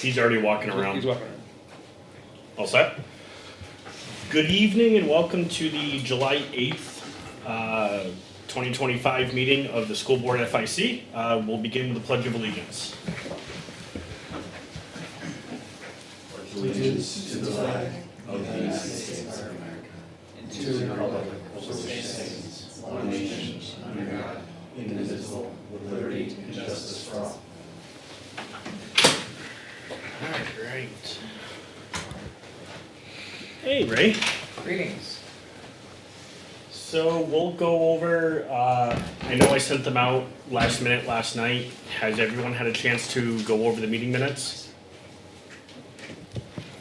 He's already walking around. He's walking around. All set? Good evening and welcome to the July 8th, 2025 meeting of the School Board FIC. We'll begin with the Pledge of Allegiance. Allegiance to the flag of the United States of America and to the republic for which it stands, one nation, under God, indivisible, with liberty and justice for all. All right. Hey, Ray. Greetings. So we'll go over, I know I sent them out last minute last night. Has everyone had a chance to go over the meeting minutes?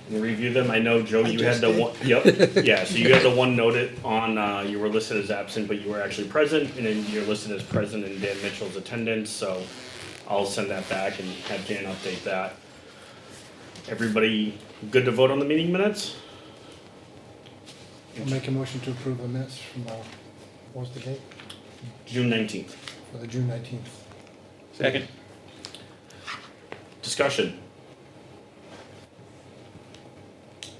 And review them? I know, Joe, you had the one, yep, yeah, so you had the one noted on, you were listed as absent, but you were actually present, and then you're listed as present in Dan Mitchell's attendance, so I'll send that back and have Dan update that. Everybody good to vote on the meeting minutes? I'll make a motion to approve the minutes from, what was the date? June 19th. For the June 19th. Second. Discussion.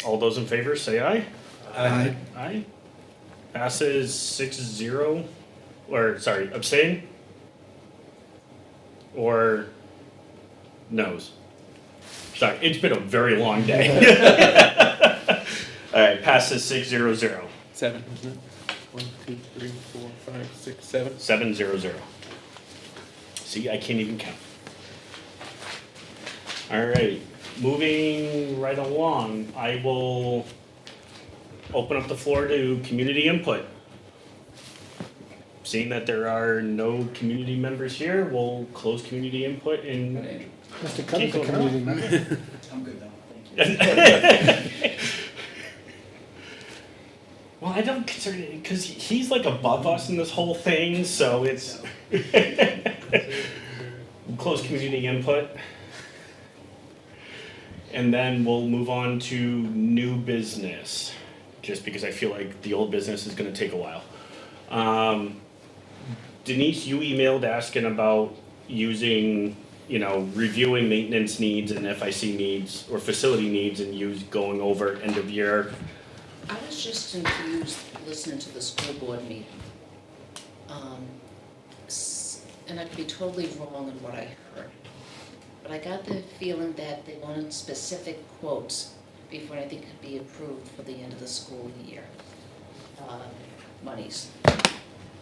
All those in favor, say aye. Aye. Aye. Passes 6-0, or sorry, abstain? Or noes? Sorry, it's been a very long day. Alright, passes 6-0-0. 7, isn't it? 1, 2, 3, 4, 5, 6, 7. 7-0-0. See, I can't even count. Alright, moving right along, I will open up the floor to community input. Seeing that there are no community members here, we'll close community input and Mr. Cutter's a community member. I'm good though, thank you. Well, I don't consider it, because he's like above us in this whole thing, so it's. We'll close community input. And then we'll move on to new business, just because I feel like the old business is gonna take a while. Denise, you emailed asking about using, reviewing maintenance needs and FIC needs, or facility needs, and going over end of year. I was just confused listening to the school board meeting. And I could be totally wrong in what I heard. But I got the feeling that they wanted specific quotes before anything could be approved for the end of the school year. Monies.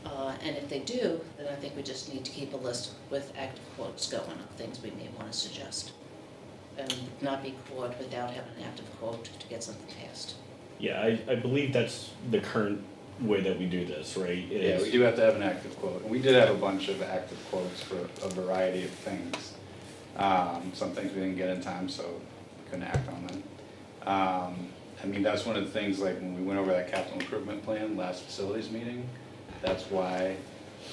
And if they do, then I think we just need to keep a list with active quotes going of things we may want to suggest. And not be caught without having an active quote to get something passed. Yeah, I believe that's the current way that we do this, right? Yeah, we do have to have an active quote. And we did have a bunch of active quotes for a variety of things. Some things we didn't get in time, so we couldn't act on them. That's one of the things, like when we went over that capital improvement plan last facilities meeting, that's why,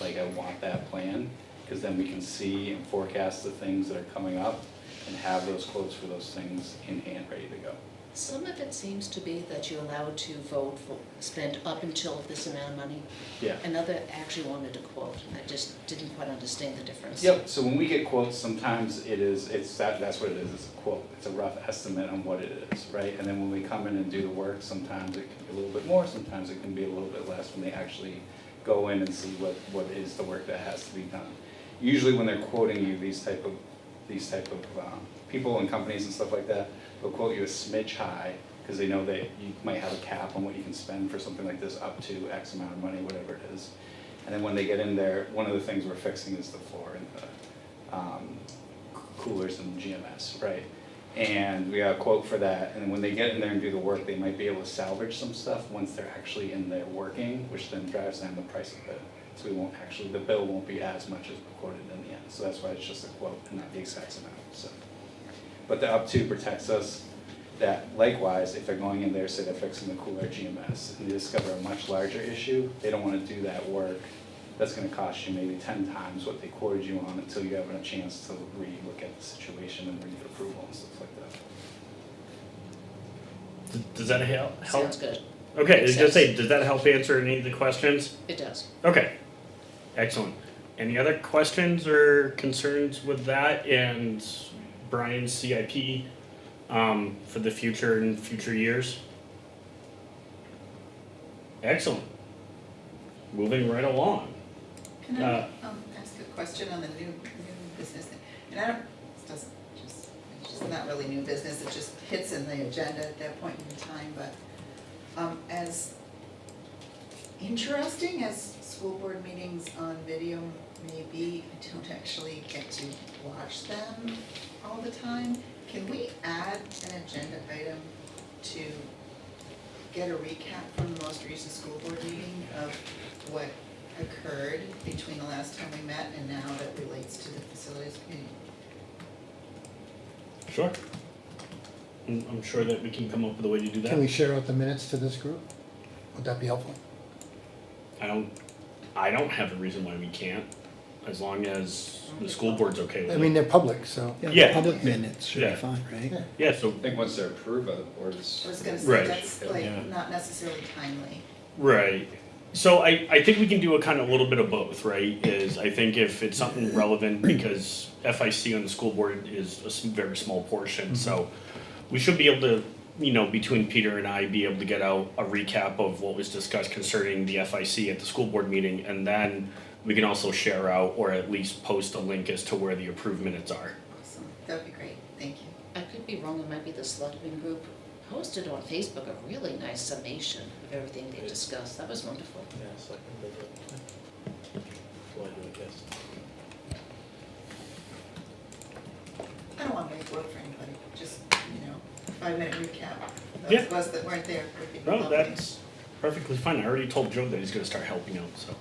I want that plan, because then we can see and forecast the things that are coming up and have those quotes for those things in hand, ready to go. Some of it seems to be that you're allowed to vote for, spend up until this amount of money. Yeah. Another actually wanted to quote, and I just didn't quite understand the difference. Yep, so when we get quotes, sometimes that's what it is, it's a quote. It's a rough estimate on what it is, right? And then when we come in and do the work, sometimes it can be a little bit more, sometimes it can be a little bit less when they actually go in and see what is the work that has to be done. Usually when they're quoting you, these type of people and companies and stuff like that, they'll quote you a smidge high, because they know that you might have a cap on what you can spend for something like this up to X amount of money, whatever it is. And then when they get in there, one of the things we're fixing is the floor and the coolers and GMS, right? And we got a quote for that, and then when they get in there and do the work, they might be able to salvage some stuff once they're actually in there working, which then drives down the price of it. So the bill won't be as much as quoted in the end. So that's why it's just a quote and not the exact amount. So, but the up to protects us that likewise, if they're going in there, say they're fixing the cooler GMS, and they discover a much larger issue, they don't want to do that work. That's going to cost you maybe 10 times what they quoted you on until you have a chance to re-look at the situation and read the approval and stuff like that. Does that help? Sounds good. Okay, I was Makes gonna say, sense. does that help answer any of the questions? It does. Okay, excellent. Any other questions or concerns with that? And Brian's CIP for the future and future years? Excellent. Moving right along. Can I ask a question on the new business thing? And I don't, it's just not really new business, it just hits in the agenda at that point in time, but as interesting as school board meetings on video may be, I don't actually get to watch them all the time. Can we add an agenda item to get a recap from the most recent school board meeting of what occurred between the last time we met and now that relates to the facilities committee? Sure. I'm sure that we can come up with a way to do that. Can we share out the minutes to this group? Would that be helpful? I don't have a reason why we can't, as long as the school board's okay with it. I mean, they're public, so. Yeah. Public minutes should Yeah. be fine, right? Yeah. Yeah, so, I think once they're approved by the board, it's. I was gonna Right. say, that's Yeah. like not necessarily timely. right. So I think we can do a kind of little bit of both, right? Is I think if it's something relevant, because FIC on the school board is a very small portion, so we should be able to, between Peter and I, be able to get out a recap of what was discussed concerning the FIC at the school board meeting, and then we can also share out, or at least post a link as to where the approved minutes are. Awesome, that would be great, thank you. I could be wrong, it might be the selectmen group posted on Facebook a really nice summation of everything they discussed. That was wonderful. Yeah, second, so I do it, yes. I don't wanna make work for anybody, just, 5-minute recap. Yeah. Those of us that weren't there would be No, lovely. that's perfectly fine. I already told Joe that he's gonna start helping out, so.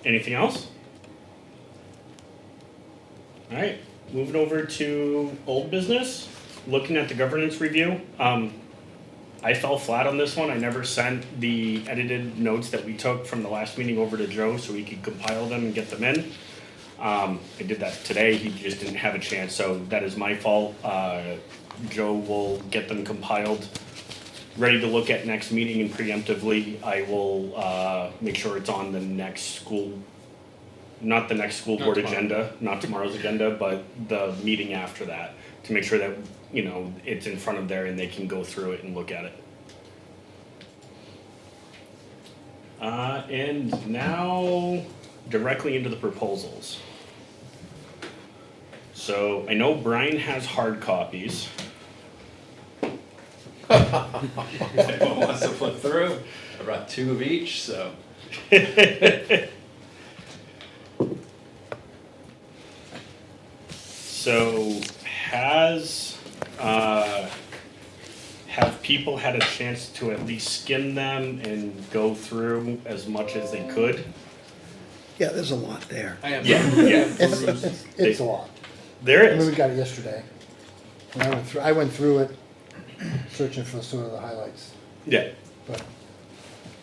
Anything else? Alright, moving over to old business, looking at the governance review. I fell flat on this one. I never sent the edited notes that we took from the last meeting over to Joe so he could compile them and get them in. I did that today, he just didn't have a chance, so that is my fault. Joe will get them compiled, ready to look at next meeting, and preemptively, I will make sure it's on the next school, not the next school board agenda, not tomorrow's agenda, but the meeting after that, to make sure that, it's in front of there and they can go through it and look at it. And now, directly into the proposals. So, I know Brian has hard copies. If anyone wants to flip through, I brought 2 of each, so. So, have people had a chance to at least skim them and go through as much as they could? Yeah, there's a lot there. I have. Yeah. It's a lot. There I mean, we is. got it yesterday. And I went through it, searching for sort of the highlights. Yeah. But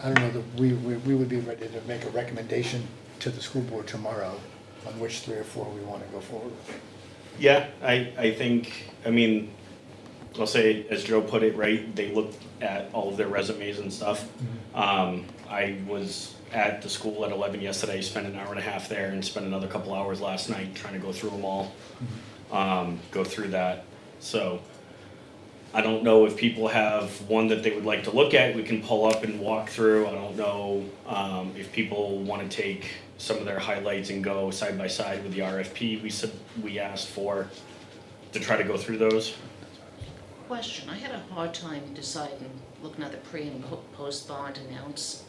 I don't know that we would be ready to make a recommendation to the school board tomorrow on which 3 or 4 we want to go forward with. Yeah, I think, I'll say, as Joe put it, right, they looked at all of their resumes and stuff. I was at the school at 11 yesterday, spent an hour and a half there, and spent another couple hours last night trying to go through them all, go through that. So, I don't know if people have one that they would like to look at, we can pull up and walk through. I don't know if people want to take some of their highlights and go side by side with the RFP we asked for, to try to go through those. Question, I had a hard time deciding, looking at the pre and post bond amounts.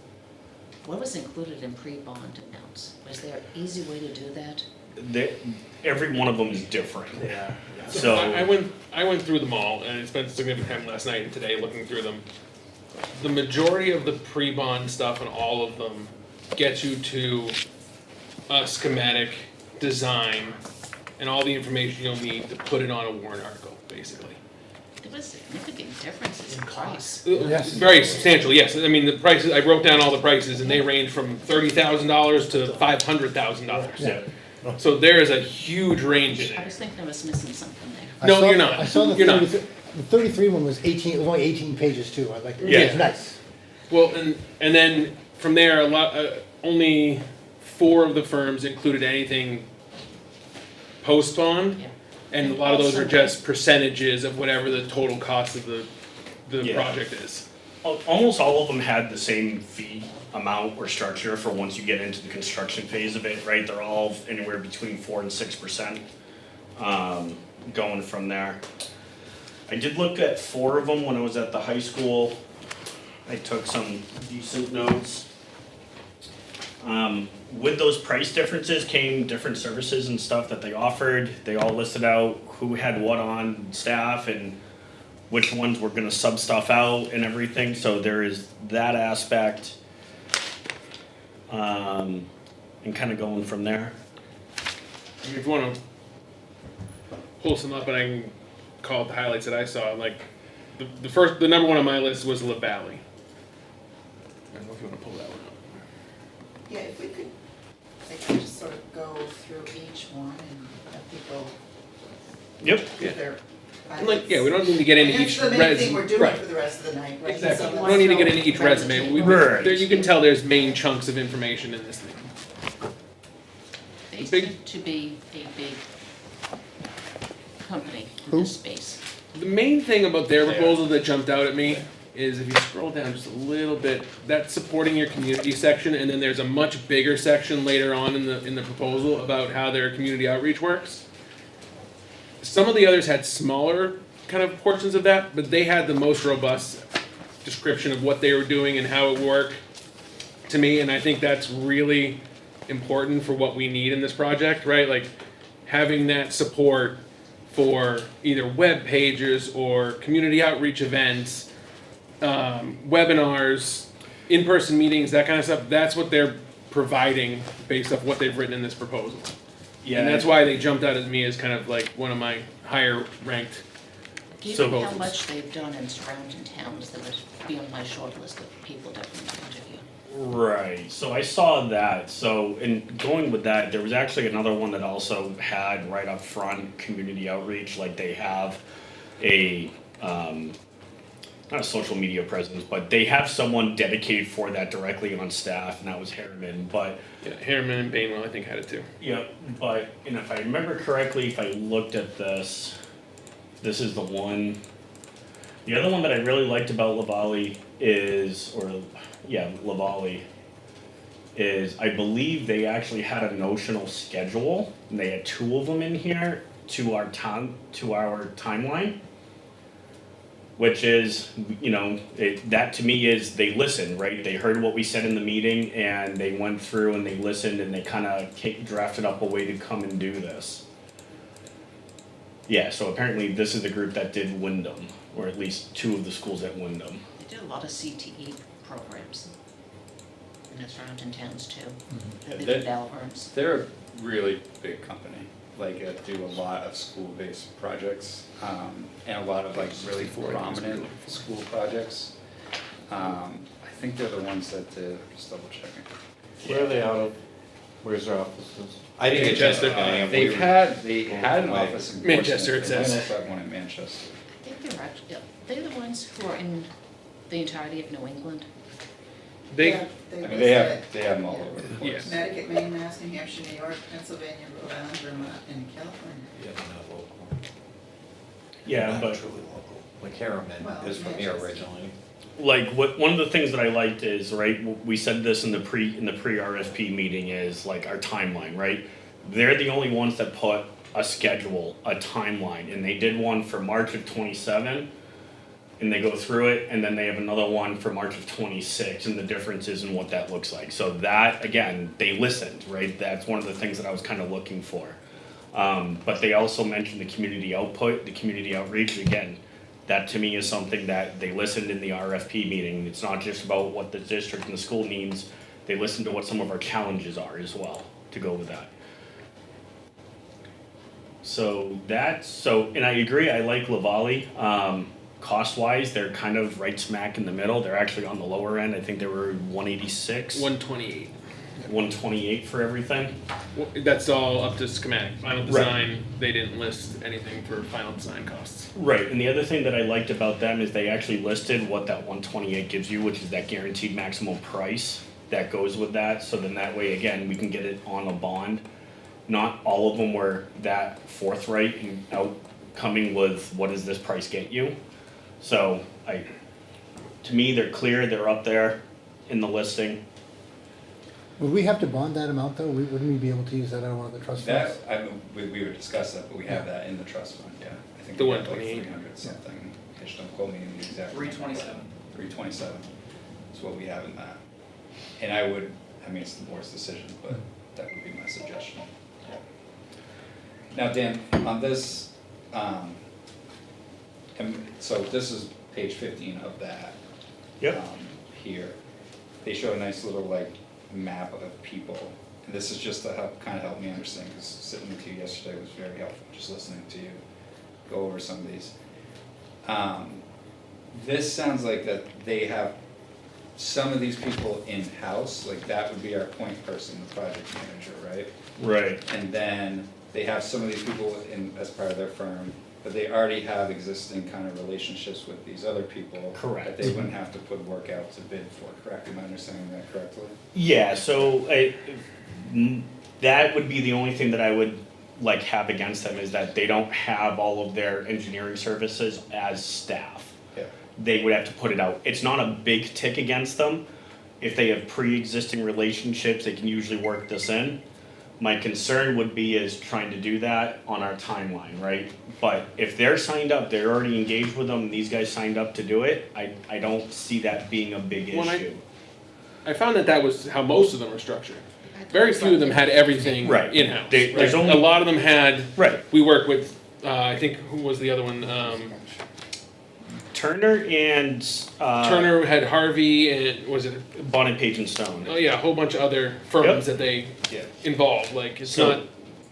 What was included in pre-bond amounts? Was there an easy way to do that? Every one of them is different. Yeah. So- I went through them all, and I spent significant time last night and today looking through them. The majority of the pre-bond stuff and all of them get you to a schematic design and all the information you'll need to put it on a warrant article, basically. There was significant differences in price. Yes. Very substantial, yes. I mean, the prices, I wrote down all the prices, and they range from $30,000 to $500,000. Yeah. So there is a huge range in I it. was thinking I was missing something there. No, you're not. I saw the You're not. 33, the 33 one was 18, it was only 18 pages too, I like it. Yeah. It was nice. Well, and then from there, only 4 of the firms included anything post-bond. Yeah. And a lot of those are just percentages of whatever the total cost of the Yeah. project is. Almost all of them had the same fee amount or structure for once you get into the construction phase of it, right? They're all anywhere between 4 and 6%, going from there. I did look at 4 of them when I was at the high school. I took some decent notes. With those price differences came different services and stuff that they offered. They all listed out who had what on staff and which ones were gonna sub stuff out and everything, so there is that aspect. And kinda going from there. I mean, if you wanna pull some up and I can call out the highlights that I saw, like, the number 1 on my list was La Valley. I don't know if you wanna pull that one up. Yeah, if we could, like, just sort of go through each one and let people Yep. give their And like, yeah, we don't need to get into each That's the main thing resume. we're doing Right. for the rest of the night, right? Exactly. So We don't need to get let's into each go resume. Right. You can tell there's main chunks of information in this thing. They Big- tend to be a big company in Who? this space. The main thing about their proposal that jumped out at me is if you scroll down just a little bit, that's supporting your community section, and then there's a much bigger section later on in the proposal about how their community outreach works. Some of the others had smaller kind of portions of that, but they had the most robust description of what they were doing and how it worked to me, and I think that's really important for what we need in this project, right? Like having that support for either web pages or community outreach events, webinars, in-person meetings, that kind of stuff. That's what they're providing based off what they've written in this proposal. Yeah. And that's why they jumped out at me as kind of like one of my higher ranked. Given how proposals. much they've done in surrounding towns, that would be on my short list of people definitely to interview. Right, so I saw that, so in going with that, there was actually another one that also had right up front community outreach, like they have a, not a social media presence, but they have someone dedicated for that directly on staff, and that was Harriman, but, Yeah, Harriman and Bainwell, I think, had it too. yeah, but, and if I remember correctly, if I looked at this, this is the one. The other one that I really liked about Lavalley is, Lavalley, is I believe they actually had a notional schedule, and they had 2 of them in here to our timeline. Which is, that to me is, they listened, right? They heard what we said in the meeting, and they went through and they listened, and they kinda drafted up a way to come and do this. Yeah, so apparently this is the group that did Wyndham, or at least 2 of the schools at Wyndham. They did a lot of CTE programs in the surrounding towns too. They Yeah, did Alverns. They're a really big company, like, do a lot of school-based projects, and a lot of like really prominent school projects. I think they're the ones that did, just double checking. Where are they out of? Where's their offices? I didn't get Manchester. Manchester. They had an office in Manchester, it Portsmouth. says. They also have one in Manchester. I think they're actually, yeah, they're the ones who are in the entirety of New England. They, Yeah, I mean, list they it. have them all over the place. Yes. Connecticut, Maine, Mass, New Hampshire, New York, Pennsylvania, Rhode Island, Vermont, and California. Yeah, they're not local. Yeah, Not but truly local. Like Harriman Well, is from yeah, here just- originally. like one of the things that I liked is, right, we said this in the pre-RFP meeting, is like our timeline, right? They're the only ones that put a schedule, a timeline, and they did one for March of '27, and they go through it, and then they have another one for March of '26, and the differences in what that looks like. So that, again, they listened, right? That's one of the things that I was kind of looking for. But they also mentioned the community output, the community outreach, again, that to me is something that they listened in the RFP meeting. It's not just about what the district and the school needs, they listened to what some of our challenges are as well, to go with that. So and I agree, I like Lavalley. Cost-wise, they're kind of right smack in the middle. They're actually on the lower end. I think they were 186, 128. 128 for everything. Well, that's all up to schematic. Final Right. design, they didn't list anything for final design costs. Right, and the other thing that I liked about them is they actually listed what that 128 gives you, which is that guaranteed maximum price. that goes with that, so then that way, again, we can get it on a bond. Not all of them were that forthright and outcoming with, what does this price get you? So to me, they're clear, they're up there in the listing. Would we have to bond that amount though? Wouldn't we be able to use that out of one of the trust funds? That, we would discuss that, but we have that in the trust fund, yeah. I think The we have like 128. 300 something, Hitch, don't quote me on the exact. number, 327. 327 is what we have in that. And I mean, it's the board's decision, but that would be my suggestion. Now, Dan, on this, so this is page 15 of that. Yep. Here, they show a nice little like map of people. And this is just to help me understand, because sitting with you yesterday was very helpful, just listening to you go over some of these. This sounds like that they have some of these people in-house, like that would be our point person, the project manager, right? Right. And then they have some of these people as part of their firm, but they already have existing kind of relationships with these other people. Correct. That they wouldn't have to put work out to bid for, correct? Am I understanding that correctly? Yeah, so that would be the only thing that I would like have against them, is that they don't have all of their engineering services as staff. Yeah. They would have to put it out. It's not a big tick against them. If they have pre-existing relationships, they can usually work this in. My concern would be is trying to do that on our timeline, right? But if they're signed up, they're already engaged with them, and these guys signed up to do it, I don't see that being a big Well, issue. I found that was how most of them were structured. Very few of them had everything Right. in-house. There's only- A lot of them had, Right. we work with, I think, who was the other one? Turner and Turner had Harvey and, was it, Bonnet Page and Stone. oh yeah, a whole bunch of other firms that they Yeah. involve. Like, it's So- not,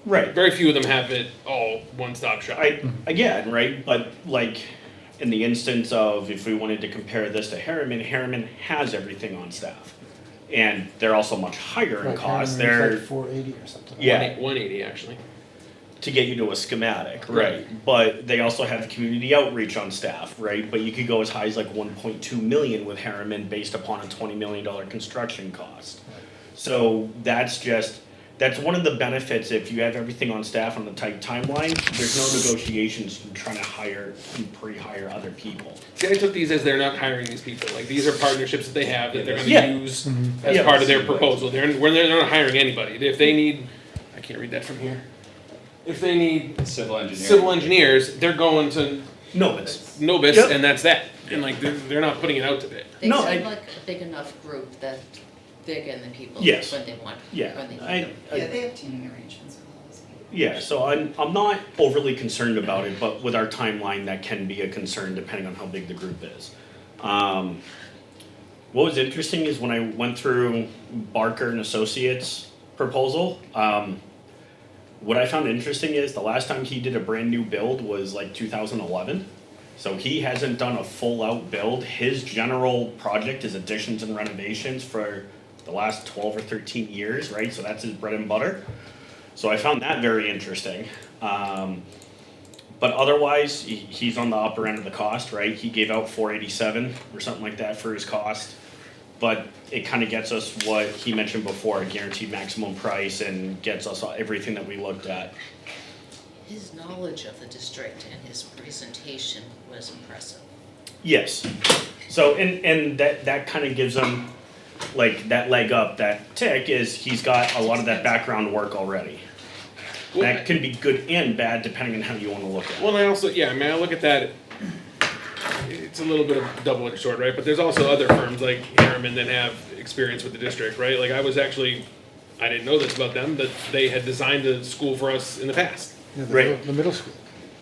Right. very few of them have it all one-stop shop. Again, right, but like in the instance of if we wanted to compare this to Harriman has everything on staff. And they're also much higher in Right, cost. Harriman was They're like 480 or something. Yeah. 180 actually. to get you to a schematic, Right. right? But they also have community outreach on staff, right? But you could go as high as like 1.2 million with Harriman based upon a $20 million construction cost. So that's one of the benefits. If you have everything on staff on a tight timeline, there's no negotiations in trying to hire and pre-hire other people. See, I took these as they're not hiring these people. Like, these are partnerships that they have that they're gonna Yeah. use Mhm. as Yeah. part of their proposal. They're not hiring anybody. If they need, I can't read that from here. If they need Civil engineering. civil engineers, they're going to No, it's, Nobis, Yep. and that's that. And like, they're not putting it out to bid. They No, seem I- like a big enough group that they're getting the people Yes. when they want, yeah, when they need I, them. Yeah, they have teaming arrangements with all those people. yeah, so I'm not overly concerned about it, but with our timeline, that can be a concern depending on how big the group is. What was interesting is when I went through Barker and Associates proposal, what I found interesting is the last time he did a brand new build was like 2011. So he hasn't done a full out build. His general project is additions and renovations for the last 12 or 13 years, right? So that's his bread and butter. So I found that very interesting. But otherwise, he's on the upper end of the cost, right? He gave out 487 or something like that for his cost. But it kind of gets us what he mentioned before, a guaranteed maximum price, and gets us everything that we looked at. His knowledge of the district and his presentation was impressive. Yes. So, and that kind of gives him, like, that leg up, that tick, is he's got a lot of that background work already. Well, That can be good and bad depending on how you want to look at it. Well, and I also, yeah, I mean, I look at that, it's a little bit of a double-edged sword, right? But there's also other firms like Harriman that have experience with the district, right? Like, I didn't know this about them, but they had designed a school for us in the past. Yeah, Right. the middle school.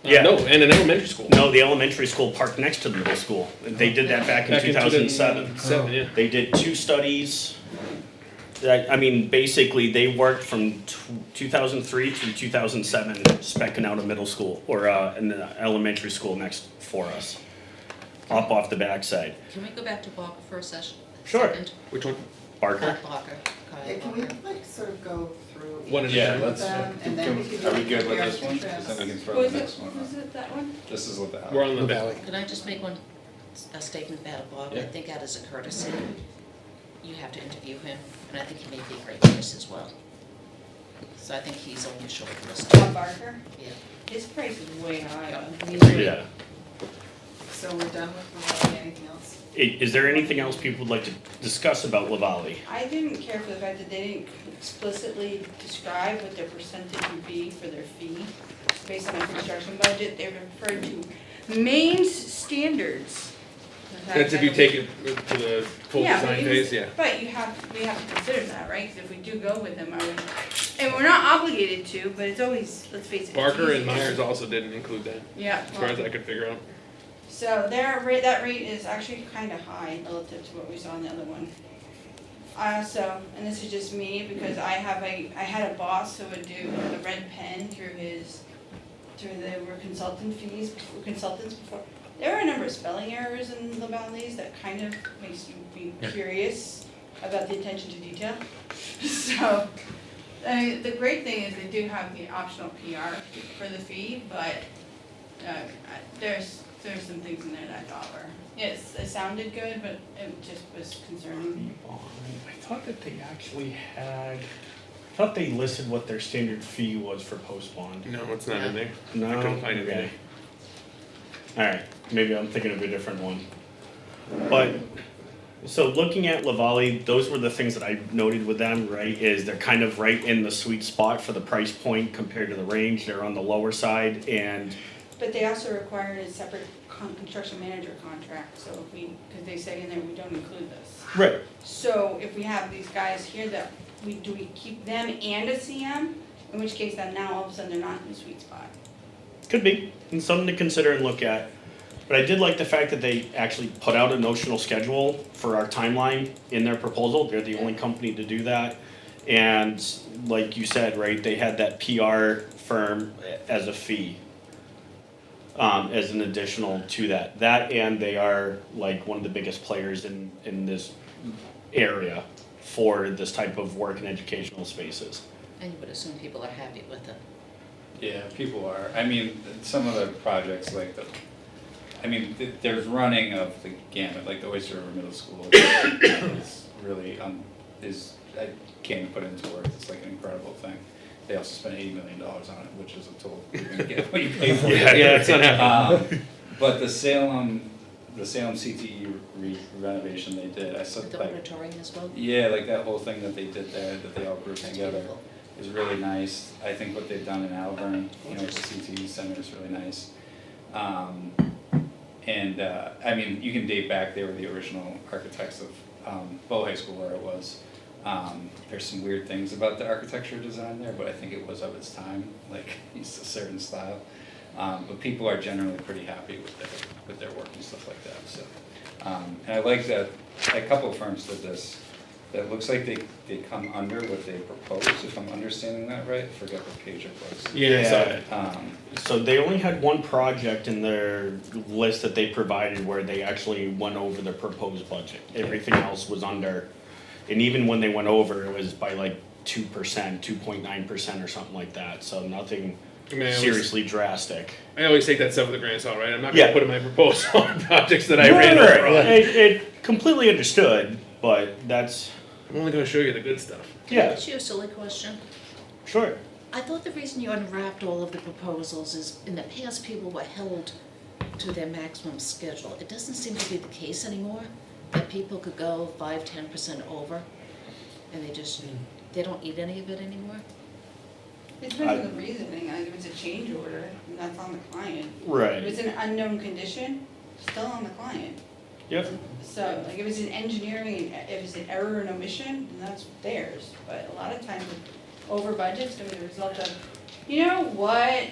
Yeah. No, and an elementary school. No, the elementary school parked next to the middle school. They did that back in 2007. 2007, yeah. They did 2 studies. I mean, basically, they worked from 2003 through 2007, specking out a middle school or an elementary school next for us, up off the backside. Can we go back to Barker for a session? Sure. Second? Which one? Barker. Barker, Yeah, Kyle can we Barker. like sort of go through? One at a Yeah, time. let's, them, and then we can are we do good with your this one? 'Cause contrast. then we can throw Was the it, next one was up. it that one? This is what the. We're on the The back. valley. Could I just make a statement about Barker? I Yeah. think that is a courtesy. you have to interview him, and I think he may be a great choice as well. So I think he's on the short list. Bob Barker, Yeah. his price is way high on. Yeah. So we're done with anything else? Is there anything else people would like to discuss about Lavalley? I didn't care for the fact that they didn't explicitly describe what their percentage would be for their fee based on their construction budget. They referred to Maine's standards. That's if you take it to the full Yeah, design but phase, yeah. But we have to consider that, right? 'Cause if we do go with them, and we're not obligated to, but it's always, let's face it. it's Barker and easier. Myers also didn't include that, Yeah. as far as I could figure out. So their rate, that rate is actually kind of high relative to what we saw in the other one. And this is just me, because I had a boss who would do the red pen through they were consultants before. There are a number of spelling errors in the Valley's that kind of makes you be curious about the attention to detail. So, the great thing is they do have the optional PR for the fee, but there's some things in there that I thought were, yes, it sounded good, but it just was concerning. I thought that they actually had, I thought they listed what their standard fee was for post bond. No, it's not in there. No? I couldn't find it in Okay. there. Alright, maybe I'm thinking of a different one. But, so looking at Lavalley, those were the things that I noted with them, right? Is they're kind of right in the sweet spot for the price point compared to the range. They're on the lower side, and But they also required a separate construction manager contract, so because they say in there, we don't include this. right. So if we have these guys here that, do we keep them and a CM? In which case then now all of a sudden they're not in the sweet spot. Could be, and something to consider and look at. But I did like the fact that they actually put out a notional schedule for our timeline in their proposal. They're the only company to do that. And like you said, right, they had that PR firm as a fee. As an additional to that. That, and they are like one of the biggest players in this area for this type of work in educational spaces. And you would assume people are happy with it. Yeah, people are. I mean, some of the projects like there's running of the gamut, like the Oyster River Middle School is really, I can't even put it into words, it's like an incredible thing. They also spent $80 million on it, which is a total, you're gonna get what you pay for. Yeah, it's not happening. But the Salem CTE renovation they did, I saw With the like, auditorium as well. yeah, like that whole thing that they did there, that they all grouped That's together beautiful. is really nice. I think what they've done in Alvern, with the CTE center is really nice. I mean, you can date back, they were the original architects of Bow High School where it was. There's some weird things about the architecture design there, but I think it was of its time, like it's a certain style. But people are generally pretty happy with their work and stuff like that, so. And I like that a couple of firms did this, that looks like they come under what they propose, if I'm understanding that right, I forget what page it was. Yeah, I saw it. So they only had one project in their list that they provided where they actually went over the proposed budget. Everything else was under, and even when they went over, it was by like 2%, 2.9% or something like that, so nothing I mean, seriously drastic. I always take that stuff with a grain of salt, right? I'm not Yeah. gonna put in my proposal on projects that I ran Right, over on. it completely understood, but that's, I'm only gonna show you the good stuff. Can I yeah, ask you a silly question? sure. I thought the reason you unwrapped all of the proposals is in the past people were held to their maximum schedule. It doesn't seem to be the case anymore, that people could go 5-10% over and they don't eat any of it anymore. It depends on the reasoning, like if it's a change order, and that's on the client. If Right, it's an unknown condition, still on the client. yep, So, like if it's an engineering, if it's an error and omission, then that's theirs. But a lot of times, over budget's gonna be the result of, you know what?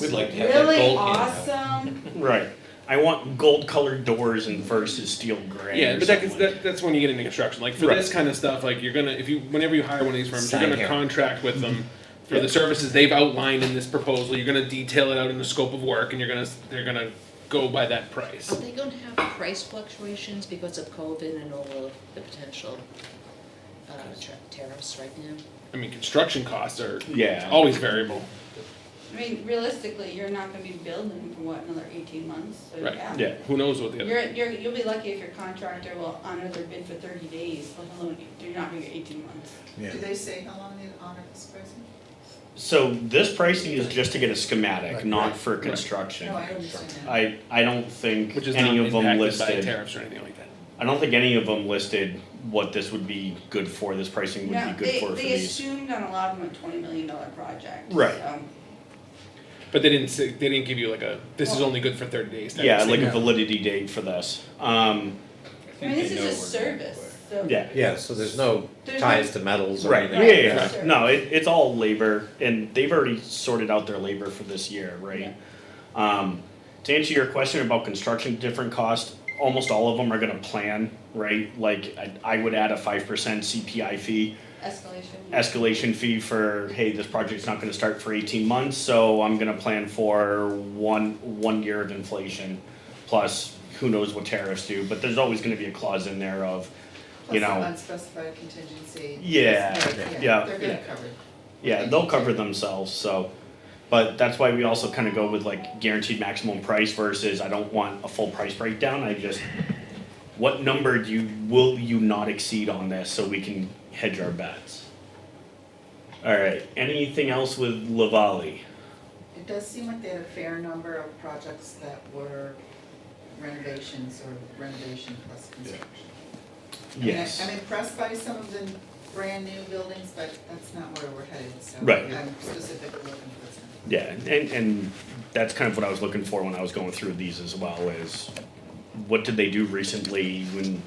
We'd like to have that Really gold can. awesome. right. I want gold colored doors and versus steel gray Yeah, or but something like that's when you get into construction. Like for Right. this kind of stuff, like you're gonna, whenever you hire one of these firms, you're Sign gonna here. contract with them for the services they've outlined in this proposal. You're gonna detail it out in the scope of work, and they're gonna go by that price. Are they going to have price fluctuations because of COVID and all of the potential tariffs right now? I mean, construction costs are Yeah. always variable. I mean, realistically, you're not gonna be building for what, another 18 months, so Right. yeah. Yeah. Who knows what the other, You'll be lucky if your contractor will honor their bid for 30 days, let alone, you're not gonna get 18 months. Do they say how long they honor this pricing? So this pricing is just to get a schematic, Right. not for construction. No, I understand that. I don't think which is not any of them impacted by listed, tariffs or anything like that. I don't think any of them listed what this would be good for, this pricing would No, be good for they these. assumed on a lot of them a $20 million project, Right. so. But they didn't give you like a, this is only good for 30 days. type Yeah, of like thing. a validity date for this. I mean, this is a service, so. Yeah. Yeah, so there's no There's ties no- to metals or Right, yeah, anything. yeah, Right. yeah. No, it's all labor, and they've already sorted out their labor for this year, right? To answer your question about construction different costs, almost all of them are gonna plan, right? Like, I would add a 5% CPI fee, escalation fee for, hey, this project's not gonna start for 18 months, so I'm gonna plan for one year of inflation, plus who knows what tariffs do, but there's always gonna be a clause in there of, you Plus some know, unspecified contingency. Yeah, yeah, They're yeah. gonna cover it. yeah, they'll cover themselves, so. But that's why we also kind of go with like guaranteed maximum price versus I don't want a full price breakdown, I just, what number will you not exceed on this so we can hedge our bets? Alright, anything else with Lavalley? It does seem like they had a fair number of projects that were renovations or renovation plus construction. Yes. I'm impressed by some of the brand new buildings, but that's not where we're headed, so Right. I'm specifically looking for some. Yeah, and that's kind of what I was looking for when I was going through these as well, is what did they do recently when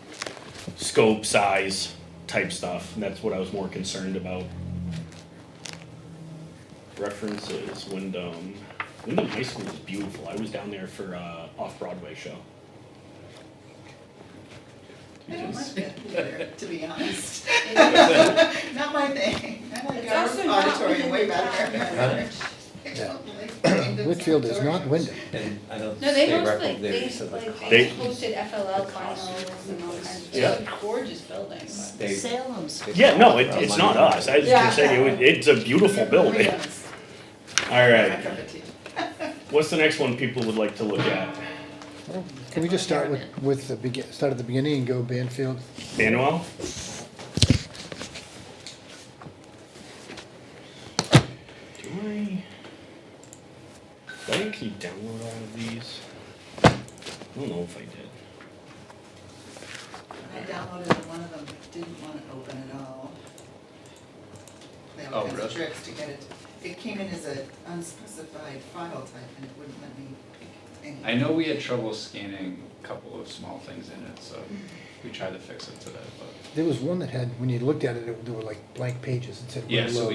scope, size, type stuff, and that's what I was more concerned about. References, Wyndham High School is beautiful, I was down there for off-Broadway show. I don't like that either, to be honest. Not my thing. I like It's also our not auditorium way within the better. town. I Yeah. don't like Wyndham's Litchfield is not auditorium. Wyndham. And I know No, they state host rep like, over there they, said like, the They- they hosted FLL finals and all kinds of, Yeah. it's a gorgeous building, but. they- Salem's. Yeah, no, it's not us, I was Yeah. just saying, it's a beautiful building. Yes. My Alright, cup of tea. what's the next one people would like to look at? Can we just start with start at the beginning and go Banfield? Manuel? Did I actually download all of these? I don't know if I did. I downloaded and one of them didn't want to open at all. They Oh, all kinds of really? tricks to get it. It came in as an unspecified file type and it wouldn't let me pick any. I know we had trouble scanning a couple of small things in it, so we tried to fix it today, but. There was one that had, when you looked at it, there were like blank pages that said. Yeah, where so low.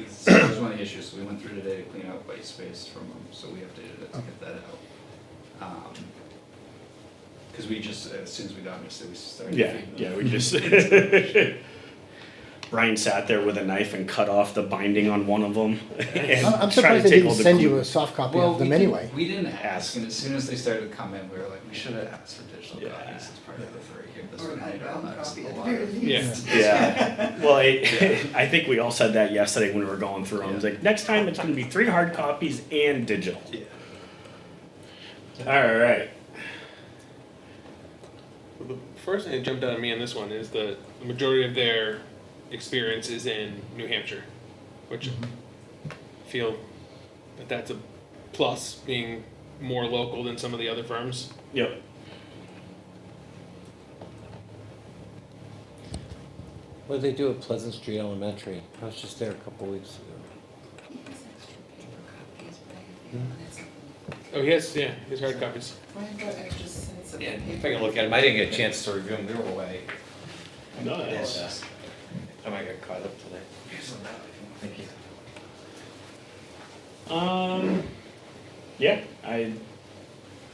so that was one of the issues, so we went through today to clean out white space from them, so we updated it to get that out. Cause we just, as soon as we got it, we started. Yeah, feeding them. yeah, we just. Brian sat there with a knife and cut off the binding on one of them. and I'm tried to surprised they take didn't all the send glue- you a soft copy Well, of them we didn't- anyway. We didn't ask, and as soon as they started to come in, we were like, we should have asked for digital Yeah. copies as part of the three, give this Or one an later, iPhone that's copy a at the lot very of- least. Yeah. Yeah, well, I think we all said that yesterday when we were going through them. It's like, next time it's gonna be 3 hard copies and digital. Yeah. Alright, The first thing that jumped out at me on this one is the majority of their experience is in New Hampshire, which I feel that that's a plus, being more local than some of the other firms. yep. What did they do at Pleasant Street Elementary? I was just there a couple weeks ago. He has extra paper copies, but I think it's something. Oh, he has hard copies. Brian got extra sets of Yeah, paper. if I can look at them, I didn't get a chance to review them, they were away. Nice. I might get caught up today. Thank you. Yeah, I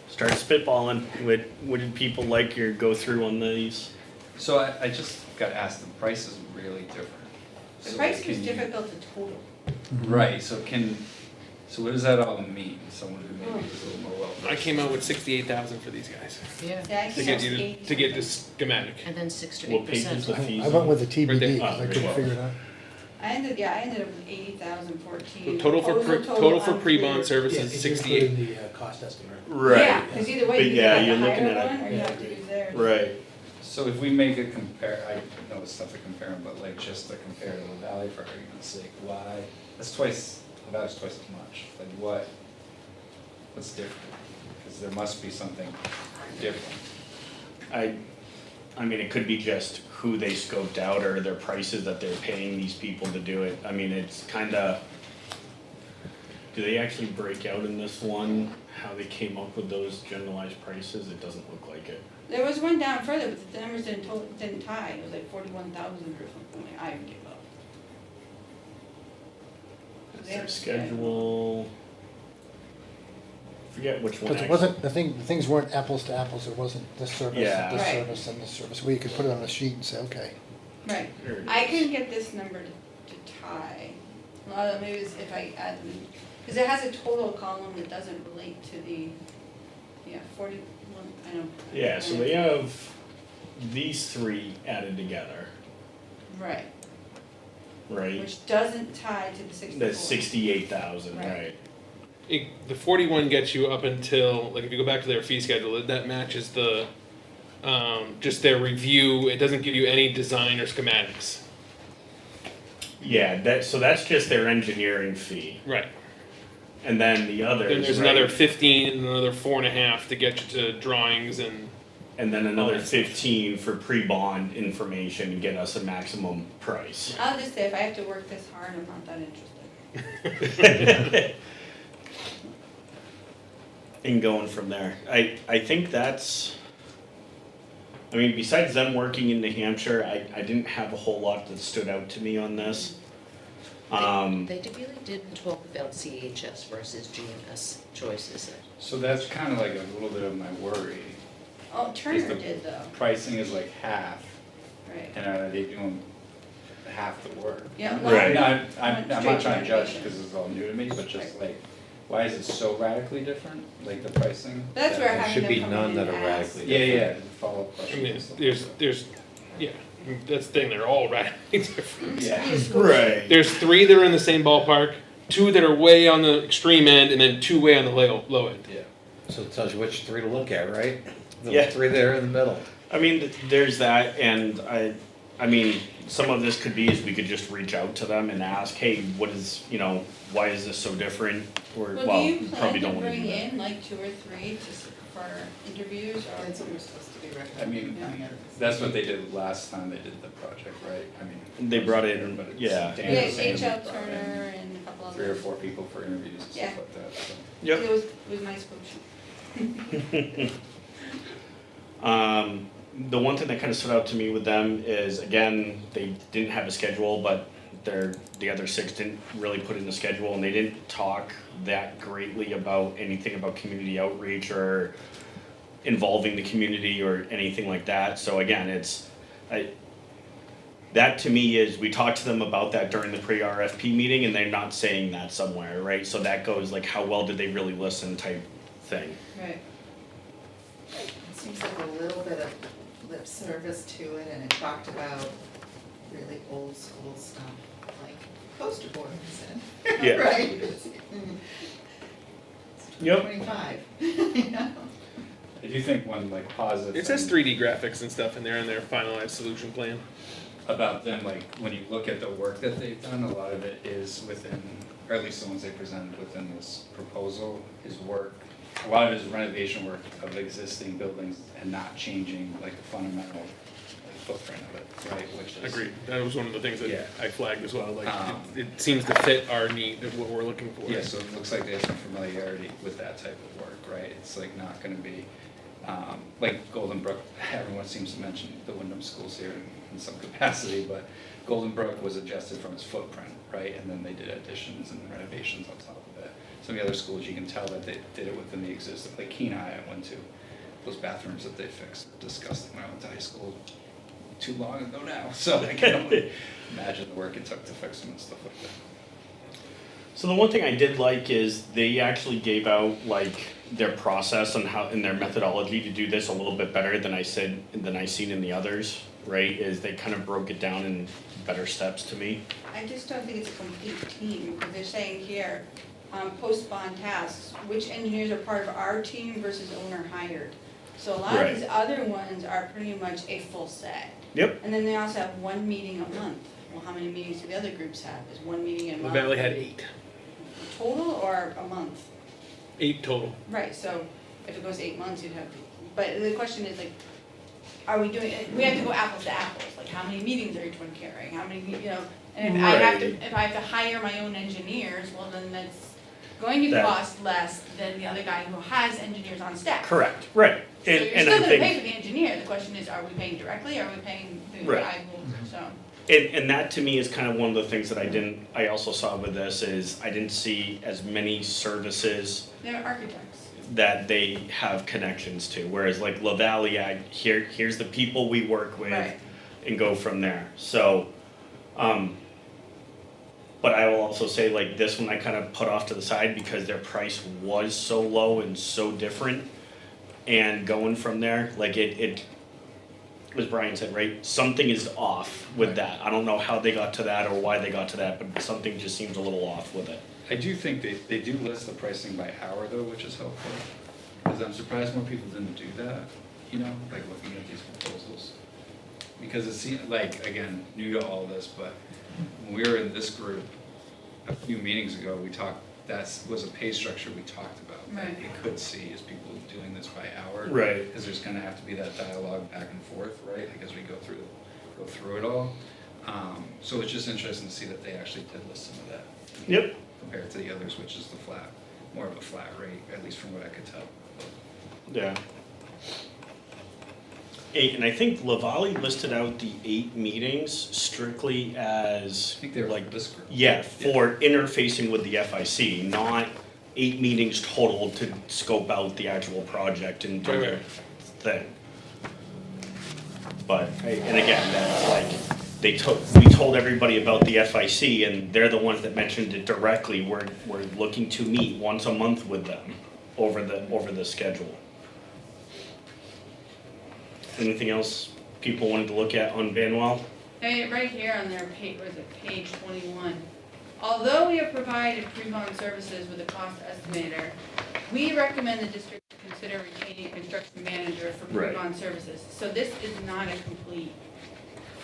started spitballing. What did people like your go through on these? So I just got asked, the price is really different. The So pricing can is you- difficult to total. Right, so what does that all mean, someone who maybe is a little more well versed? I came out with 68,000 for these guys Yeah. Yeah, I to think get it's you eight to get something. this schematic. And then 6 to What 8%. page is the fees I went with the Right there. TBD, because I couldn't well. figure it out. I ended up with 80,014. Total for pre-bond unclear. services, Yeah, 68. if you include the cost estimate. Yeah, because either way, But you yeah, either you're have to looking hire at one or you have to use theirs. Right. So if we make a I know it's tough to compare them, but like just to compare to the Valley for argument's sake, why, the Valley's twice as much, like what's different? Because there must be something different. I mean, it could be just who they scoped out or their prices that they're paying these people to do it. I mean, it's kinda, do they actually break out in this one, how they came up with those generalized prices? It doesn't look like it. There was one down further, but the numbers didn't tie. It was like 41,000 or something. Like, I gave up. It's They have their a schedule. schedule. Forget which one. Because it wasn't, the things weren't apples to apples, it wasn't this service, Yeah. this Right. service, and this service, where you could put it on a sheet and say, okay. Right. There it I is. couldn't get this number to tie. A lot of maybe it's if I add them, because it has a total column that doesn't relate to the, 41, I don't. Yeah, so they have these three added together, Right, right? which doesn't tie to the 64. That's 68,000, Right. right? The 41 gets you up until, like, if you go back to their fee schedule, that matches the, just their review. It doesn't give you any design or schematics. Yeah, so that's just their engineering fee. Right. And then the others, Then there's right? another 15 and another 4.5 to get you to drawings and. And then another Oh, that's- 15 for pre-bond information and get us a maximum price. I'll just say, if I have to work this hard, I'm not that interested. And going from there. I think that's, I mean, besides them working in New Hampshire, I didn't have a whole lot that stood out to me on this. They really didn't talk about CHS versus GMS choices. So that's kind of like a little bit of my worry. Oh, Is Turner the did though, Pricing is like half, right. and are they doing half the work? Yeah, Right. I'm not Straight trying to judge renovation. because it's all new to me, but just Right. like, why is it so radically different, like the pricing? That's where There having should them be come none in that and are ask. radically Yeah, follow-up I questions. mean, and stuff. there's, yeah, I mean, that's the thing, they're all radically different. Yeah. Right. There's 3 that are in the same ballpark, 2 that are way on the extreme end, and then 2 way on the low end. Yeah. So it tells you which 3 to look at, right? The Yeah. 3 there in the middle. I mean, there's that, and I mean, some of this could be is we could just reach out to them and ask, hey, what is, why is this so different? Or, Well, do you we plan probably to don't wanna do bring that. in like 2 or 3 for interviews or? That's what we're supposed to do, right? I mean, Yeah. that's what they did last time they did the project, right? I mean. They brought in, but it's yeah. Dan Yeah, was saying H.L. they brought in Turner and a couple others. 3 or 4 people for interviews and Yeah. stuff like that, so. Yep. It was nice coaching. The one thing that kind of stood out to me with them is, again, they didn't have a schedule, but the other 6 didn't really put in the schedule, and they didn't talk that greatly about anything about community outreach or involving the community or anything like that. So again, that to me is, we talked to them about that during the pre-RFP meeting, and they're not saying that somewhere, right? So that goes like, how well did they really listen type thing. Right. It seems like a little bit of lip service to it, and it talked about really old school stuff, like poster boards and, Yeah. right? It's Yep. 25, you know? I do think one like positive. It says thing 3D graphics and stuff in there in their finalized solution plan. about them, like when you look at the work that they've done, a lot of it is within, or at least the ones they presented within this proposal, is work. A lot of it is renovation work of existing buildings and not changing like the fundamental like, footprint of it, right? Which is. Agreed. That was one of the things that Yeah. I flagged as well. Like, Um, it seems to fit our need of what we're looking for. Yeah, so it looks like they have some familiarity with that type of work, right? It's like not gonna be, like Golden Brook, everyone seems to mention the Wyndham schools here in some capacity, but Golden Brook was adjusted from its footprint, right? And then they did additions and renovations on top of it. Some of the other schools, you can tell that they did it within the existing, like Kenai I went to, those bathrooms that they fixed, were disgusting when I went to high school too long ago now. So I can only imagine the work it took to fix them and stuff like that. So the one thing I did like is they actually gave out like their process and how, and their methodology to do this a little bit better than I seen in the others. right? Is they kind of broke it down in better steps to me. I just don't think it's a complete team, because they're saying here, post-bond tasks, which engineers are part of our team versus owner hired. So a lot of these other ones are pretty much a full set. Yep. And then they also have one meeting a month. Well, how many meetings do the other groups have? Is one meeting a The month? Valley had 8. Total or a month? 8 total. Right, so if it goes 8 months, you'd have, but the question is like, are we doing, we have to go apples to apples, like how many meetings are each one carrying, how many, you know? And if I have to, Right. if I have to hire my own engineers, well then that's going to That- cost less than the other guy who has engineers on staff. Correct, right. So And, you're and still I gonna think. pay for the engineer, the question is, are we paying directly, or are we paying the Right. guy who, so. And that to me is kind of one of the things that I also saw with this is I didn't see as many services They're architects. that they have connections to, whereas like La Valley, here's the people we work with Right. and go from there, so, but I will also say like this one I kind of put off to the side because their price was so low and so different, and going from there, like it as Brian said, right, something is off with that. I don't know how they got to that or why they got to that, but something just seems a little off with it. I do think they do list the pricing by hour though, which is helpful. Because I'm surprised more people didn't do that, you know, like looking at these proposals. Because it seemed like, again, new to all this, but when we were in this group a few meetings ago, we talked, that was a pay structure we talked about. That Right. you could see is people doing this by hour. Right. Because there's gonna have to be that dialogue back and forth, right, like as we go through it all. So it's just interesting to see that they actually did list some of that. Yep. Compared to the others, which is more of a flat rate, at least from what I could tell. Yeah. 8, and I think La Valley listed out the 8 meetings strictly as I think they were like, this group. yeah, for interfacing with the FIC, not 8 meetings total to scope out the actual project and do Right, the right. thing. But, and again, that's like, we told everybody about the FIC and they're the ones that mentioned it directly. We're looking to meet once a month with them over the schedule. Anything else people wanted to look at on Banwell? Right here on their page, was it page 21? Although we have provided pre-bond services with a cost estimator, we recommend the district consider retaining a construction manager for Right. pre-bond services. So this is not a complete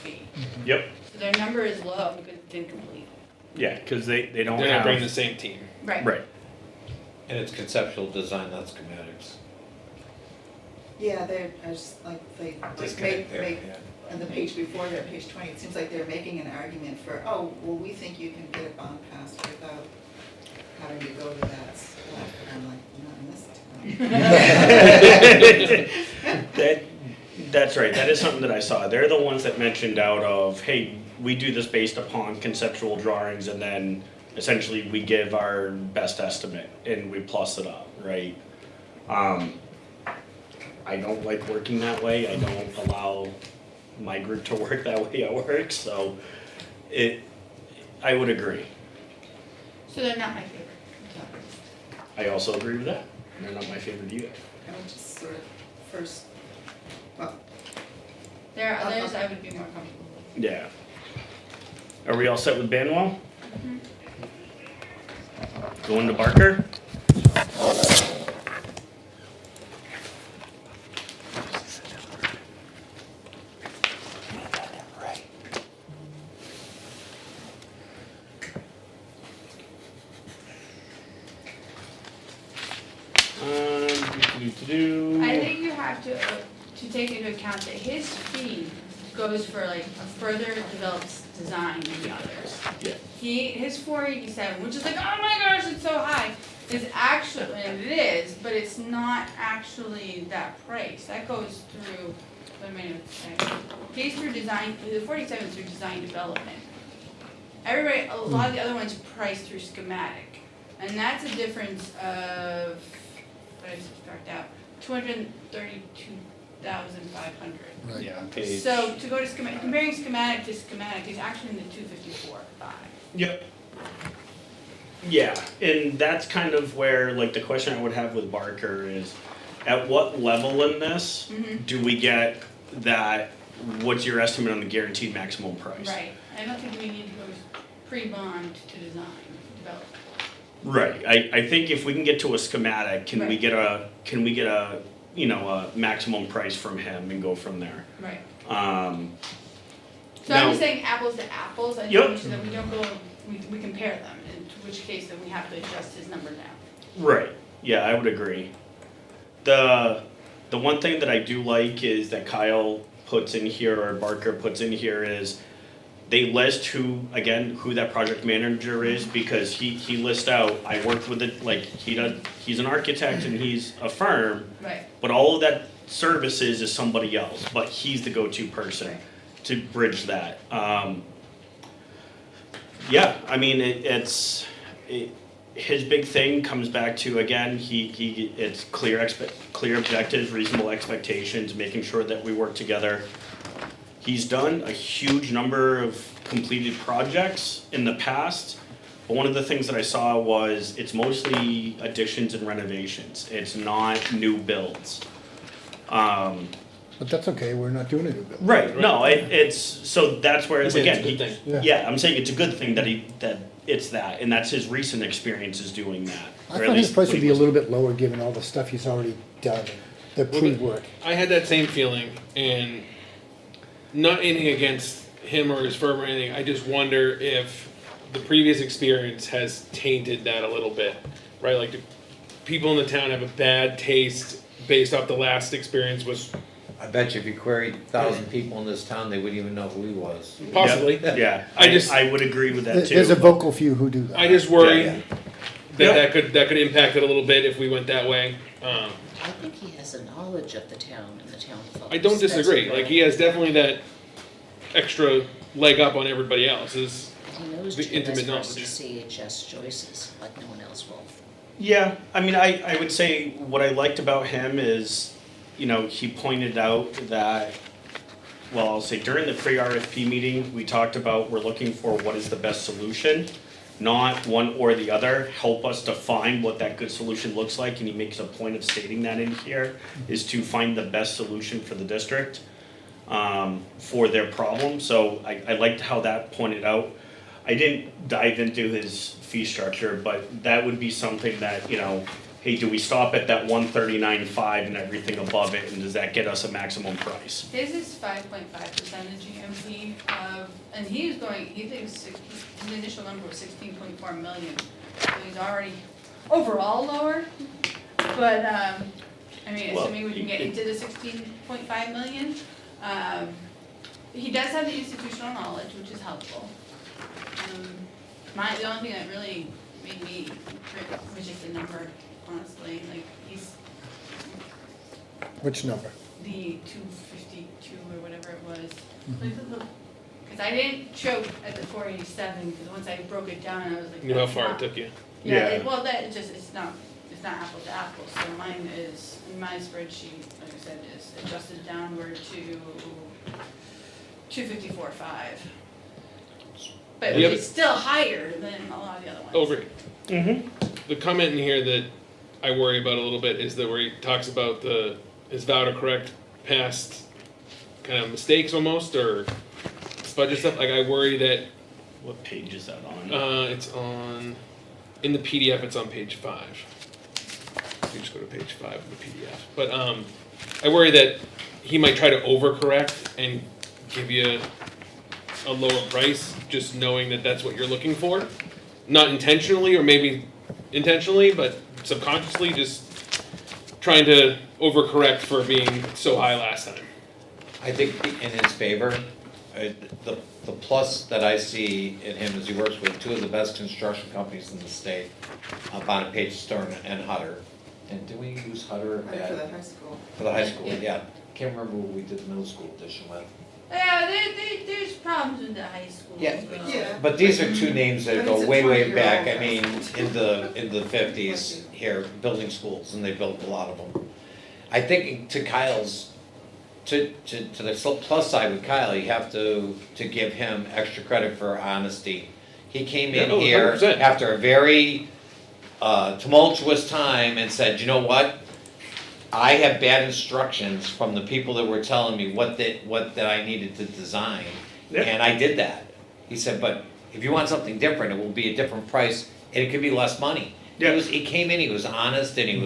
fee. Yep. So their number is low because it's incomplete. Yeah, because they don't They're not have. bringing the same team. Right. Right. And it's conceptual design, not schematics. Yeah, they're, I just like, they Disconnect there, make, yeah. on the page before there, page 20, it seems like they're making an argument for, oh, well, we think you can get a bond passed without having to go to that select, and I'm like, not in this town. That's right. That is something that I saw. They're the ones that mentioned out of, hey, we do this based upon conceptual drawings, and then essentially we give our best estimate and we plus it up, right? I don't like working that way. I don't allow my group to work that way at work, so I would agree. So they're not my favorite. I also agree with that. They're not my favorite either. I would just sort of first, well, There are others I would be more comfortable with. Yeah. Are we all set with Banwell? Going to Barker? I think you have to take into account that his fee goes for like a further developed design than the others. Yeah. His 487, which is like, oh my gosh, it's so high, is actually, and it is, but it's not actually that price. That goes through, what am I gonna say? Pays through design, the 47 is through design development. Everybody, a lot of the other ones price through schematic. And that's a difference of, what did I subtract out? 232,500. Right. Yeah, on page. So to go to schematic, comparing schematic to schematic is actually in the 254.5. Yep. Yeah, and that's kind of where, like, the question I would have with Barker is, at what level in this Mhm. do we get that what's your estimate on the guaranteed maximum price? Right, I don't think we need to go pre-bond to design, develop. Right, I think if we can get to a schematic, can we Right. get a, you know, a maximum price from him and go from there? Right. So Now- I'm just saying apples to apples, I Yep. think so that we don't go, we compare them, in which case then we have to adjust his number down. Right, yeah, I would agree. The one thing that I do like is that Kyle puts in here, or Barker puts in here, is they list who that project manager is, because he lists out, I worked with it, like, he's an architect and he's a firm, Right. but all of that services is somebody else, but he's the go-to person to bridge that. Yeah, I mean, his big thing comes back to, again, it's clear objectives, reasonable expectations, making sure that we work together. He's done a huge number of completed projects in the past, but one of the things that I saw was it's mostly additions and renovations. It's not new builds. But that's okay, we're not doing a new build. Right, no, so that's where it's, I mean, it's again, a good thing. Yeah. yeah, I'm saying it's a good thing that it's that, and that's his recent experience is doing that. I or at thought his least price what would he be a was- little bit lower, given all the stuff he's already done, the pre-work. I had that same feeling, and not anything against him or his firm or anything. I just wonder if the previous experience has tainted that a little bit, right? Like, do people in the town have a bad taste based off the last experience was I bet you if you queried 1,000 people in this town, they wouldn't even know who he was. possibly. Yeah, I I would agree with that too. There's a vocal few who do that. I just worry Yeah. that that could impact it a little bit if we went that way. I think he has a knowledge of the town and the town folks. I don't That's disagree. what Like, he has definitely that extra leg up on everybody else. He knows the GMS intimate versus knowledge. CHS choices like no one else will. Yeah, I mean, I would say what I liked about him is, you know, he pointed out that, well, I'll say during the pre-RFP meeting, we talked about we're looking for what is the best solution, not one or the other. Help us define what that good solution looks like, and he makes a point of stating that in here, is to find the best solution for the district, for their problem. So I liked how that pointed out. I didn't dive into his fee structure, but that would be something that, you know, hey, do we stop at that 139.5 and everything above it, and does that get us a maximum price? His is 5.5% of GMP, and he thinks his initial number was 16.4 million. So he's already overall lower, but, I mean, Well, assuming we can get into the 16.5 million. He does have the institutional knowledge, which is helpful. The only thing that really made me reject the number, honestly, like, he's Which number? the 252 or whatever it was. Because I didn't choke at the 487, because once I broke it down, I was like. You know how that's far it not- took you. Yeah, well, it's not apples to apples, so mine is, in my spreadsheet, like I said, is adjusted downward to 254.5. But Yeah, it's still higher than a lot of the other ones. Oh, great. Mm-hmm. The comment in here that I worry about a little bit is that where he talks about his vow to correct past kind of mistakes almost, or budget stuff. Like, I worry that What page is that on? it's in the PDF. It's on page 5. You just go to page 5 of the PDF. But I worry that he might try to overcorrect and give you a lower price, just knowing that that's what you're looking for. Not intentionally, or maybe intentionally, but subconsciously just trying to overcorrect for being so high last time. I think in his favor, the plus that I see in him is he works with two of the best construction companies in the state, Bonapage Stern and Hutter. And do we use Hutter For the high school. for the high school? Yeah. Can't remember what we did the middle school edition with. Yeah, there's problems with the high school. Yeah, Yeah. But these are two names that But go it's a way, way 20-year-old back. I high mean, school. in the 50s here, building schools, and they built a lot of them. I think to Kyle's, to the plus side with Kyle, you have to give him extra credit for honesty. He came in Yeah, here 100%. after a very tumultuous time and said, you know what? I had bad instructions from the people that were telling me what that I needed to design, Yeah. and I did that. He said, but if you want something different, it will be a different price, and it could be less money. Yeah. He came in, he was honest, and he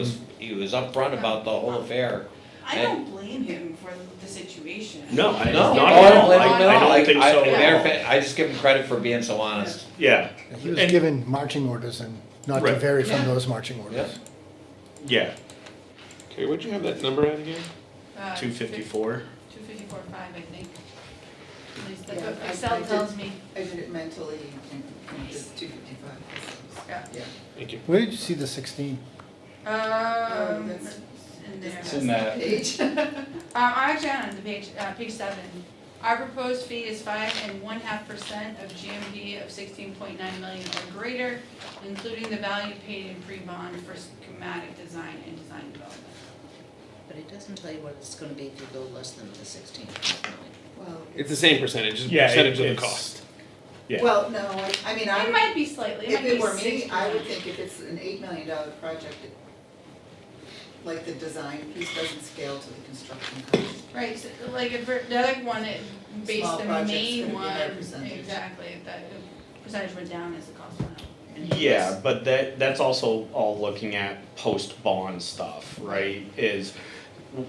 was upfront about the whole affair. I don't blame him for the situation. No, I, No, not oh, I at don't all. blame him at all. I don't think so. Matter of fact, I just give him credit for being so honest. Yeah, He was And- given marching orders and not to Right. vary from Yeah. those marching orders. yeah, Okay, what'd you have that number at again? 254. 254.5, I think. At least that's Yeah, what I Excel did- tells me. I did it mentally and the 255. Yeah. Thank you. Where did you see the 16? that's- In there. It's in that. Page. Actually, on the page, page 7. Our proposed fee is 5.5% of GMV of 16.9 million or greater, including the value paid in pre-bond for schematic design and design development. But it doesn't tell you what it's gonna be if you go less than the 16. Well, It's the same percentage, just Yeah, percentage of the it's- cost. Yeah. well, no, I mean, I It would, might be slightly, it if might be it were me, 6%. I would think if it's an $8 million project, like the design piece doesn't scale to the construction cost. Right, so like if the other one, it based Small the project's main gonna be one, their percentage. exactly, that percentage went down as the cost went up. Yeah, but that's also all looking at post-bond stuff, right? Is,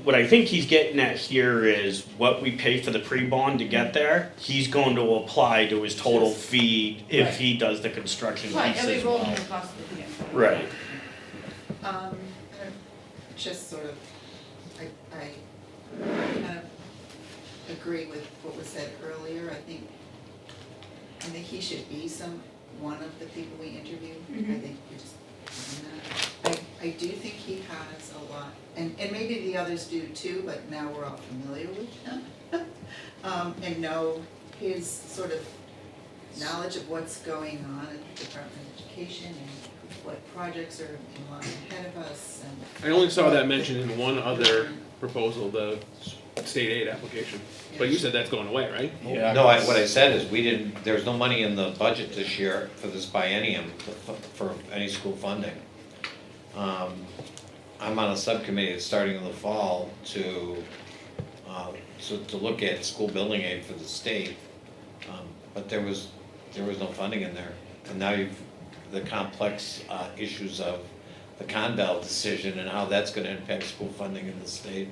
what I think he's getting at here is what we pay for the pre-bond to get there, he's going to apply to his total fee Right. if he does the construction Right, piece it'll be as rolled well. into the cost of the vehicle. Right, I just sort of, I kind of agree with what was said earlier. I think he should be one of the people we interview. I Mhm. think we just, I do think he has a lot, and maybe the others do too, but now we're all familiar with him. And know his sort of knowledge of what's going on at the Department of Education and what projects are in line ahead of us and. I only saw that mentioned in one other proposal, the state aid application. But you said that's going away, right? Yeah. No, what I said is there's no money in the budget this year for this biennium for any school funding. I'm on a subcommittee that's starting in the fall to look at school building aid for the state. But there was no funding in there. And now the complex issues of the Conval decision and how that's gonna impact school funding in the state.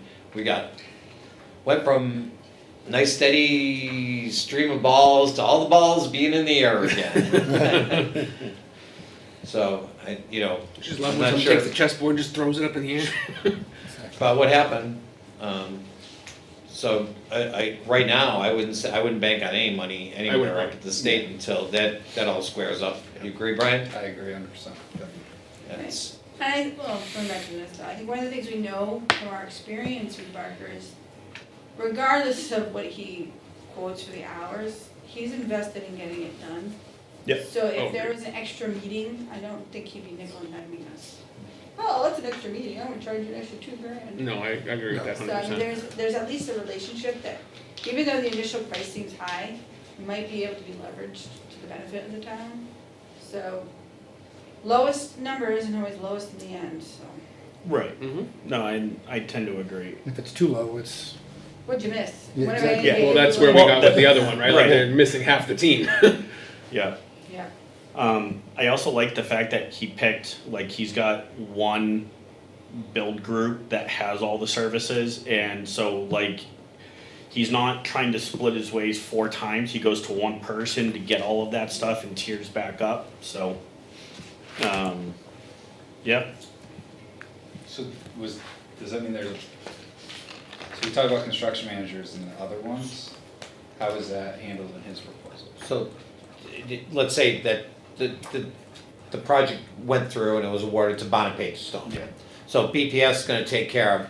Went from nice steady stream of balls to all the balls being in the air again. So, Just love I'm when not someone sure takes the chessboard and just throws it up in the air. about what happened. So, right now, I wouldn't bank on any money anywhere up at the state until that all squares up. You agree, Brian? I agree 100%. That's, Going back to this, I think one of the things we know from our experience with Barker is regardless of what he quotes for the hours, he's invested in getting it done. Yep. So if Oh, there yeah. was an extra meeting, I don't think he'd be nickel and diming us. Oh, that's an extra meeting, I'm gonna charge you an extra $2,000. No, I agree with that So 100%. I mean, there's at least a relationship that, even though the initial price seems high, might be able to be leveraged to the benefit of the town. So lowest number isn't always lowest in the end, so. right. Mhm. No, I tend to agree. If it's too low, it's, What'd you miss? Yeah, What am I exactly. gonna Yeah. Well, get that's you where we below? got with the other one, right? Like Right. they're missing half the team. Yeah. Yeah, I also like the fact that he picked, like, he's got one build group that has all the services, and so, like, he's not trying to split his ways 4 times, he goes to one person to get all of that stuff and tiers back up, so, yeah. So does that mean so we talked about construction managers and the other ones? How is that handled in his proposal? so, let's say that the project went through and it was awarded to Bonapage Stone. Yeah. So BPS is gonna take care of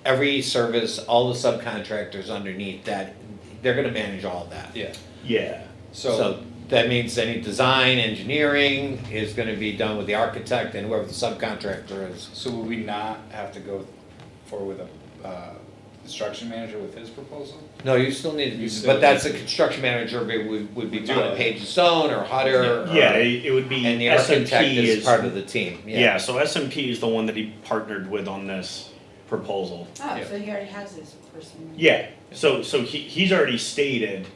every service, all the subcontractors underneath that, they're gonna manage all of that. Yeah. Yeah. So that means any design, engineering is gonna be done with the architect and whoever the subcontractor is. So would we not have to go forward with a construction manager with his proposal? No, you still need You to, still but that's a need to- construction manager, would be Do Bonapage it. and Stone or Hutter. or- Yeah, it would be And the architect SMP is is, part of the team, yeah, so SMP is the one that he partnered with on this proposal. Oh, Yeah. so he already has this person. Yeah, so he's already stated,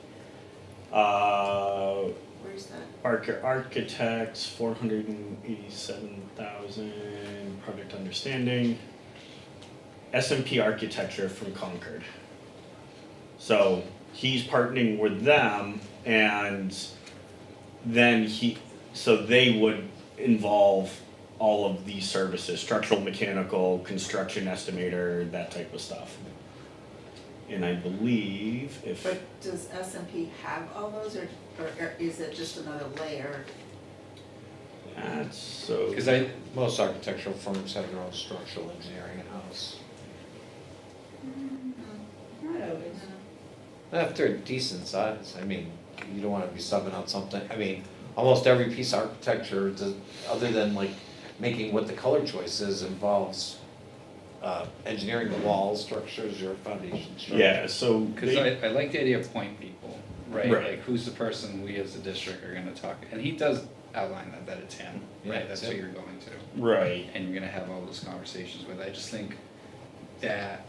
Where's that? architects, 487,000, project understanding, SMP Architecture from Concord. So he's partnering with them, and then so they would involve all of these services, structural, mechanical, construction estimator, that type of stuff. And I believe if. But does S&P have all those, or is it just another layer? That's so. Because most architectural firms have their own structural engineering in-house. Not always. If they're decent size, I mean, you don't wanna be subbing out something, I mean, almost every piece of architecture, other than like making what the color choice is, involves engineering the walls, structures, your foundation structure. Yeah, so. Because I like the idea of point people, right? Right. Like, who's the person we as a district are gonna talk, and he does outline that it's him, Yeah, right? That's it's who him. you're going to. Right. And you're gonna have all those conversations with. I just think that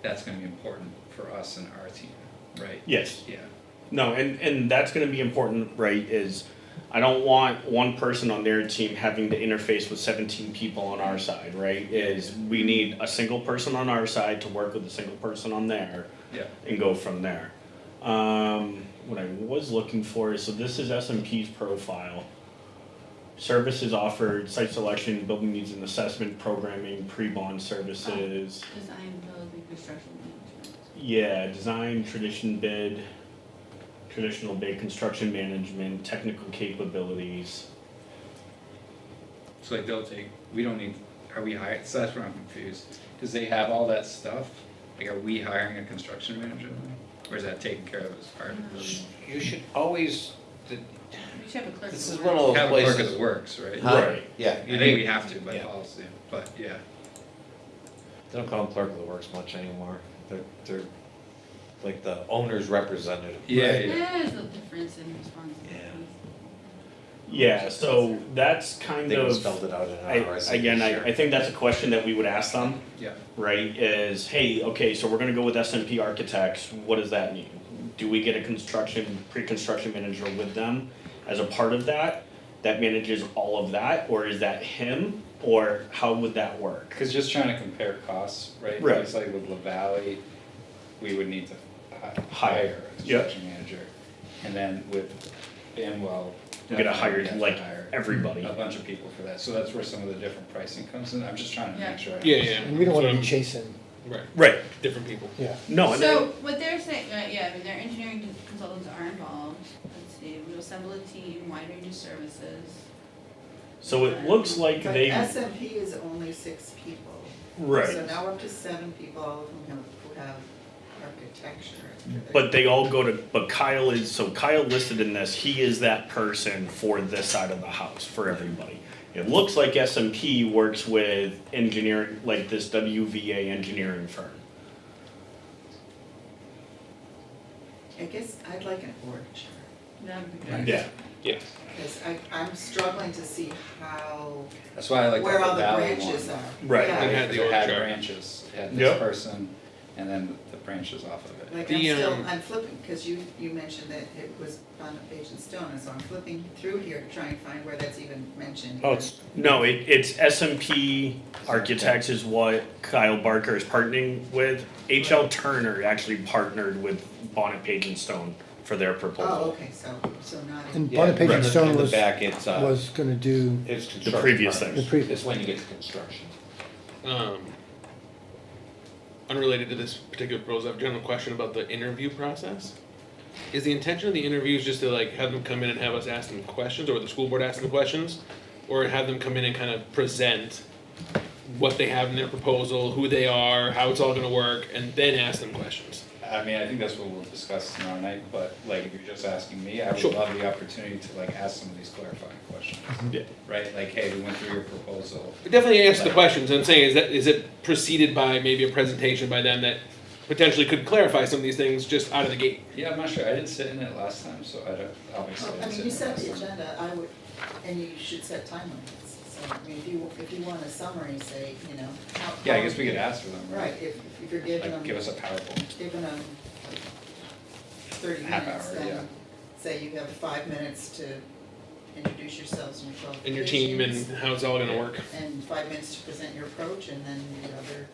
that's gonna be important for us and our team, right? Yes. Yeah. No, and that's gonna be important, right, is I don't want one person on their team having to interface with 17 people on our side, right? Is we need a single person on our side to work with a single person on there Yeah. and go from there. What I was looking for is, so this is S&P's profile. Services offered, site selection, building needs and assessment, programming, pre-bond services. Design, building, construction management. Yeah, design, traditional bid, construction management, technical capabilities. So like they'll take, we don't need, are we hired, so that's where I'm confused. Because they have all that stuff, like are we hiring a construction manager? Or is that taken care of as part of the? You should always, We should have a clerk. this of is the one of works. those Have a clerk of places. the works, right? Huh? Right. Yeah. I think we have to by Yeah. policy, but yeah. They don't call them clerk of the works much anymore, they're like the owner's representative. Yeah, Right. yeah. There's a difference in responsibilities. Yeah, so that's kind They of, spelled it out in our I think that's a question that we would ask them, Yeah. right, is, hey, okay, so we're gonna go with S&P Architects, what does that mean? Do we get a pre-construction manager with them as a part of that manages all of that, or is that him, or how would that work? Because just trying to compare costs, right? Right. It's like with La Valley, we would need to Hire. hire a construction manager. And then with Banwell. We gotta definitely hire we have to like hire everybody. a bunch of people for that, so that's where some of the different pricing comes in, I'm just trying to Yeah. make sure. I Yeah, yeah. understand. And we don't wanna So- be chasing, Right, Right, different people. yeah. no, and So what they're saying, yeah, I mean, their engineering consultants are involved. Let's see, we'll assemble a team, wide range of services. so it looks like But they, S&P is only 6 people. right. So now we're up to 7 people, all of whom who have architecture. But they all go to, but Kyle listed in this, he is that person for this side of the house, for everybody. It looks like S&P works with engineering, like this WVA engineering firm. I guess I'd like an org chart, That'd be Yeah. great. Yeah, Yeah. because I'm struggling to see how, That's why I like where that all the Valley branches one. are. Right. Yeah. They had Because the it org had chart. branches, it had Yep. this person, and then the branches off of it. Like The, I'm flipping, because you mentioned that it was on a page in stone, and so I'm flipping through here to try and find where that's even mentioned. Oh, it's, no, it's S&P Architects is what Kyle Barker is partnering with. HL Turner actually partnered with Bonnet Page and Stone for their Oh, proposal. okay, so not in. And yeah, Bonnet Page and in the- Stone in the was, back, it's, was gonna do it's The construction. previous partners. thing. the previous. It's when you get to construction. Unrelated to this particular proposal, I have a general question about the interview process. Is the intention of the interviews just to like have them come in and have us ask them questions, or the school board ask them questions? Or have them come in and kind of present what they have in their proposal, who they are, how it's all gonna work, and then ask them questions? I mean, I think that's what we'll discuss tomorrow night, but like, if you're just asking me, I would Sure. love the opportunity to like ask some of these clarifying questions. Yeah. Right, like, hey, we went through your proposal. But definitely ask the questions. I'm saying, is it preceded by maybe a presentation by them that potentially could clarify some of these things just out of the gate? Yeah, I'm not sure, I didn't sit in it last time, so I don't, obviously I I didn't mean, sit you in it set last the time. agenda, I would, and you should set time limits, So, I mean, if you want a summary, say, you know, how. Yeah, I guess we could ask for them, Right, right? if you're giving them. Like, give us a PowerPoint. Giving them like 30 Half minutes, hour, yeah. then say you have 5 minutes to introduce yourselves and your qualifications. And your team and how it's all gonna work. And 5 minutes to present your approach, and then the other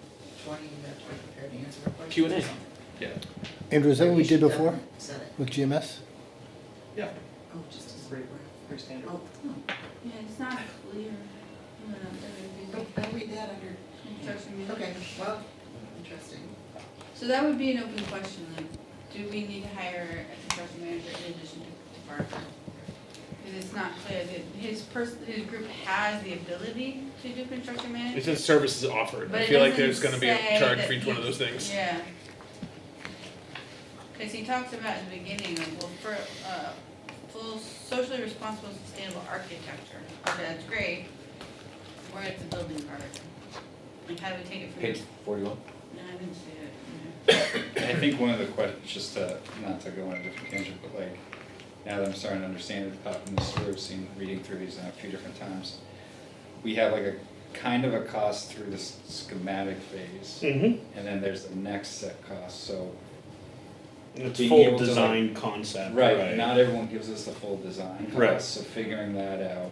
20, you have to be prepared to answer the questions. Q&A. or something. Yeah. Andrew, is that what Maybe we you did should before definitely set it. with GMS? Yeah. Oh, just as a Pretty standard. Oh, Yeah, it's not clear. I'm gonna I'll read that under. Construction manager. Okay, well, interesting. So that would be an open question, like, do we need to hire a construction manager in addition to Barker? Because it's not clear that his group has the ability to do construction It management. says services offered. But I it feel like doesn't there's gonna be a say charge that for each one of he- those things. Yeah. Cause he talks about in the beginning, like, well, for, full socially responsible and sustainable architecture, okay, that's great. Where's the building part? Like, how do we take it from? Page 41. No, I didn't see it. I think one of the questions, just to, not to go on a different tangent, but like, now that I'm starting to understand it, talking this through, reading through these a few different times, we have like a kind of a cost through this schematic phase, Mm-hmm. and then there's the next set cost, so. It's Being full able to, design concept, Right, not everyone gives us the full design Right. cost, so figuring that out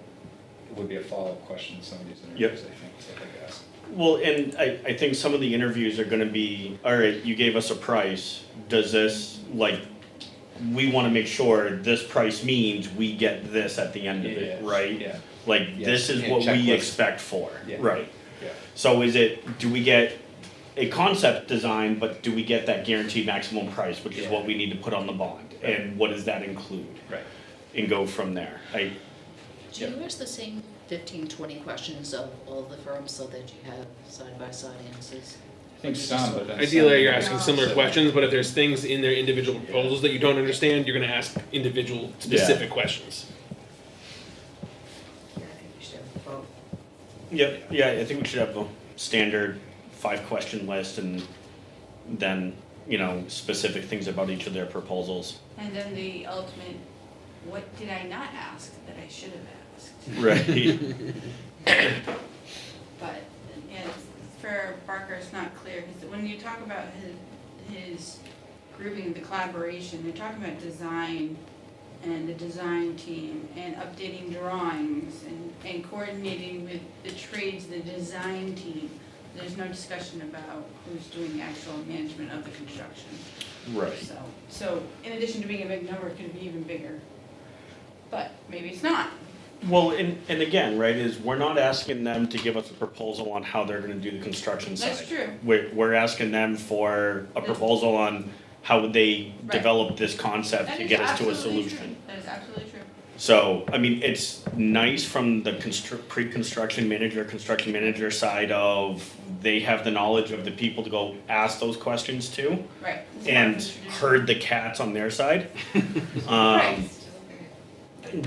would be a follow-up question in some of these Yep. interviews, I think, so I guess. Well, and I think some of the interviews are gonna be, all right, you gave us a price, does this, like, we wanna make sure this price means we get this at the end of it, Yeah, right? yeah. Like, Yeah, this is yeah, what we checklist. expect for, Yeah. right? Yeah. So is it, do we get a concept design, but do we get that guaranteed maximum price, which is Yeah. what we need to put on the bond? Right. And what does that include? Right. And go from there. Do you ask the same 15, 20 questions of all the firms so that you have side-by-side answers? I think some, but then some. Ideally, you're asking Yeah. similar questions, but if there's things in their individual proposals that you don't understand, you're gonna ask individual specific questions. Yeah, I think we should have both. Yep, yeah, I think we should have a standard 5-question list and then, you know, specific things about each of their proposals. And then the ultimate, what did I not ask that I should have asked? Right. But, yeah, for Barker, it's not clear, because when you talk about his grouping, the collaboration, they're talking about design and the design team, and updating drawings, and coordinating with the trades, the design team. There's no discussion about who's doing the actual management of the construction. Right. So in addition to being a big number, it could be even bigger. But maybe it's not. Well, and again, right, is we're not asking them to give us a proposal on how they're gonna do the construction side. That's true. We're asking them for a proposal on how would they Right. develop this concept That to is get us to a absolutely true. solution. That is absolutely true. So, I mean, it's nice from the pre-construction manager, construction manager side of, they have the knowledge of the people to go ask those questions to, Right. It's and more traditional. herd the cats on their side. Right.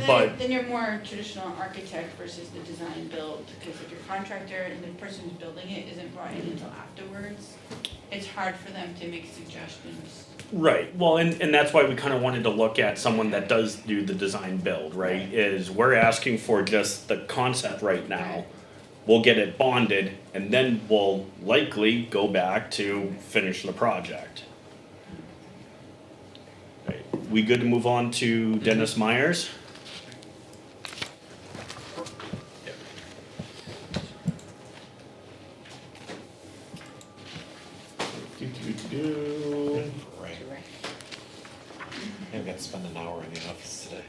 But, Then you're more traditional architect versus the design build, because if your contractor and the person who's building it isn't brought in until afterwards, it's hard for them to make suggestions. right, well, and that's why we kinda wanted to look at someone that does do the design build, right? Is we're asking for just the concept right now. Right. We'll get it bonded, and then we'll likely go back to finish the project. Right, we good to move on to Dennis Myers? Right. I've got to spend an hour in the office today.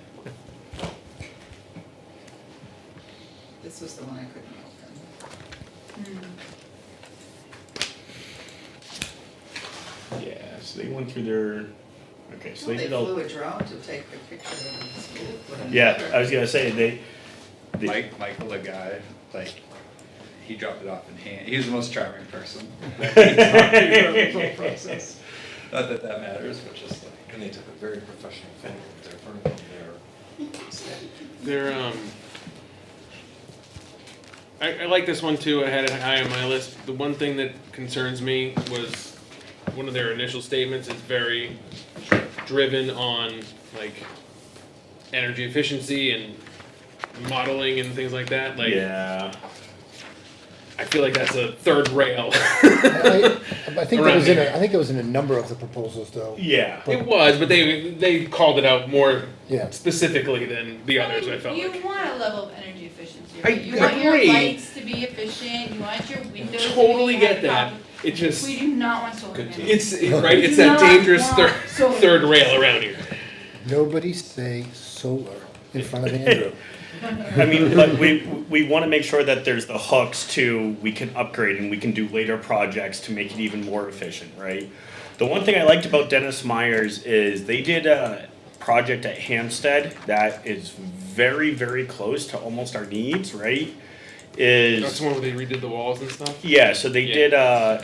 This was the one I couldn't open. Yeah, so they went through their, okay, so Well, they they did all. flew a drone to take a picture of the school. put it Yeah, together. I was gonna say, they, Michael, the guy, like, he dropped it off in hand. He was the most charming person. Not that that matters, but just like. And they took a very professional vendor with their firm there. They're, I like this one too, I had it high on my list. The one thing that concerns me was one of their initial statements is very driven on like energy efficiency and modeling and things like that, like, Yeah. I feel like that's a third rail. I think Around it was in here. I think it was in a number of the proposals though. Yeah. It was, but they called it out more Yeah. specifically than the others, I felt You like. want a level of energy efficiency, I right? You want your agree. lights to be efficient, you want your windows to be. Totally get high that. pop- It just, We do not want solar Good panels. right, it's Do that not dangerous want solar. third rail around here. Nobody say solar in front of Andrew. I mean, but we want to make sure that there's the hooks to, we can upgrade and we can do later projects to make it even more efficient, right? The one thing I liked about Dennis Myers is they did a project at Hampstead that is very, very close to almost our needs, right? That's the one where they redid the walls and stuff? Yeah, so they Yeah. did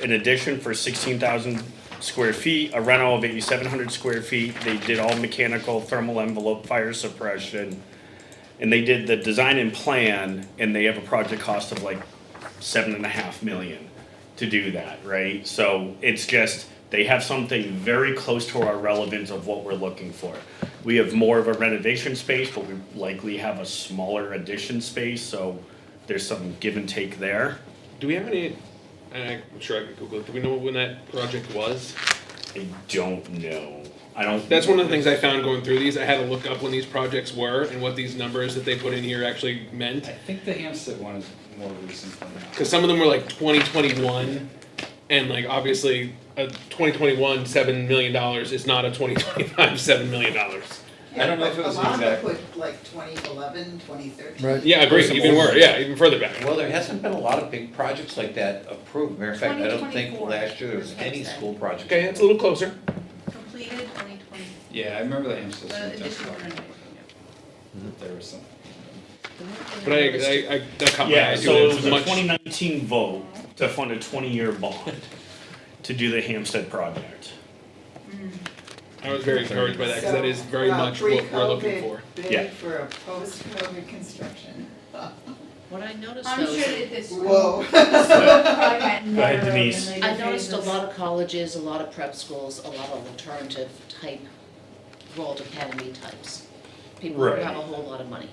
an addition for 16,000 square feet, a rental of 8,700 square feet. They did all mechanical, thermal envelope, fire suppression. And they did the design and plan, and they have a project cost of like 7.5 million to do that, right? So it's just, they have something very close to our relevance of what we're looking for. We have more of a renovation space, but we likely have a smaller addition space, so there's some give and take there. Do we have any, and I'm sure I could Google it, do we know when that project was? I don't know. I don't. That's one of the things I found going through these. I had to look up when these projects were and what these numbers that they put in here actually meant. I think the Hampstead one is more recent than that. Because some of them were like 2021, and like obviously a 2021 $7 million is not a 2025 $7 million. I don't know if it was A lot of them exact- put like 2011, 2013. Right. Yeah, agreed. Even worse. Yeah, even further back. Well, there hasn't been a lot of big projects like that approved. Matter of fact, I don't think 2024 last year there was was any Hampstead. school projects. Okay, it's a little closer. Completed 2020, Yeah, I remember the Hampstead the one. additional renovation. There was some. But I that caught my Yeah, eye so too. it It's was a much. 2019 vote to fund a 20-year bond to do the Hampstead project. I was very encouraged by that because that is very much what we're looking for. Yeah. Bid for a post-COVID construction. What I noticed I'm though sure is, that this. Whoa. Go ahead, Denise. I noticed a lot of colleges, a lot of prep schools, a lot of alternative type, world academy types. People who Right. have a whole lot of money.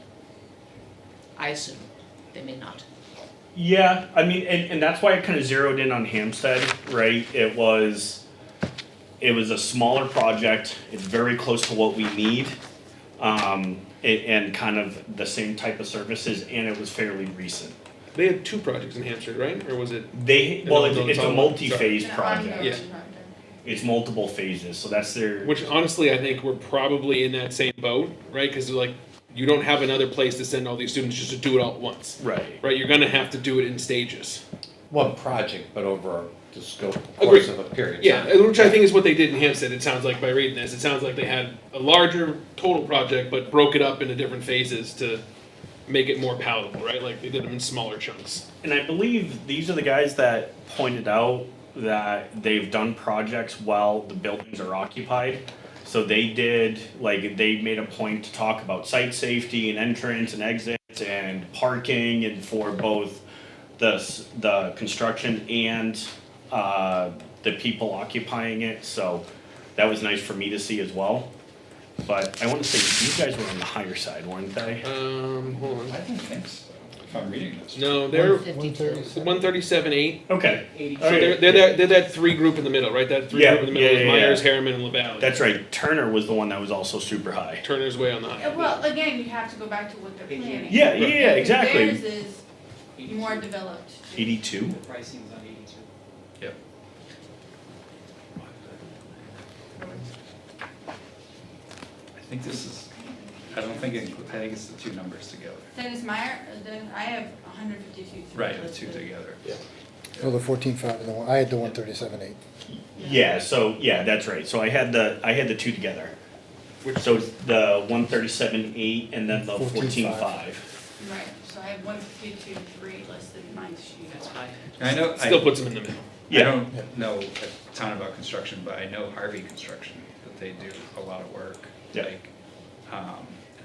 I assume, they may not. Yeah, I mean, and that's why I kind of zeroed in on Hampstead, right? It was a smaller project. It's very close to what we need. And kind of the same type of services, and it was fairly recent. They had two projects in Hampshire, right? Or was it? Well, No, it's it's a all- multi-phase An project. ongoing Yeah. project. It's multiple phases, so that's their. Which honestly, I think we're probably in that same boat, right? Because like, you don't have another place to send all these students just to do it all at once, Right. right? You're gonna have to do it in stages. One project, but over the scope, Agreed. course of a period. of Yeah, time. which I think is what they did in Hampstead, it sounds like by reading this. It sounds like they had a larger total project, but broke it up into different phases to make it more palatable, right? Like they did them in smaller chunks. And I believe these are the guys that pointed out that they've done projects while the buildings are occupied. So they did, like, they made a point to talk about site safety and entrance and exits and parking and for both the construction and the people occupying it. So that was nice for me to see as well. But I want to say, these guys were on the higher side, weren't they? Hold on. I don't think so, if I'm reading this. No, they're 52. 137.8. Okay. So they're that three group in the middle, right? That three Yeah, group in the middle yeah, is yeah, Myers, yeah. Harriman, and LaValle. That's right. Turner was the one that was also super high. Turner's way on the high. Well, again, you have to go back to what they're planning. Yeah, yeah, yeah, Theirs exactly. is more developed. 82. The pricing is on 82. Yep. I think this is, I don't think it, I think it's the two numbers together. Dennis Meyer, then I have 152. Right, the two together. Yeah. Oh, the 14.5 and the one, I had the 137.8. Yeah, so yeah, that's right. So I had the two together. Which So it's the 137.8 and then the 14.5. 14.5. Right, so I have 152.3 listed in my sheet. That's high. I know, still I puts them in the middle. Yeah. don't know a ton about construction, but I know Harvey Construction, that they do a lot of work. Yeah. Like,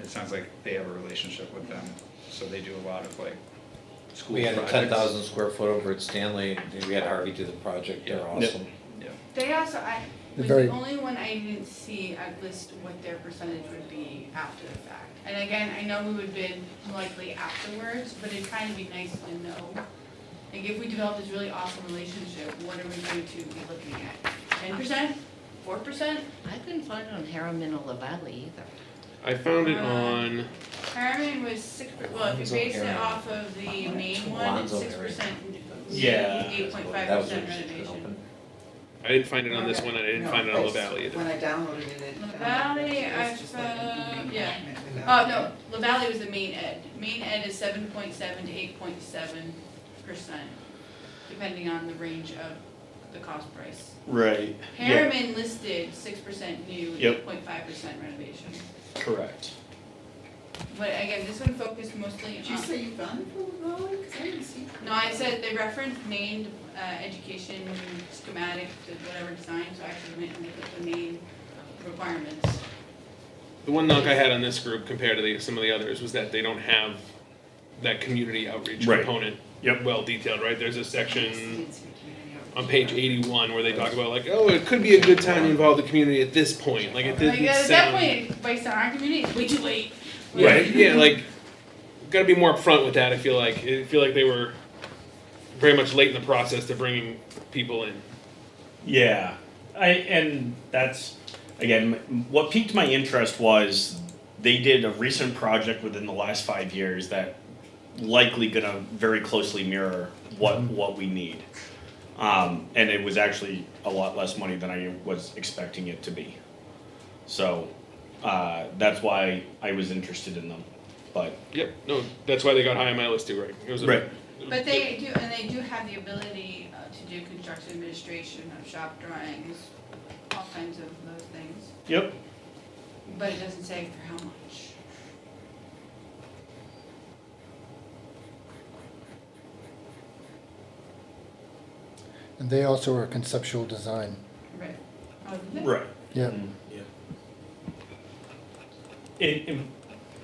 it sounds like they have a relationship with them, so they do a lot of like school We had a projects. 10,000 square foot over at Stanley, and we had Harvey do the project, they're Yeah. awesome. Yeah. They also, The was very, the only one I didn't see list what their percentage would be after the fact. And again, I know we would bid likely afterwards, but it'd kind of be nice to know. Like if we develop this really awesome relationship, what are we going to be looking at? 10%? 4%? I couldn't find it on Harriman or LaValle either. I found it on, Harriman was well, if you base it off of the main one, it's Alonzo 6%, Yeah. 8.5% renovation. I didn't find it on this one, and I didn't find it on No, LaValle either. When I downloaded it. LaValle, I found, yeah. Oh, no, LaValle was the main ed. Main ed is 7.7 to 8.7%, depending on the range of the cost price. Right. Harriman listed 6% new, Yep. 8.5% renovation. Correct. But again, this one focused mostly Did you on, say you found it for Valley? Because I didn't see. no, I said they referenced named education schematic to whatever design, so I actually went and looked at the main requirements. The one knock I had on this group compared to some of the others was that they don't have that community outreach Right. component Yep. well detailed, right? There's a section on page 81 where they talk about like, oh, it could be a good time to involve the community at this point. Like it Like didn't at that sound. point, based on our community, it's way too late. Right, yeah, like, gotta be more upfront with that, I feel like they were very much late in the process to bringing people in. Yeah, and that's, again, what piqued my interest was they did a recent project within the last 5 years that likely gonna very closely mirror what we need. And it was actually a lot less money than I was expecting it to be. So, that's why I was interested in them, but. Yep, no, that's why they got high on my list too, right? It was a- Right. But they do have the ability to do construction administration, shop drawings, all kinds of those things. Yep. But it doesn't say for how much. and they also are conceptual design. Right. Oh, is it? Right. Yeah,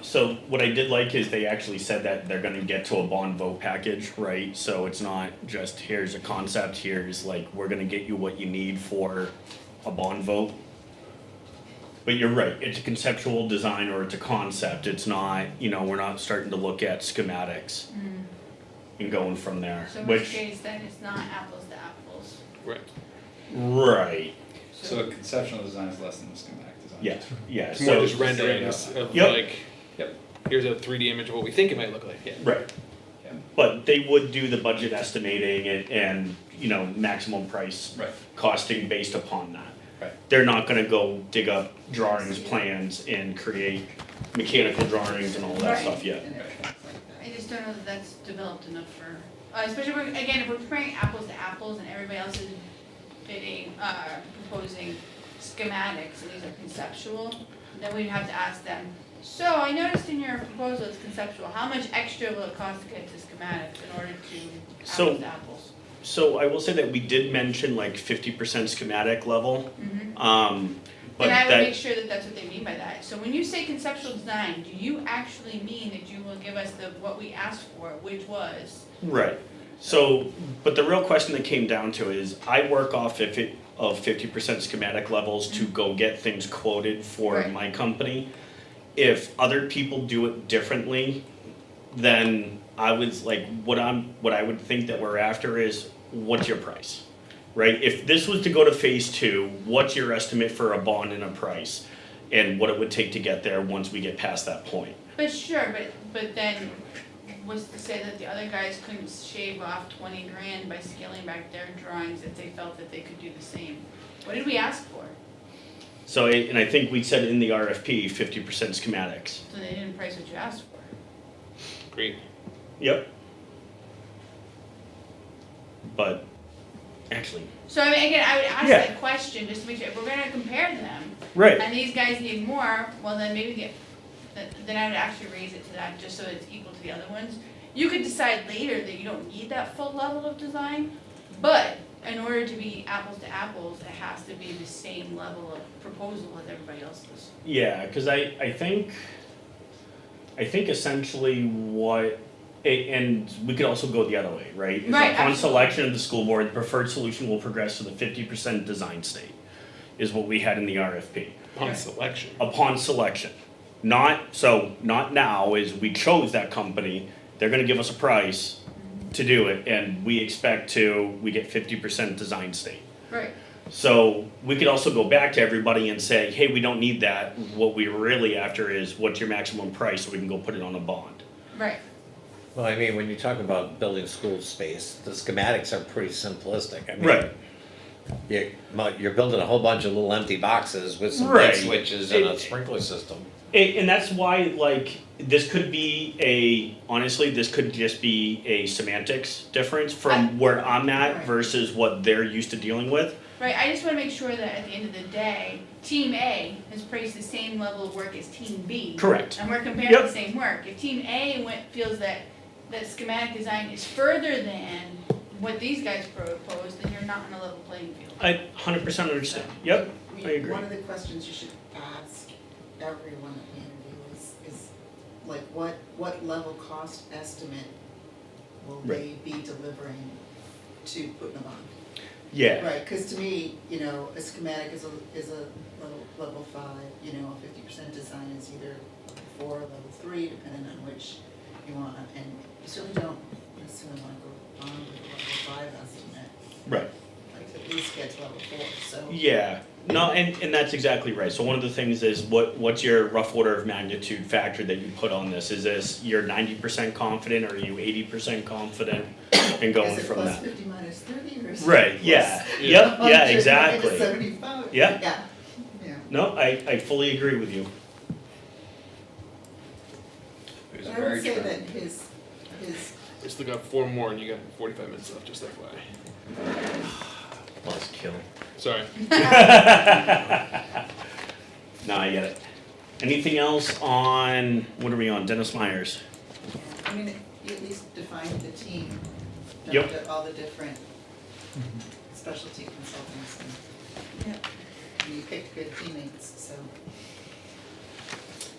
So what I did like is they actually said that they're gonna get to a bond vote package, right? So it's not just here's a concept, here's like, we're gonna get you what you need for a bond vote. But you're right, it's a conceptual design or it's a concept, it's not, we're not starting to look at schematics and going from there, So in which which, case, then it's not apples to apples. Right. right, So a conceptual design is less than a schematic design. yeah, It's more so, just renderings of Yep. like, Yep. here's a 3D image of what we think it might look like, yeah. right. Yeah. But they would do the budget estimating and maximum price Right, costing based upon that. right. They're not gonna go dig up drawings, plans, and create mechanical drawings and all that Right. stuff yet. And everything's like that. I just don't know that that's developed enough for, especially if we're comparing apples to apples and everybody else is bidding, proposing schematics and these are conceptual, then we'd have to ask them, so I noticed in your proposal it's conceptual, how much extra will it cost to get to schematics in order to So- apples to apples? So I will say that we did mention like 50% schematic level, but And I would make that, sure that that's what they mean by that. So when you say conceptual design, do you actually mean that you will give us what we asked for, which was? right. So, but the real question that came down to is, I work off of 50% schematic levels to go get things quoted for Right. my company. If other people do it differently, then I was like, what I would think that we're after is, what's your price? Right? If this was to go to phase 2, what's your estimate for a bond and a price? And what it would take to get there once we get past that point? But sure, but then was to say that the other guys couldn't shave off 20 grand by scaling back their drawings if they felt that they could do the same. What did we ask for? So, and I think we said in the RFP, 50% schematics. So they didn't price what you asked for. Great. Yep. But, actually, So I mean, again, I would ask Yeah. that question just to make sure, if we're gonna compare them, right, and these guys need more, well then maybe then I would actually raise it to that, just so it's equal to the other ones. You could decide later that you don't need that full level of design, but in order to be apples to apples, it has to be the same level of proposal as everybody else's. yeah, cause I think essentially and we could also go the other way, right? Is Right, Upon absolutely. selection of the school board, the preferred solution will progress to the 50% design state. is what we had in the RFP. Upon selection. Upon selection. Not now, is we chose that company, they're gonna give us a price to do it, and we get 50% design state. Right. So we could also go back to everybody and say, hey, we don't need that, what we're really after is what's your maximum price, so we can go put it on a bond. Right. Well, I mean, when you talk about building school space, the schematics are pretty simplistic. I mean, Right. You're building a whole bunch of little empty boxes with some Right. light switches and a sprinkler system. And that's why, like, this could be honestly, this could just be a semantics difference from where I'm at Right. versus what they're used to dealing with. Right, I just wanna make sure that at the end of the day, Team A has praised the same level of work as Team B. Correct. And we're comparing Yep. the same work. If Team A feels that the schematic design is further than what these guys proposed, then you're not on a level playing field. I 100% understand. Yep, I agree. One of the questions you should ask everyone at the interview is like, what level cost estimate will they be delivering to put them on? Yeah. Right, cause to me, you know, a schematic is a level 5, you know, a 50% design is either level 4 or level 3, depending on which you want, and you certainly don't necessarily wanna go on with a level 5 estimate, Right. like at least get to level 4, so. Yeah. No, and that's exactly right. So one of the things is what's your rough order of magnitude factor that you put on this? Is this you're 90% confident, or are you 80% confident, and going from that? Is it plus 50 minus 30 or is it Right, plus yeah. Yep, yeah, 100 exactly. minus 75? Yeah. Yeah. No, I fully agree with you. There's But a I would very say true- that his, We still got 4 more and you got 45 minutes left, just FYI. Let's kill. Sorry. No, I get it. Anything else on, what are we on, Dennis Myers? I mean, you at least define the team, Yep. all the different specialty consultants, and you picked good teammates, so.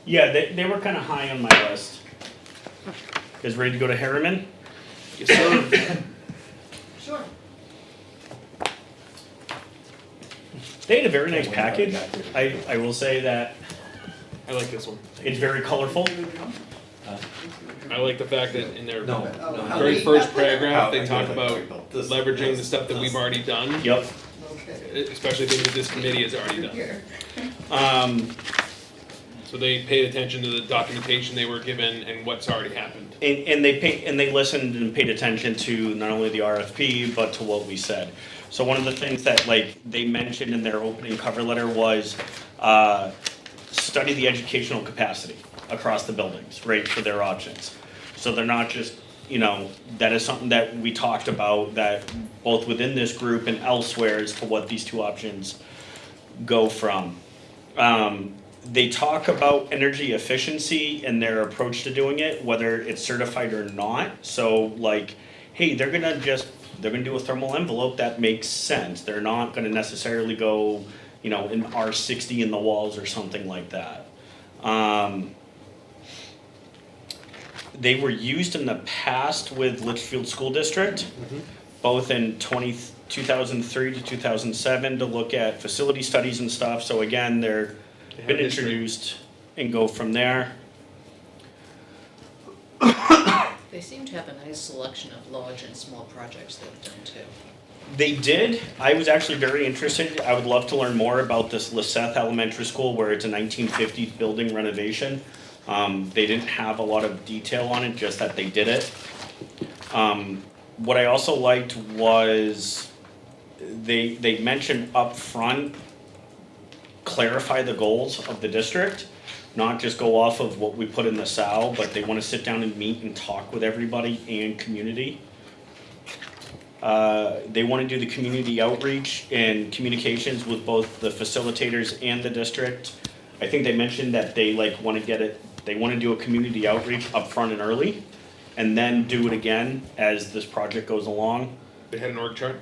Yeah, they were kinda high on my list. You guys ready to go to Harriman? Yes, sir. Sure. They had a very nice package. I will say that I like this one. it's very colorful. I like the fact that in their No, very first paragraph, they How- talk about leveraging the stuff that we've already done, Yep. Okay. especially things that this committee has already done. Here. So they paid attention to the documentation they were given and what's already happened. And they listened and paid attention to not only the RFP, but to what we said. So one of the things that like they mentioned in their opening cover letter was, study the educational capacity across the buildings, right, for their options. So they're not just, that is something that we talked about, that both within this group and elsewhere as to what these two options go from. They talk about energy efficiency and their approach to doing it, whether it's certified or not. So like, hey, they're gonna do a thermal envelope that makes sense. They're not gonna necessarily go, in R60 in the walls or something like that. They were used in the past with Litchfield School District, both in 2003 to 2007 to look at facility studies and stuff. So again, they're been introduced and go from there. They seem to have a nice selection of large and small projects they've done too. They did. I was actually very interested. I would love to learn more about this Lyseth Elementary School where it's a 1950s building renovation. They didn't have a lot of detail on it, just that they did it. What I also liked was they mentioned up front, clarify the goals of the district, not just go off of what we put in the SAL, but they want to sit down and meet and talk with everybody and community. They want to do the community outreach and communications with both the facilitators and the district. I think they mentioned that they want to do a community outreach up front and early, and then do it again as this project goes along. They had an org chart.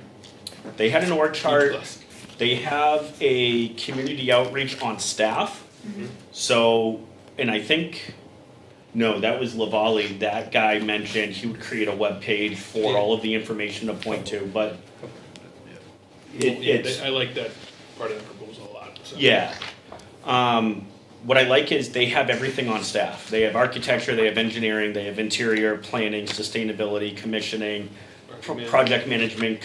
They had an org chart. Plus. They have a community outreach on staff. So, and I think, no, that was Lavalley. That guy mentioned he would create a web page for all of the information to point to, but I like that part of the proposal a lot, so. Yeah. What I like is they have everything on staff. They have architecture, they have engineering, they have interior, planning, sustainability, commissioning, project management,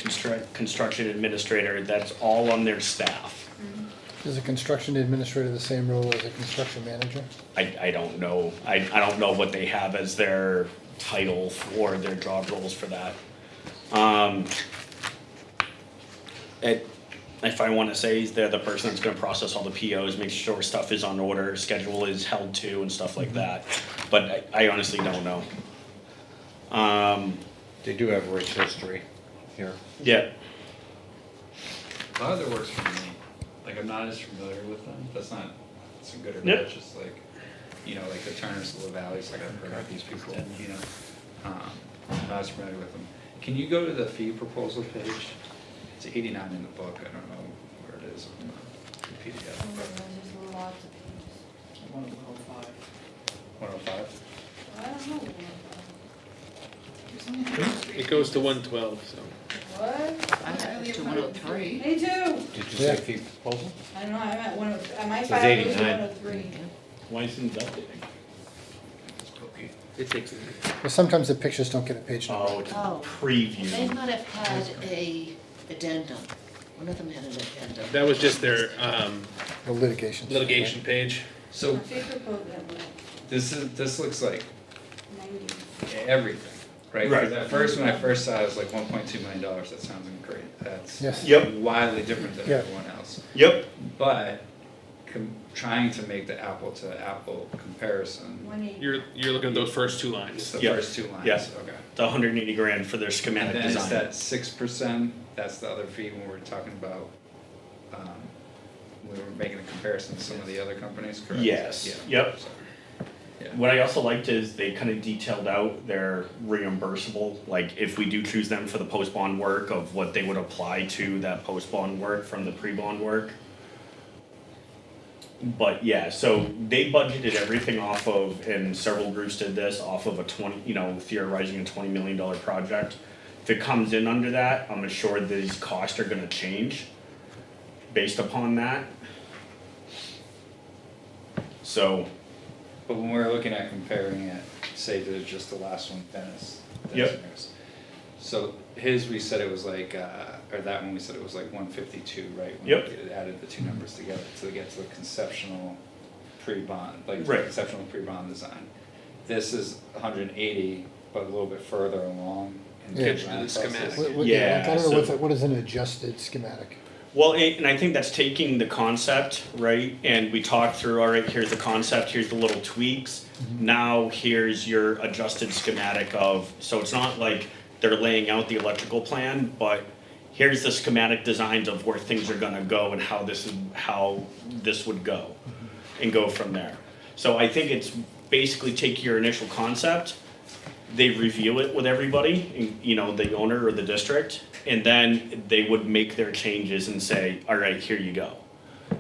construction administrator, that's all on their staff. Is a construction administrator the same role as a construction manager? I don't know, I don't know what they have as their title or their job roles for that. If I wanna say, they're the person that's gonna process all the POs, make sure stuff is on order, schedule is held to and stuff like that, but I honestly don't know. They do have a rich history here. Yeah, A lot of their work's for me, like I'm not as familiar with them, that's not, it's a good or Yep. bad, just like, you know, like the Turners of the Valleys, like I've heard of these people, you know. I'm not as familiar with them. Can you go to the fee proposal page? It's 89 in the book, I don't know where it is on the PDF. There's lots of pages. 105? I don't know. It goes to 112, so. What? I have it to 103. Me too. Did you say fee proposal? I don't know, I'm at 103, at my Says file goes to 89. 103. why isn't it updating? It takes. Well, sometimes the pictures don't get a page number. Oh, it's a Oh. They preview. might have had a addendum. One of them had an addendum. That was just their, The litigation. litigation page. So Fee proposal, this looks like 90. everything, right? Right. 'Cause at first, when I first saw it, it was like $1.2 million, that sounds great, that's Yes. Yep. wildly different than Yeah. everyone else. Yep, But trying to make the apple to apple comparison, 180. You're looking at those first two it's lines. the Yeah. first two lines, Yeah. okay. the 180 grand for their And schematic then it's design. that 6%, that's the other fee when we're talking about, we were making a comparison to some of the other companies, correct? Yes, Yeah. yep. So, yeah. What I also liked is they kind of detailed out their reimbursable, like if we do choose them for the post-bond work of what they would apply to that post-bond work from the pre-bond work. But yeah, so they budgeted everything off of, and several groups did this, off of a 20, theorizing a $20 million project. If it comes in under that, I'm sure these costs are gonna change based upon that. So, But when we're looking at comparing it, say to just the last one, Dennis. Yep. Dennis. So his, we said it was like, or that one, we said it was like 152, right? When Yep. we added the two numbers together to get to the conceptual pre-bond, like the Right. conceptual pre-bond design. This is 180, but a little bit further along in the Yeah. design The schematic. process. Yeah, I don't know so- what is an adjusted schematic? well, and I think that's taking the concept, right, and we talked through, all right, here's the concept, here's the little tweaks. Now, here's your adjusted schematic of, so it's not like they're laying out the electrical plan, but here's the schematic designs of where things are gonna go and how this would go, and go from there. So I think it's basically take your initial concept, they review it with everybody, the owner or the district, and then they would make their changes and say, all right, here you go,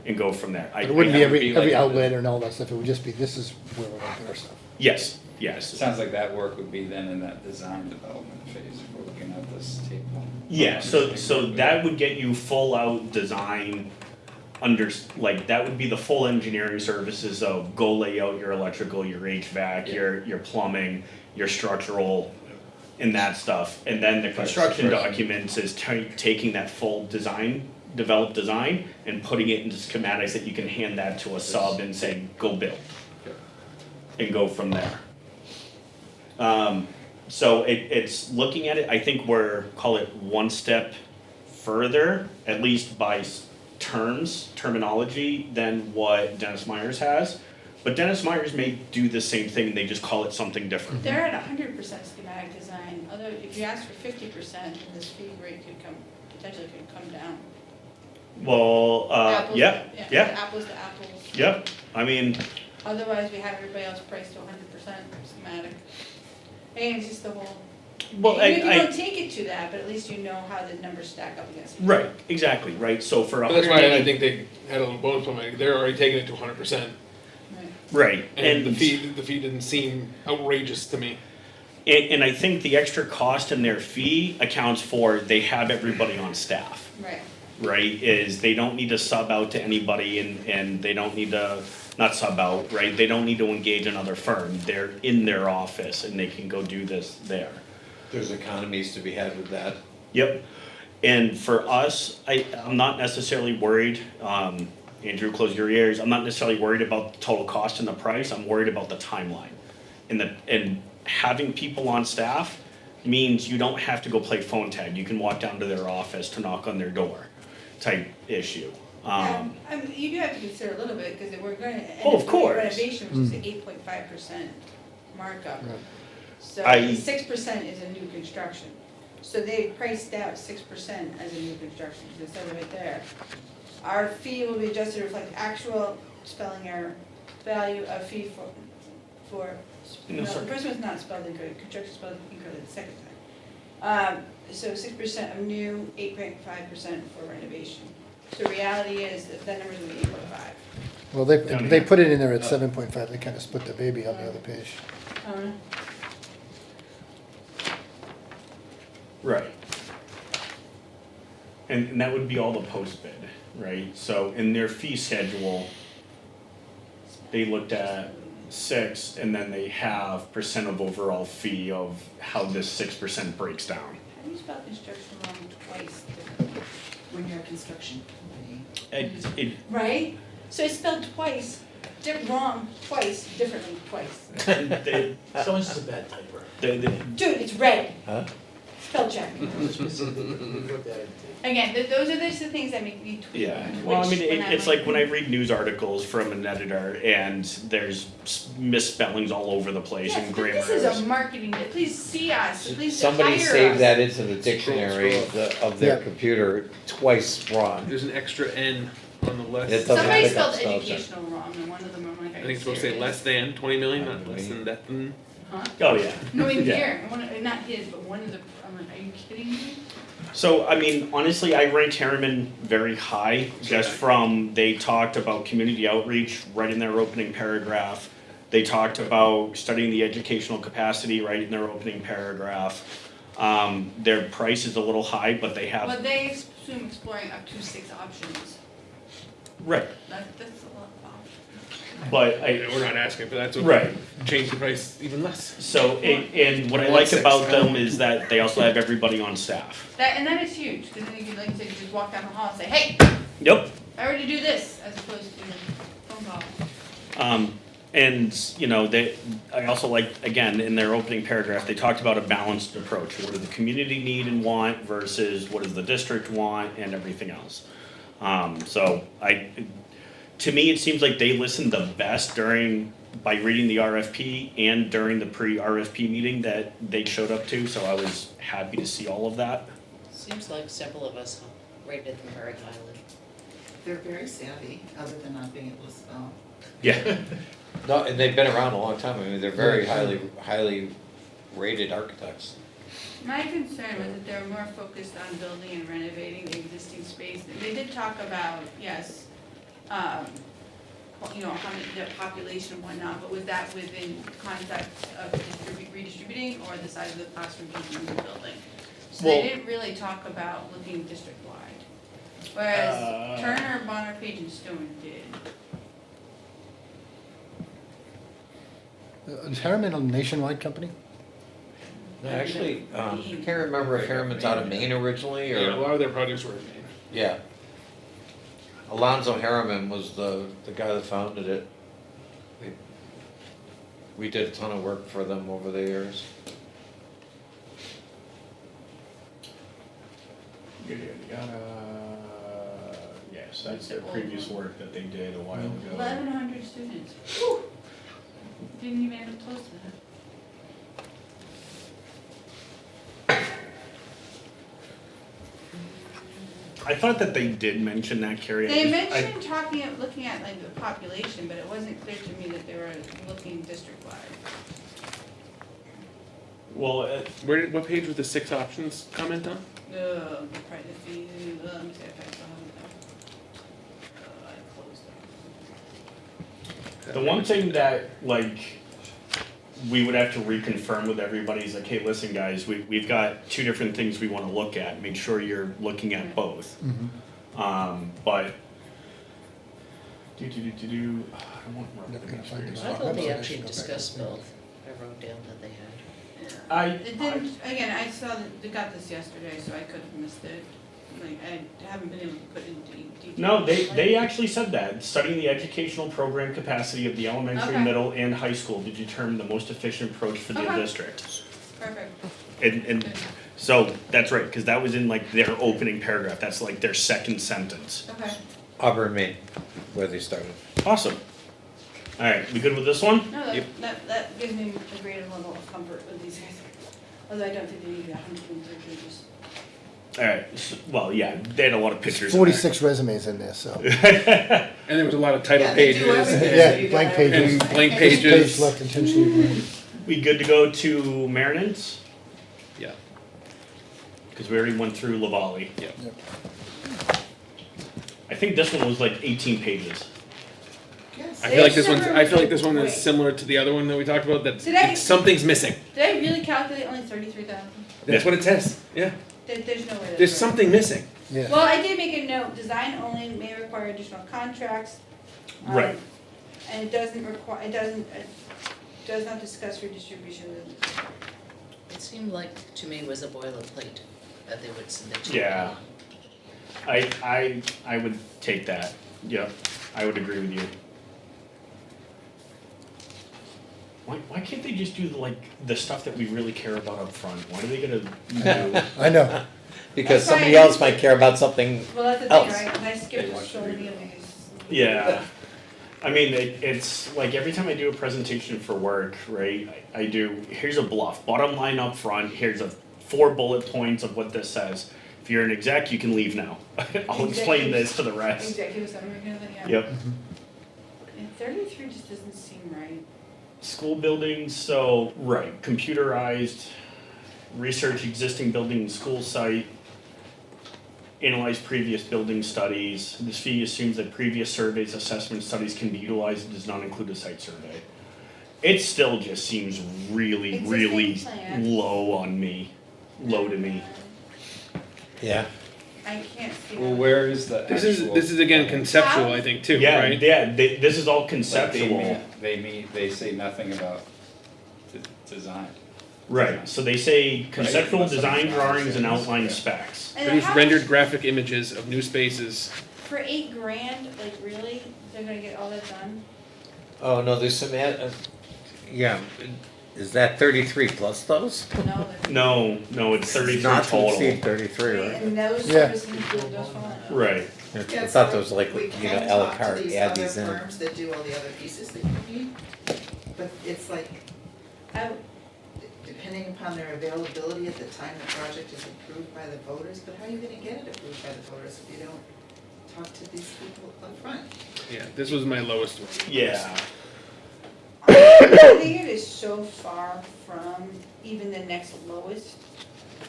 and go from there. It wouldn't be that would be every like- outlet and all that stuff, it would just be, this is where we're gonna put our stuff. Yes, It yes. sounds like that work would be then in that design development phase, if we're looking at this table. Yeah, so that would get you full out design that would be the full engineering services of go lay out your electrical, your HVAC, your plumbing, your structural, and that stuff. And then the construction documents is taking that full design, developed design, and putting it into schematics that you can hand that to a sub and say, go build. And go from there. So it's looking at it, I think we're, call it one step further, at least by terminology, than what Dennis Myers has. But Dennis Myers may do the same thing, they just call it something different. They're at 100% schematic design, although if you ask for 50%, then this fee rate potentially could come down. Well, Apples- yeah, Apples to apples. yep, I mean, Otherwise, we have everybody else priced to 100% schematic. And it's just the whole, well, even if you I, don't take it to that, but at least you know how the numbers stack up against each other. right, exactly, right, so for But that's why I 180 think they had a little bonus plan, they're already taking it to 100%. Right. right, And the fee didn't seem outrageous to me. And I think the extra cost in their fee accounts for, they have everybody on staff. Right. right, is they don't need to sub out to anybody and they don't need to, not sub out, right? They don't need to engage another firm. They're in their office and they can go do this there. There's economies to be had with that. Yep. And for us, I'm not necessarily worried, Andrew, close your ears, I'm not necessarily worried about the total cost and the price, I'm worried about the timeline. And having people on staff means you don't have to go play phone tag, you can walk down to their office to knock on their door type issue. I mean, you do have to consider a little bit, because we're gonna end Oh, of up doing course. renovation, which is an 8.5% markup. Right. So I- 6% is a new construction. So they priced out 6% as a new construction, because it says it right there. Our fee will be adjusted to reflect actual spelling error, value of fee for, No, no, sorry. the first one's not spelled incorrect, construction spelled incorrectly the second time. So 6% of new, 8.5% for renovation. So reality is that number's gonna be 8.5. Well, they put it in there at 7.5, they kind of split the baby on the other page. Right. And that would be all the post bid, right? So in their fee schedule, they looked at 6 and then they have percent of overall fee of how this 6% breaks down. How do you spell construction wrong twice differently? When you're a construction company. It, Right? So it's spelled twice, wrong twice, differently twice. they, Someone's just a bad typer. they, Dude, it's red. Huh? Spell check. Again, those are the things that make me tweak. yeah, well, I mean, When I'm it's like when I read news articles from an editor and there's misspellings all over the place Yes, and but grammar this is a errors. marketing, please see us, please hire us. Somebody saved that into the dictionary of their Yeah. computer twice wrong. There's an extra N on the list. It doesn't Somebody pick up spelled spell check. educational wrong, and one of them, I'm like, I are think you it's supposed to say serious? less than 20 million, not less than that than. Huh? Oh, yeah. No, in Yeah. here, not his, but one of the, I'm like, are you kidding me? So, I mean, honestly, I ranked Harriman very high, just from, they talked about community outreach right in their opening paragraph. They talked about studying the educational capacity right in their opening paragraph. Their price is a little high, but they have, Well, they assume exploring up to 6 options, right, that's a lot of options. but We're not asking for that, so. Right. Change the price even less. So, and what I like about them is that they also have everybody on staff. And that is huge, because then you can, like you said, you just walk down the hall and say, hey, Yep. I already do this, as opposed to phone call. And, you know, I also like, again, in their opening paragraph, they talked about a balanced approach. What does the community need and want versus what does the district want and everything else. To me, it seems like they listened the best by reading the RFP and during the pre-RFP meeting that they showed up to, so I was happy to see all of that. Seems like several of us rated them very highly. They're very savvy, other than not being able to spell. Yeah. No, and they've been around a long time. I mean, they're very highly rated architects. My concern was that they were more focused on building and renovating the existing space. They did talk about, yes, you know, how many, the population and whatnot, but was that within context of redistributing or the size of the classroom in the building? So they Well- didn't really talk about looking district-wide, whereas Turner, Bonner, Page, and Stone did. Is Harriman a nationwide company? No, actually, I can't remember if Harriman's out of Maine originally Yeah, a or, lot of their projects were in Maine. yeah. Alonzo Harriman was the guy that founded it. We did a ton of work for them over the years. Yes, that's their previous work that they did a while ago. 1,100 students. Whew. Didn't even end up close to that. I thought that they did mention that, Carrie. They I- mentioned looking at like the population, but it wasn't clear to me that they were looking district-wide. Well, What page was the 6 options comment on? The price of fee, let me see if I still have it there. I closed it. the one thing that, like, we would have to reconfirm with everybody is like, hey, listen, guys, we've got 2 different things we wanna look at, make sure you're looking at both. But I don't want Never gonna find it. I thought they actually discussed both. I wrote down that they had. It didn't, again, I saw that, they got this yesterday, so I could have missed it. Like, I haven't been able to put it into detail. No, they actually said that, studying the educational program capacity of the elementary, Okay. middle, and high school to determine the most efficient approach for the Okay. district. Perfect. And so, that's right, cause that was in like their opening paragraph, that's like their second sentence. Okay. Auburn, Maine, where they started. Awesome. Alright, we good with this one? No, Yep. that gives me a greater level of comfort with these guys. Although I don't think they need 103 pages. Alright, well, yeah, they had a lot of pictures in there. 46 resumes in there, so. And there was a lot of title Yeah, they do pages everything. Yeah, You blank got pages. and blank Page pages. left intentionally. We good to go to Marinens? Yeah, Cause we already went through Lavalley. yeah. Yep. I think this one was like 18 pages. Yes. I feel like this one's, They I feel like this one Wait. is similar to the other one that we talked about, that Did I- something's missing. Did I really calculate only 33,000? That's what it says, yeah. There's no way that's There's right. something missing. Yeah. Well, I did make a note, design only may require additional contracts. Right. And it doesn't require, it does not discuss redistribution. It seemed like, to me, was a boilerplate that they would submit to. Yeah. I would take that, yep, I would agree with you. Why can't they just do the stuff that we really care about up front? Why do they gotta do? I know. Because That's why somebody I- else might care about something Well, that's the thing, else. right, 'cause I skipped so many of these. Yeah, I mean, it's like every time I do a presentation for work, right, I do, here's a bluff, bottom line up front, here's 4 bullet points of what this says. If you're an exec, you can leave now. I'll explain this to the rest. Executive summary kind of thing, yeah. Yep. And 33 just doesn't seem right. School buildings, so, right, computerized, research existing building and school site, analyze previous building studies. This fee assumes that previous surveys, assessment studies can be utilized and does not include a site survey. It still just seems really, Existing really plan. low to me. Yeah. I can't see. Well, that. where is the This actual? is again conceptual, I think, too, Yeah, right? yeah, this is all Like conceptual. they say nothing about design. Right, so they say conceptual Right. design drawings and outline Yeah. specs. And Produce how rendered much- graphic images of new spaces. For $8,000, like really, they're gonna get all that done? Oh, no, there's some, yeah, is that 33 plus those? No, they're. No, it's 33 Not to total. exceed 33, right? And those Yeah. services include those falling out. Right, I thought there was like, We you know, can a la talk to carte, these add other these in. firms that do all the other pieces that you need, but it's like, I, depending upon their availability at the time the project is approved by the voters, but how are you gonna get it approved by the voters if you don't talk to these people up front? Yeah, this was my lowest one. yeah. I think it is so far from even the next lowest.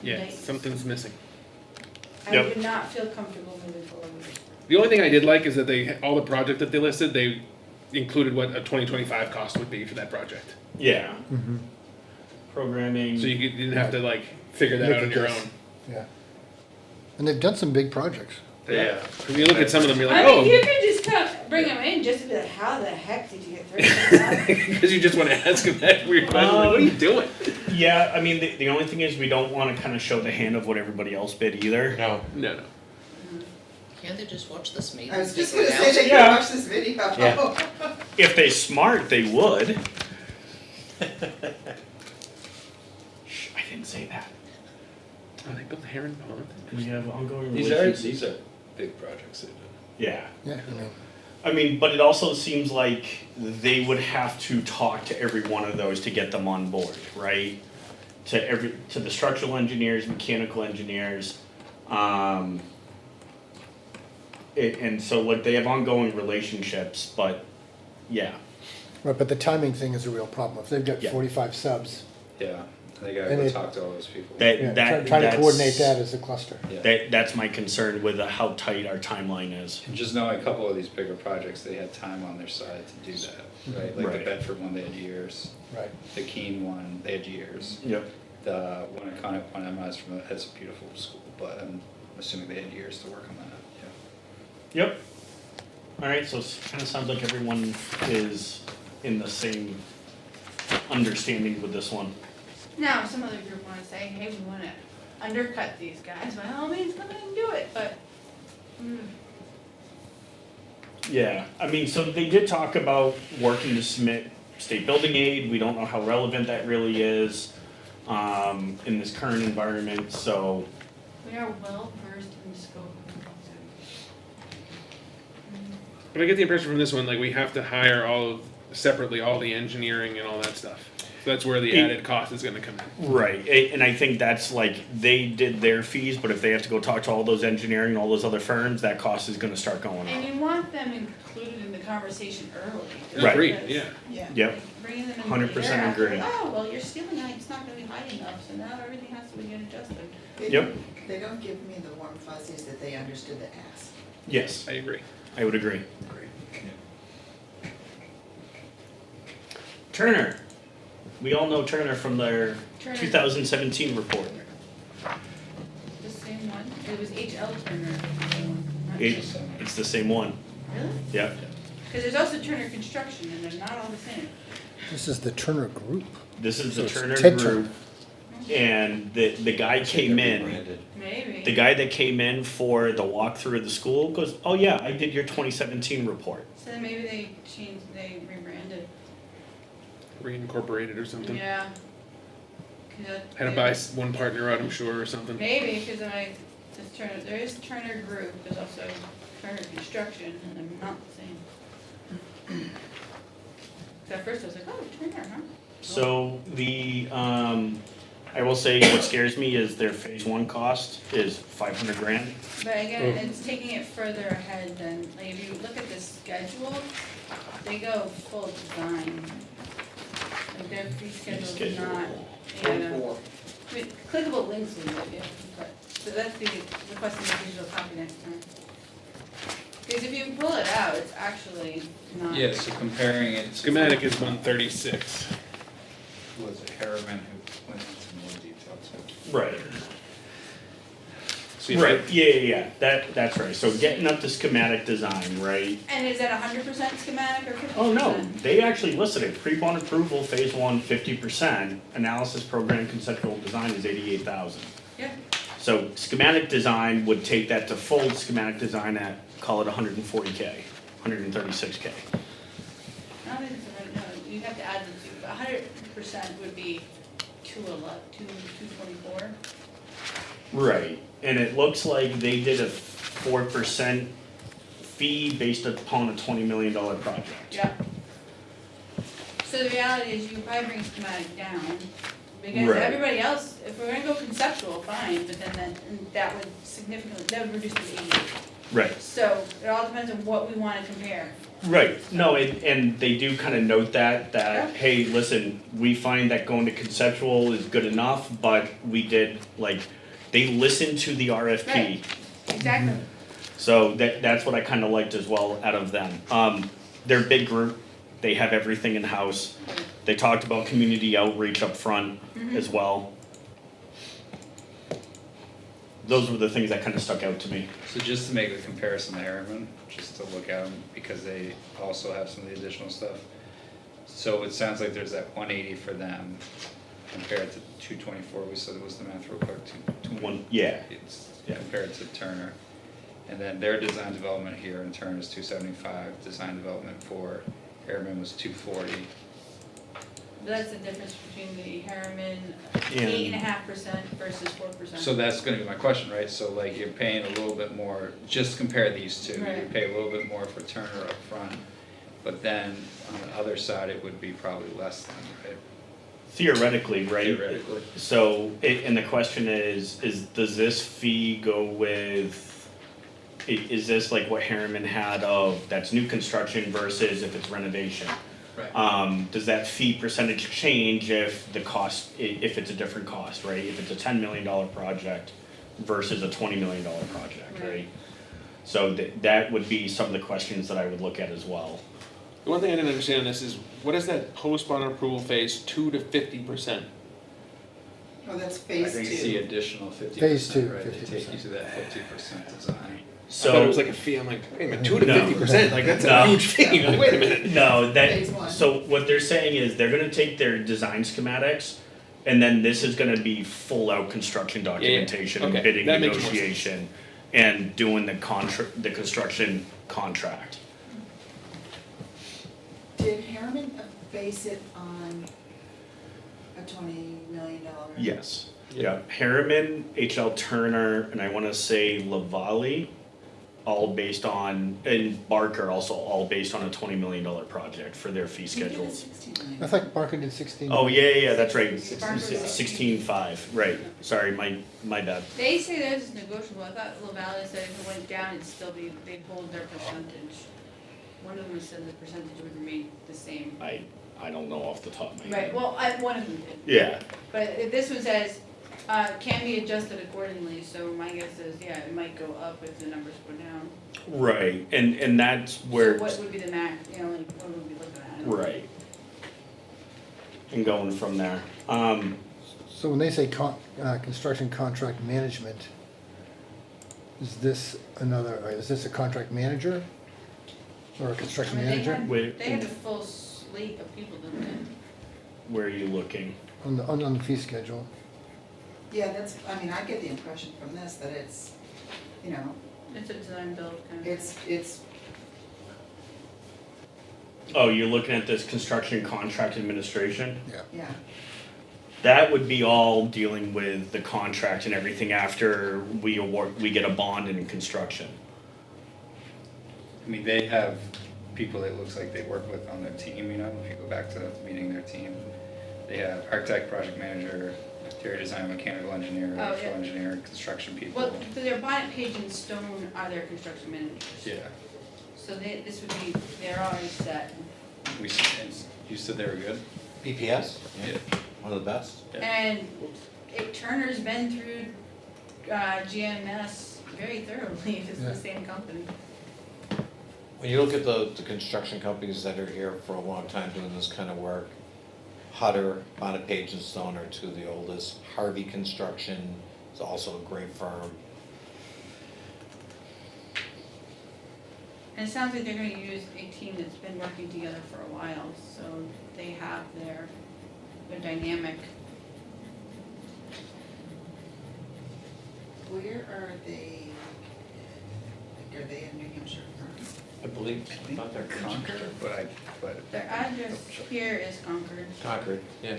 Yeah, Nice. something's missing. I Yep. would not feel comfortable moving forward with it. The only thing I did like is that all the project that they listed, they included what a 2025 cost would be for that project. Yeah. Mm-hmm. Programming. So you didn't have to like figure that out on your own. Yeah. And they've done some big projects. Yeah. When you look at some of them, you're like, I mean, you oh, could just bring them in just to be like, how the heck did you get 36,000? because you just want to ask them that weird question, like, what are you doing? Yeah, I mean, the only thing is we don't wanna kinda show the hand of what everybody else bid either. No. No. Can't they just watch this meeting? I was just and gonna figure it say, out? they Yeah. can watch this video. Yeah. If they smart, they would. Shh, I didn't say that. Oh, they built a heron pond. We have ongoing These relations. are big projects they've done. Yeah. Yeah, I mean, but it also seems like they would have to talk to every one of those to get them on board, right? To the structural engineers, mechanical engineers, and so like they have ongoing relationships, but yeah, right, but the timing thing is a real problem. If they've got Yeah. 45 subs, Yeah, they gotta And go it- talk to all those people. yeah, trying to coordinate that as a cluster. Yeah. That's my concern with how tight our timeline is. And just knowing a couple of these bigger projects, they had time on their side to do that, right? Like Right. the Bedford one, they had years. Right. The Keene one, they had years. Yep. The one at Conic one, I'm not as familiar, that's a beautiful school, but I'm assuming they had years to work on that, Yep. Alright, so it kinda sounds like everyone is in the same understanding with this one. Now, if some other group wanna say, hey, we wanna undercut these guys, by all means, come in and do it, but, Yeah, I mean, so they did talk about working to submit state building aid, we don't know how relevant that really is, in this current environment, so, we are well versed in the scope of the But I get the impression from this one, like we have to hire separately all the engineering and all that stuff. So that's where the added cost is gonna come in. right, and I think that's like, they did their fees, but if they have to go talk to all those engineering and all those other firms, that cost is gonna start going And up. you want them included in the conversation early. Right. Agreed, because, yeah. Yeah. Yep, Bringing them in 100% later after, agree. oh, well, your ceiling height's not gonna be high enough, so now everything has to be get adjusted. They Yep. don't- They don't give me the warm fuzzies that they understood the ask. yes, I agree. I would agree. Turner, we all know Turner from their Turner. 2017 report. The same one, it was H.L. Turner, not It's, it's the same one, Really? yep. Because there's also Turner Construction, and they're not all the same. This is the Turner Group. This is So the it's Turner Ted group, and the guy came in, Branded. Maybe. the guy that came in for the walkthrough of the school goes, oh yeah, I did your 2017 report. So then maybe they rebranded. Reincorporated or something. Yeah. 'Cause that- Had to buy one partner out, I'm sure, or something. Maybe, because then there is Turner Group, there's also Turner Construction, and they're not the same. So at first I was like, oh, Turner, huh? So I will say what scares me is their phase one cost is 500 grand. But again, it's taking it further ahead than, like, if you look at the schedule, they go full design. Like their fee schedule is not, yeah. I mean, clickable links we would do, but, so that's the requesting a digital copy next time. Because if you pull it out, it's actually not. Yeah, so comparing it to. Schematic is 136. Was it Harriman who went into more detail too? Right. So you Right, yeah, that's right, so getting up to schematic design, right? And is that 100% schematic or 50%? Oh, no, they actually listed it, pre-bond approval, phase one, 50%, analysis program conceptual design is 88,000. Yeah, So schematic design would take that to full schematic design at, call it 140K, 136K. I don't think it's a, no, you have to add the two, but 100% would be 224. Right, and it looks like they did a 4% fee based upon a $20 million project. Yeah. So the reality is you probably bring schematic down, because Right. everybody else, if we're gonna go conceptual, fine, but then that would significantly, that would reduce it to 80. Right. So it all depends on what we wanna compare. Right, no, and they do kind of note that, Yeah. hey, listen, we find that going to conceptual is good enough, but we did, like, they listened to the RFP. Right. Exactly. So that's what I kind of liked as well out of them. They're a big group, they have everything in-house. They talked about community outreach up front as well. Those were the things that kind of stuck out to me. So just to make the comparison to Harriman, just to look at them, because they also have some of the additional stuff. So it sounds like there's that 180 for them compared to 224, we said it was the math real quick, 220. Yeah. It's Yeah. compared to Turner. And then their design development here in Turner is 275, design development for Harriman was 240. That's the difference between the Harriman And- 8.5% versus 4%. So that's gonna be my question, right? So like you're paying a little bit more, just compare these two, you Right. pay a little bit more for Turner up front, but then on the other side, it would be probably less than, right? Theoretically, right? Theoretically. So, and the question is, does this fee go with, is this like what Harriman had of, that's new construction versus if it's renovation? Right. Does that fee percentage change if the cost, if it's a different cost, right? If it's a $10 million project versus a $20 million project, Right. right? So that would be some of the questions that I would look at as well. The one thing I didn't understand in this is, what is that post-bond approval phase 2 to 50%? Oh, that's I phase think it's the two. additional 50%, Phase two, right? They take you 50%. to that 50% design. So I thought it was like a fee. I'm like, wait a minute, 2 to No. 50%. Like that's No. a huge fee. Like, wait a minute. no, Phase that one. so what they're saying is they're gonna take their design schematics, and then this is gonna be full out construction documentation and Okay, bidding that makes more sense. negotiation, and doing the construction contract. Did Harriman base it on a $20 million? Yes. Yeah, Harriman, H.L. Turner, and I wanna say Lavalley, all based on, and Barker also, all based on a $20 million project for their fee He did a schedules. 16 million. I thought Barker did 16. Oh, yeah, that's right, Barker's 16.5, right, sorry, my bad. They say theirs is negotiable. I thought LaValle said if it went down, it'd still be, they'd hold their percentage. One of them said the percentage would remain the same. I don't know off the top of my head. Right, well, one of them did. Yeah, But if this one says, can be adjusted accordingly, so my guess is, yeah, it might go up if the numbers go down. right, and that's where, So what would be the max, you know, like, what would we be looking at? I don't know. right. And going from there. So when they say construction contract management, is this a contract manager? Or a I construction mean, they manager? Wait, they had a full slate of people, didn't they? where are you looking? On the fee schedule? Yeah, I mean, I get the impression from this that it's, you know, It's a design build kind of. it's, Oh, you're looking at this construction contract administration? yeah. That would be all dealing with the contract and everything after we get a bond in construction. I mean, they have people that it looks like they work with on their team, you know, if you go back to meeting their team. They have architect, project manager, interior design, mechanical engineer, Oh, electrical yeah. engineer, construction people. Well, their bonnet page and stone are their construction managers. Yeah, So this would be, they're already set. and you said they were good? BPS, one of the best. Yeah. And Turner's been through GMS very thoroughly, if it's Yeah. the same company. When you look at the construction companies that are here for a long time doing this kind of work, Hutter, Bonnet Page and Stone are two of the oldest. Harvey Construction is also a great firm. And it sounds like they're gonna use a team that's been working together for a while, so they have their dynamic. Where are they? Are they in New Hampshire? I believe. I think they're Concord, but. Their address here is Concord. Concord, yeah.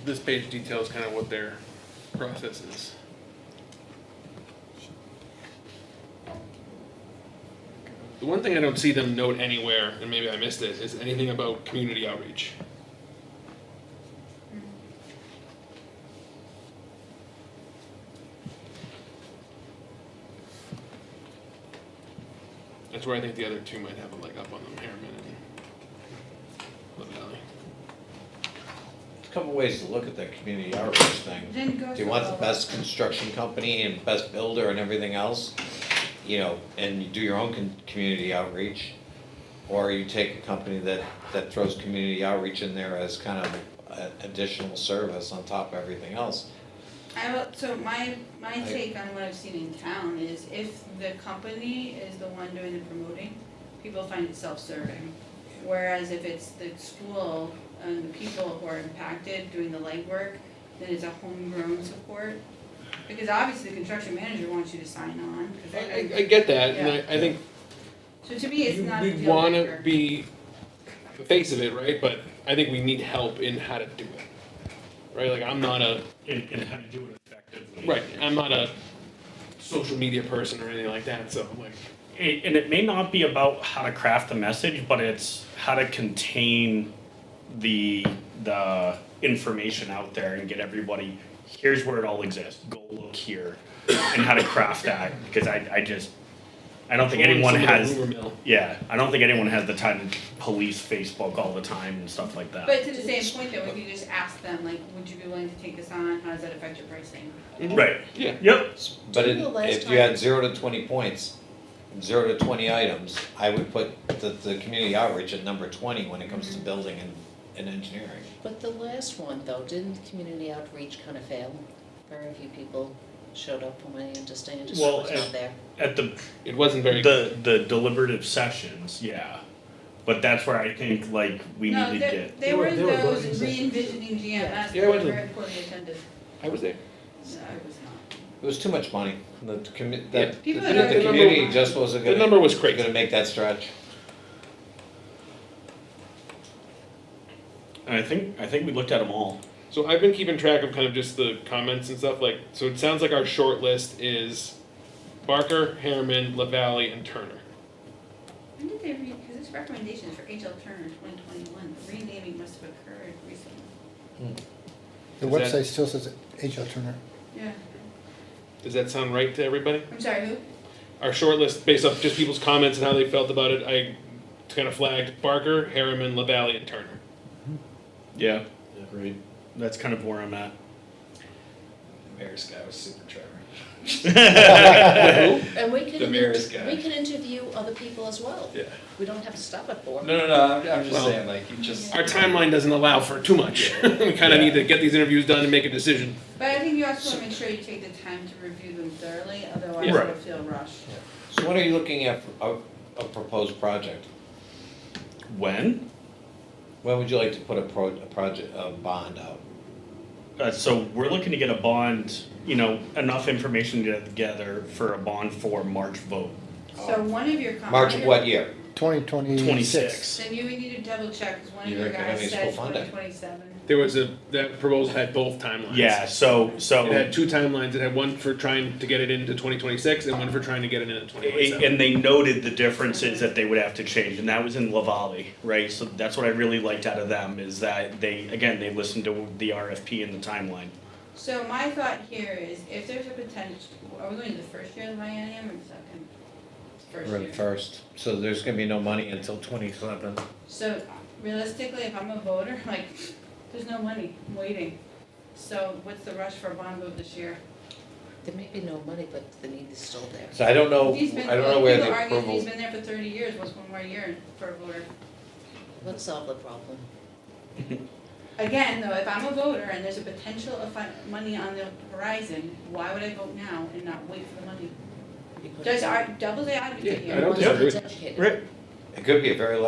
This page details kind of what their process is. The one thing I don't see them note anywhere, and maybe I missed it, is anything about community outreach. That's where I think the other two might have a leg up on them, Harriman and LaValle. There's a couple ways to look at that community outreach thing. Didn't go Do you so want the well. best construction company and best builder and everything else? You know, and you do your own community outreach? Or you take a company that throws community outreach in there as kind of an additional service on top of everything else? So my take on what I've seen in town is if the company is the one doing the promoting, people find it self-serving. Whereas if it's the school and the people who are impacted doing the legwork, then it's a homegrown support. Because obviously the construction manager wants you to sign on, 'cause I get that, and Yeah. I think so to me, it's not a we deal wanna breaker. be the face of it, right? But I think we need help in how to do it, right? Like I'm not a And how to do it effectively. right. I'm not a social media person or anything like that. So I'm like, And it may not be about how to craft the message, but it's how to contain the information out there and get everybody, here's where it all exists, go look here, and how to craft that, because I don't think anyone some of the has, rumor mill. yeah, I don't think anyone has the time to police Facebook all the time and stuff like that. But to the same point though, if you just ask them, like, would you be willing to take this on, how does that affect your pricing? Right, Yeah. yep, But Do you know last if you had time- 0 to 20 points, 0 to 20 items, I would put the community outreach at number 20 when it comes to building and engineering. But the last one though, didn't community outreach kind of fail? Very few people showed up from what I understand, just Well, was not there. At It wasn't very. the deliberative sessions, yeah. But that's where I think like we No, need to they get. they were They were those voting sessions. re-envisioning GMS, Yeah, they I were went to- very poorly attended. I was there. No, I was not. It was too much money. The Yeah. People the that are- community just wasn't The gonna. number was crazy. Gonna make that stretch. And I think we looked at them all. So I've been keeping track of kind of just the comments and stuff, like, so it sounds like our short list is Barker, Harriman, LaValley, and Turner. When did they read, because it's recommendations for H.L. Turner 2021, the renaming must have occurred recently. The Is that- website still says H.L. Turner. Yeah, Does that sound right to everybody? I'm sorry, who? Our short list, based off just people's comments and how they felt about it, I kind of flagged Barker, Harriman, LaValley, and Turner. Yeah. Agreed. That's kind of where I'm at. The mayor's guy was super Trevor. And we can, The mayor's guy. we can interview other people as well. Yeah. We don't have to stop at 4. No, I'm just Well, saying, like, you just. Our timeline doesn't allow for too much. We kind of need to get these interviews done and make a decision. But I think you also want to make sure you take the time to review them thoroughly, otherwise Right. it'll feel rushed. So when are you looking at a proposed project? When? When would you like to put a bond out? So we're looking to get a bond, enough information together for a bond for March vote. So one of your. March of what year? 2026. 26. Then you would need to double check, because one of You your reckon guys any said school funding? 2027. There was that proposal had both timelines. Yeah, so It had two timelines. It had one for trying to get it into 2026 and one for trying to get it in 2027. and they noted the differences that they would have to change, and that was in LaValley, right? So that's what I really liked out of them, is that they listened to the RFP and the timeline. So my thought here is, if there's a potential, are we going to the first year of the biennium or the second? First We're year. in first, so there's gonna be no money until 27. So realistically, if I'm a voter, like, there's no money, I'm waiting. So what's the rush for a bond vote this year? There may be no money, but the need is still there. So I don't know, He's been- I don't know where people the argue approval. He's been there for 30 years, what's one more year for a voter? Let's solve the problem. Again, though, if I'm a voter and there's a potential of money on the horizon, why would I vote now and not wait for the money? Because Does our devil's advocate Yeah, here? I don't once disagree it's with educated. Right. It could be a very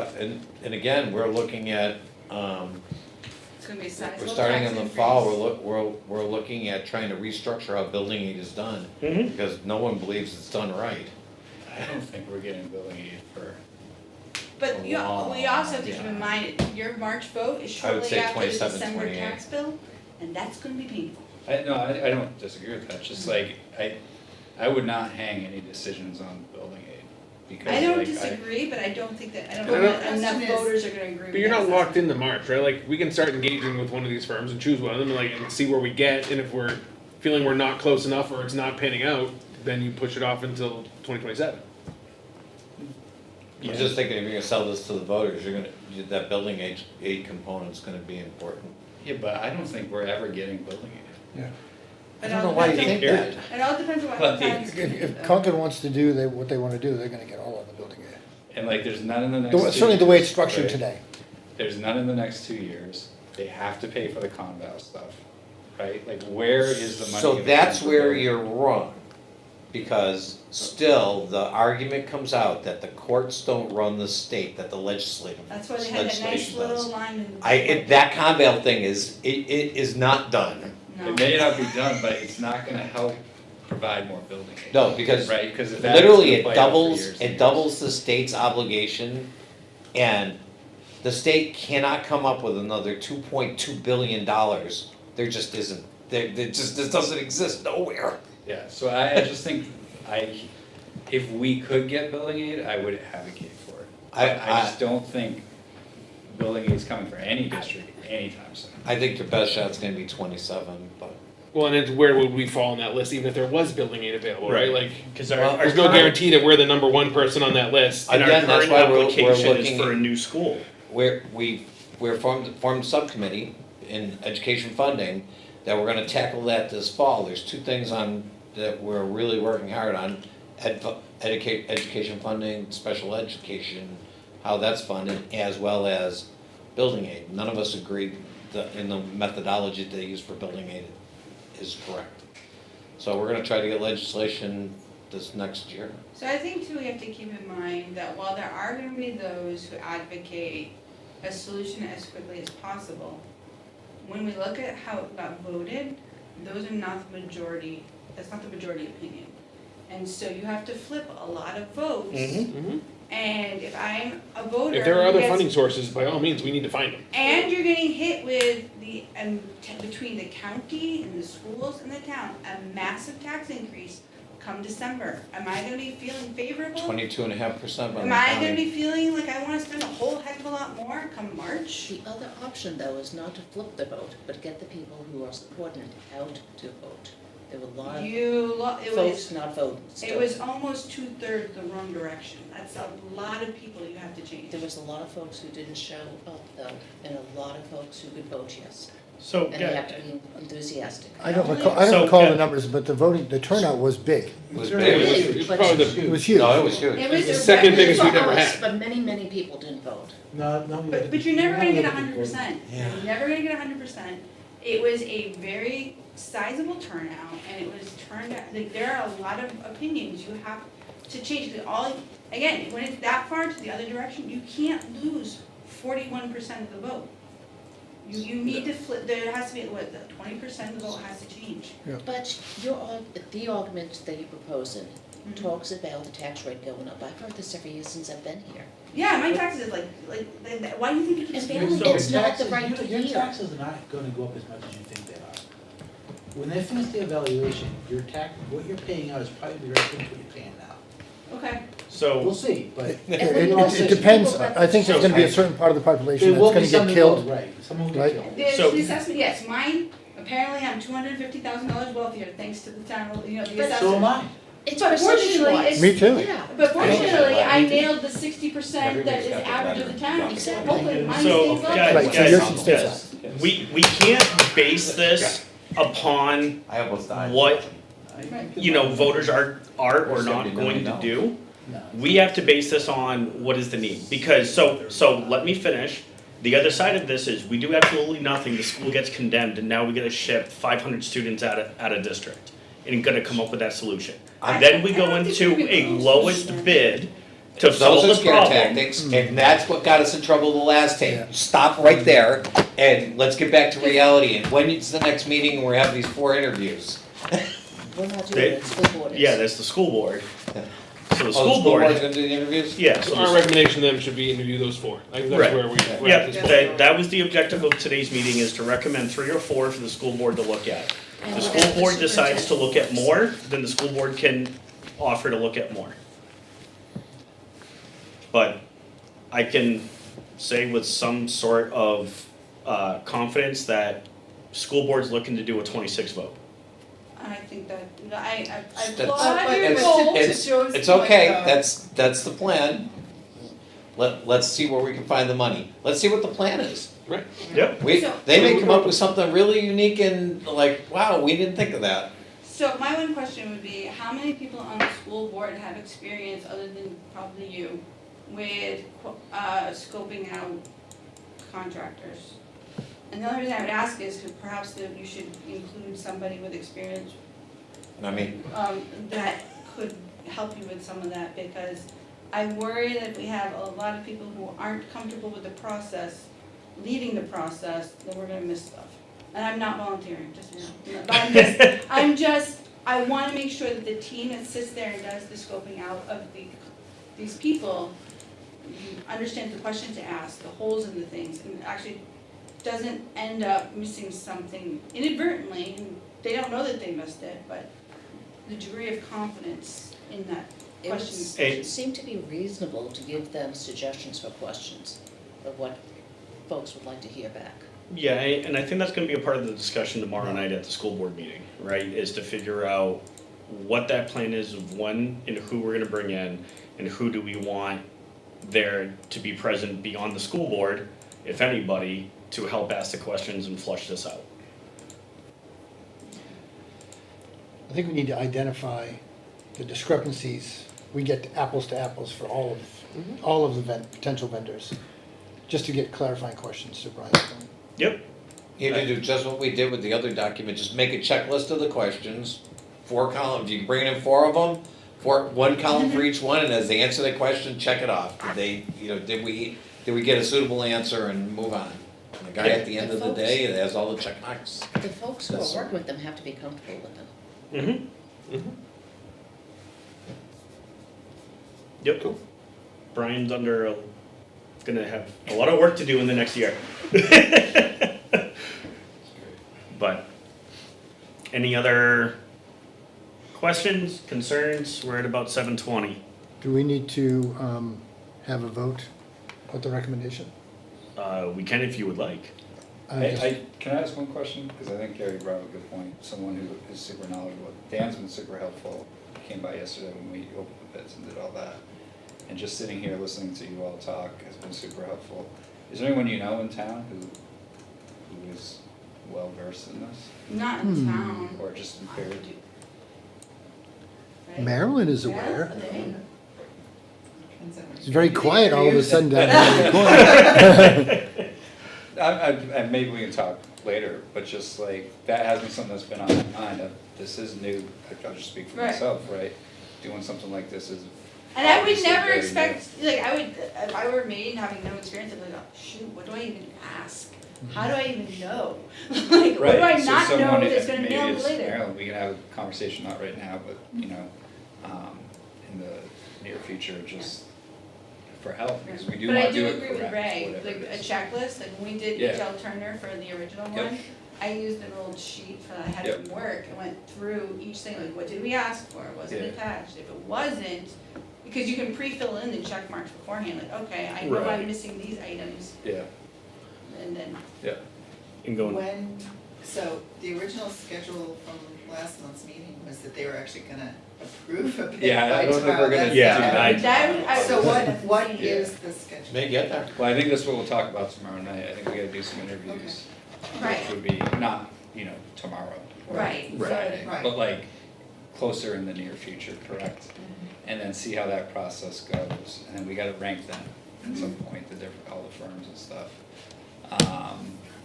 and again, we're looking at, It's gonna be a sizable we're starting tax in the increase. fall, we're looking at trying to restructure how building aid is done, Mm-hmm. because no one believes it's done right. I don't think we're getting building aid for. But a you, long we also have to keep time. in mind, your March vote is I would shortly say after the 27, December 28. tax bill, and that's gonna be painful. I don't disagree with that, it's just like, I would not hang any decisions on building aid, because I don't like, disagree, but I don't think that, I don't But know I that don't- enough Question is- voters are gonna agree with that. But you're not assessment. locked into March, right? Like, we can start engaging with one of these firms and choose one of them and see where we get, and if we're feeling we're not close enough or it's not panning out, then you push it off until 2027. I'm just thinking if you're gonna sell this to the voters, that building aid component's gonna be important. yeah, but I don't think we're ever getting building aid. Yeah. I It don't all know why you depends think on- that. It all depends on what But happens. If Concord wants to do what they want to do, they're going to get all of the building aid. And like, there's none in the next The- 2 Certainly the way it's years, structured right? today. There's none in the next 2 years, they have to pay for the Conval stuff, right? Like, where is the money? So gonna that's come from? where you're wrong, because still, the argument comes out that the courts don't run the state, that the legislative That's why they had that nice legislation little does. line in. That Conval thing it is not done. No. It may not be done, but it's not gonna help provide more building aid. No, because Right, because if that's literally gonna it play out for doubles, years and it years. doubles the state's obligation, and the state cannot come up with another $2.2 billion. There just isn't, this doesn't exist nowhere. Yeah, so I just think, if we could get building aid, I would advocate for it. I just don't think building aid's coming for any district anytime soon. I think your best shot's gonna be 27, but. Well, and then where would we fall on that list, even if there was building aid available, right? Like, Because there's no guarantee that we're the number one person on that list. And our Again, that's current why we're application is looking for a at- new school. We're formed a subcommittee in education funding that we're gonna tackle that this fall. There's two things that we're really working hard on. education funding, special education, how that's funded, as well as building aid. None of us agreed in the methodology they use for building aid is correct. So we're gonna try to get legislation this next year. So I think too, we have to keep in mind that while there are gonna be those who advocate a solution as quickly as possible, when we look at how it got voted, those are not the majority, that's not the majority opinion. And so you have to flip a lot of votes, Mhm. and if I'm a voter. If there are who other gets- funding sources, by all means, we need to find them. And you're getting hit with between the county and the schools and the town, a massive tax increase come December. Am I gonna be feeling favorable? 22.5% by the Am I gonna county. be feeling like I wanna spend a whole heck of a lot more come March? The other option, though, is not to flip the vote, but get the people who are supporting it out to vote. There were a lot of It folks was, not voting it still. was almost 2/3 the wrong direction. That's a lot of people you have to change. There was a lot of folks who didn't show up, though, and a lot of folks who could vote yes. So, And they have to be enthusiastic. I don't Only- recall, I So, don't recall yeah. the numbers, but the turnout was big. It was Really? big. It was But- probably It the, was huge. No, it was huge. It was the a second record biggest we've for ever us, had. But many people didn't vote. But you're never gonna get 100%. Yeah. You're never gonna get 100%. It was a very sizable turnout, and it was turned out, like, there are a lot of opinions you have to change. Again, when it's that far to the other direction, you can't lose 41% of the vote. You need to flip, there has to be, 20% of the vote has to change. But the argument that you're proposing talks about the tax rate going up. I've heard this every year since I've been here. Yeah, my taxes, why do you think it keeps And failing? then it's not the right to Your hear. taxes are not gonna go up as much as you think they are. When they finish the evaluation, what you're paying out is probably the right thing what you're paying now. Okay, We'll so, see, but It depends, I think there's gonna be a certain part of the population there will that's be gonna some get that will, killed. right, someone will right? get killed. the So- the assessment, yes, mine, apparently I'm $250,000 wealthier thanks to the town, the But- assessment. So am I. It's But percentage fortunately, wise. it's- Me too. Yeah. But fortunately, I Me too. nailed the 60% that is Everybody's got average their of the town, so Exactly. hopefully mine so, stays up. guys, Right, so yours should stay guys, we can't base this upon I almost died. what, Right. voters are or not going to do. No. We have to base this on what is the need, because, so let me finish. The other side of this is, we do absolutely nothing, the school gets condemned, and now we gotta ship 500 students out of district, and gonna come up with that solution. And then we go into a lowest bid to solve Those are the scare problem. tactics, and that's what got us in trouble the last time. Stop right there, and let's get back to reality, and when is the next meeting, and we're having these 4 interviews? We're not They- doing it, school board is. Yeah, that's the school board. So the Oh, school board's board, gonna do the interviews? yeah, So so our the- recommendation to them should be interview those 4. I think that's Right. where we're yeah, at this point. that was the objective of today's meeting, is to recommend 3 or 4 for the school board to look at. And The whatever school board decides to look at superintendent more, then the school board can offer to look at more. But I can say with some sort of confidence that school board's looking to do a 26 vote. I think that, I That's- applaud your it's- goal. It's okay, that's the plan. Let's see where we can find the money. Let's see what the plan is. Right. Yep. They may come up with something really unique and like, wow, we didn't think of that. So my one question would be, how many people on the school board have experience, other than probably you, with scoping out contractors? And the only reason I would ask is because perhaps that you should include somebody with experience I mean, that could help you with some of that, because I worry that if we have a lot of people who aren't comfortable with the process, leading the process, then we're gonna miss stuff. And I'm not volunteering, just, but I wanna make sure that the team that sits there and does the scoping out of these people understands the questions to ask, the holes in the things, and actually doesn't end up missing something inadvertently, and they don't know that they missed it, but the degree of confidence in that It would question. Hey. seem to be reasonable to give them suggestions for questions of what folks would like to hear back. Yeah, and I think that's gonna be a part of the discussion tomorrow night at the school board meeting, right? Is to figure out what that plan is of when and who we're gonna bring in, and who do we want there to be present beyond the school board, if anybody, to help ask the questions and flush this out. I think we need to identify the discrepancies, we get apples to apples for all of the potential vendors, just to get clarifying questions to Brian's point. Yep. You need to do just what we did with the other document, just make a checklist of the questions, 4 columns, you can bring in 4 of them, 1 column for each one, and as they answer the question, check it off. Did they, did we get a suitable answer and move on? And the guy at the end of the day, it has all the check marks. The folks who are working with them have to be comfortable with them. Mm-hmm. Yep. Cool. Brian's gonna have a lot of work to do in the next year. But any other questions, concerns? We're at about 7:20. Do we need to have a vote with the recommendation? We can if you would like. Can I ask one question? Because I think Gary brought up a good point. Someone who is super knowledgeable. Dan's been super helpful. He came by yesterday when we opened the bids and did all that. And just sitting here listening to you all talk has been super helpful. Is there anyone you know in town who is well versed in this? Not in town. Or just in period? Right? Marilyn is Yeah, aware. they- It's very quiet all of a sudden down there in the corner. And maybe we can talk later, but just like, that has been something that's been on my mind. This is new, I'll just speak for Right. myself, right? Doing something like this is. And I would obviously never very expect, like, I would, if I were me and having no experience, I'd be like, oh, shoot, what do I even ask? How do I even know? Like, what do Right, I so not know someone, that's gonna maybe nail me it's later? Maryland, we can have a conversation, not right now, but, in the near future, just for help, because we do But wanna I do do it agree with correct, Ray, whatever like it a is. checklist, like when we did Yeah. H.L. Turner for the original Yep. one, I used an old sheet for that I had Yep. from work and went through each thing, like what did we ask for, was it Yeah. attached, if it wasn't, because you can pre-fill in the check marks beforehand, like, okay, I know Right. I'm missing these items, Yeah, and then, yeah. And going. So the original schedule from last month's meeting was that they were actually gonna approve a bid Yeah, I by don't think tomorrow. we're gonna That's do Yeah, the- I- So what Yeah. is the schedule? May get there. Well, I think that's what we'll talk about tomorrow night. I think we gotta do some interviews. Right. Which would be not, tomorrow. right, so, Right. But like, closer in the near future, correct? Mm-hmm. And then see how that process goes, and then we gotta rank them at some point, all the firms and stuff.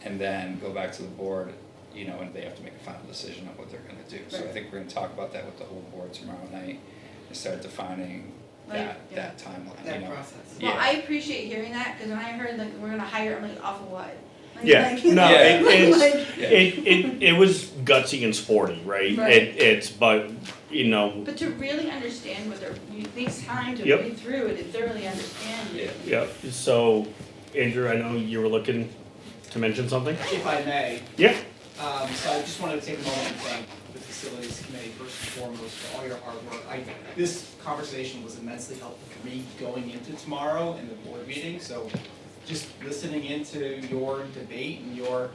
And then go back to the board, and they have to make a final decision on what they're gonna do. So I Right. think we're gonna talk about that with the whole board tomorrow night, and start defining Like, that timeline, That process. well, Yeah. I appreciate hearing that, cause when I heard like, we're gonna hire, I'm like, off of what? Like- Yeah, like- no, Yeah. it's, Yeah. it was gutsy and sporty, right? Right. But, But to really understand what they're, it takes time to Yep. read through it and thoroughly understand it. Yeah. yeah, so, Andrew, I know you were looking to mention something? If I may, Yeah. so I just wanted to take a moment and thank the Facilities Committee first and foremost for all your hard work. This conversation was immensely helpful for me going into tomorrow in the board meeting, so just listening into your debate and your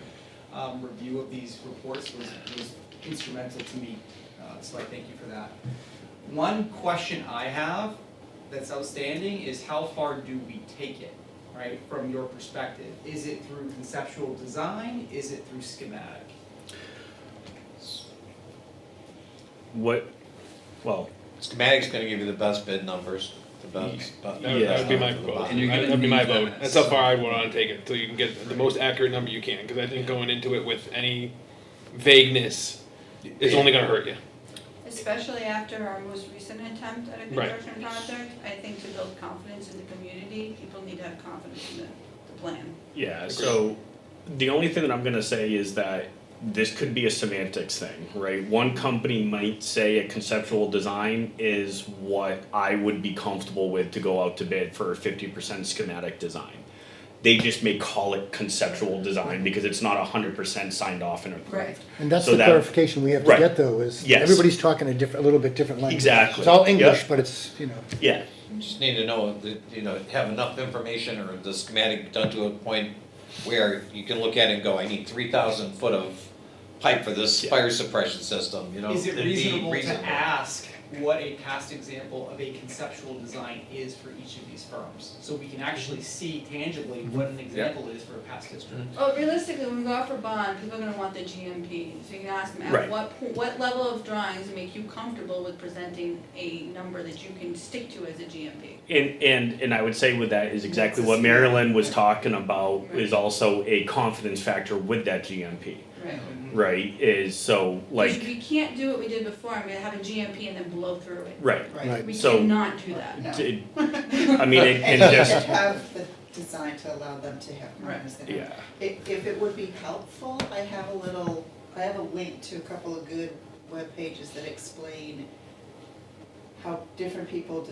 review of these reports was instrumental to me, so I thank you for that. One question I have that's outstanding is how far do we take it? Right, from your perspective? Is it through conceptual design? Is it through schematic? Schematic's gonna give you the best bid numbers, the best. That would be my vote. And you're gonna That'd be my need them vote. at That's how some far I point. want to take it, till you can get the most accurate number you can, because I think going into it with any vagueness is only gonna hurt you. Especially after our most recent attempt at a Right. construction project, I think to build confidence in the community, people need to have confidence in the plan. Yeah, so the only thing that I'm gonna say is that this could be a semantics thing, right? One company might say a conceptual design is what I would be comfortable with to go out to bid for a 50% schematic design. They just may call it conceptual design because it's not 100% signed off and approved. Right. And that's So the that- clarification we have to Right. get though, is Yes. everybody's talking a little bit different language. Exactly. It's all English, Yep. but it's, Yeah, Just need to know, have enough information or the schematic done to a point where you can look at it and go, I need 3,000 foot of pipe for this fire suppression system, you know? Is it it'd be reasonable to ask what a past example of a conceptual design is for each of these firms? So we can actually see tangibly what an example is for a past history. Well, realistically, when we go out for bond, people are gonna want the GMP, so you can ask them, Right. at what level of drawings make you comfortable with presenting a number that you can stick to as a GMP? And I would say with that is exactly what Marilyn was talking about, is also a confidence factor with that GMP, Right. right? Is so like, We can't do what we did before, I'm gonna have a GMP and then blow through it. right. Right. We So- cannot do that. No. I mean, and And you just, should have the design to allow them to have partners in it. yeah, If it would be helpful, I have a link to a couple of good web pages that explain how different people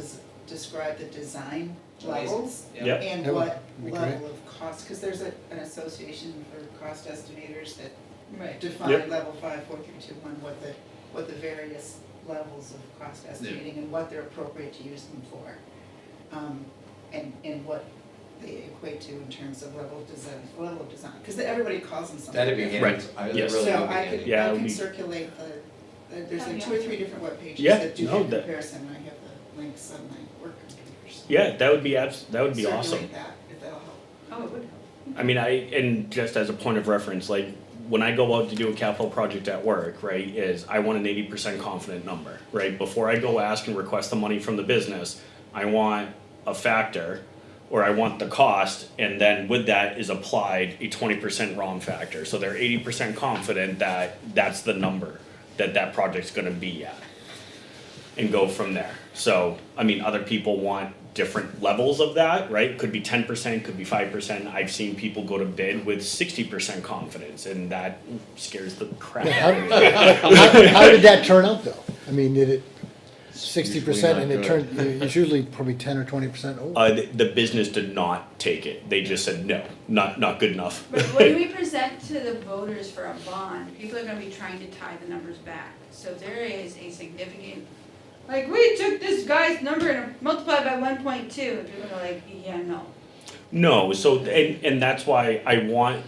describe the design levels Yep. and That would what be great. level of cost, because there's an association for cost estimators that Right. define Yep. level 5, 4, 3, 2, 1, what the various levels of cost estimating and what they're appropriate to use them for. And what they equate to in terms of level of design, because everybody calls them something That'd be different. handy. I Yes. really So would be I handy. could, Yeah, I it would can be- circulate there's like 2 or 3 different web pages Yeah, that do no, that that- comparison, I have the links on my work computers. yeah, that would be that would be awesome. Circulate that, if that'll help. Oh, it would help. I mean, and just as a point of reference, like, when I go out to do a capital project at work, right, is I want an 80% confident number, right? Before I go ask and request the money from the business, I want a factor, or I want the cost, and then with that is applied a 20% ROM factor. So they're 80% confident that that's the number that that project's gonna be at. And go from there. So, I mean, other people want different levels of that, right? Could be 10%, could be 5%. I've seen people go to bid with 60% confidence, and that scares the crap out of me. How did that turn out though? I mean, did it 60% and it Usually turned, it's usually probably 10 or 20% over? The business did not take it. They just said, no, not good enough. But when we present to the voters for a bond, people are gonna be trying to tie the numbers back. So if there is a significant, like, we took this guy's number and multiplied by 1.2, and people are like, yeah, no. No, so, and that's why I want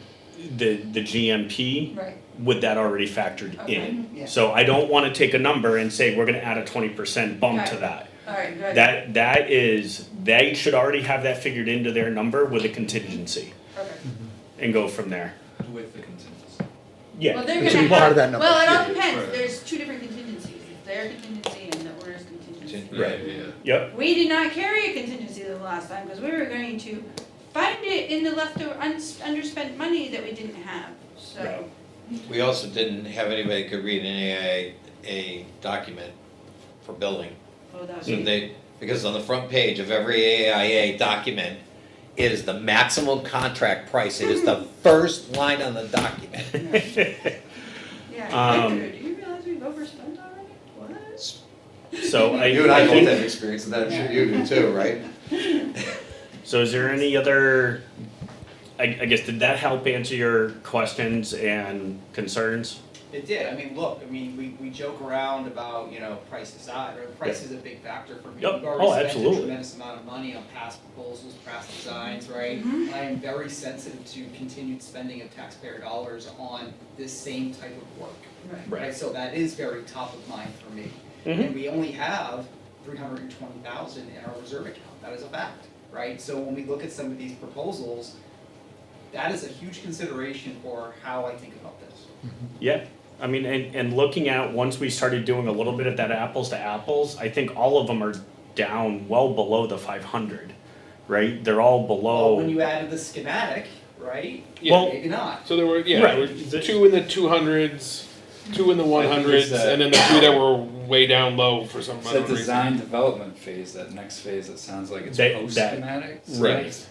the GMP Right. with that already factored Okay. in. Yeah. So I don't wanna take a number and say, we're gonna add a 20% bump to Right. that. Alright, good. That is, they should already have that figured into their number with a contingency Okay. and go from there. With the contingency. Yeah. Well, they're It should gonna be part of that have, number. well, it all Yeah, depends, right. there's two different contingencies, it's their contingency and the owner's contingency. Right. Yeah. Yep, We did not carry a contingency the last time, because we were going to find it in the leftover underspent money that we didn't have, so. Right. We also didn't have anybody could read an AIA document for building. Oh, that was. So because on the front page of every AIA document is the maximum contract price. It is the first line on the document. Yeah, Victor, do you realize we've overspent already? What? so I. You and I both think- have experience, and I'm sure you do too, right? So is there any other, I guess, did that help answer your questions and concerns? It did, I mean, look, I mean, we joke around about, you know, price aside, right? Price is a big factor for me. Yep. We've Oh, already spent a absolutely. tremendous amount of money on past proposals, past designs, right? Mhm. I am very sensitive to continued spending of taxpayer dollars on this same type of work. Right. Right, so that is very top of mind for me. Mhm. And we only have 320,000 in our reserve account, that is a fact, right? So when we look at some of these proposals, that is a huge consideration for how I think about this. Yeah, I mean, and looking at, once we started doing a little bit of that apples to apples, I think all of them are down well below the 500, right? They're all Well, when below, you added the schematic, right, Yeah. maybe not. So there were, yeah, Right. there were two in the 200s, two in the 100s, and then the two that were way down low for some It's other that reason. design development phase, that next phase that sounds like it's That- post that- schematics. right.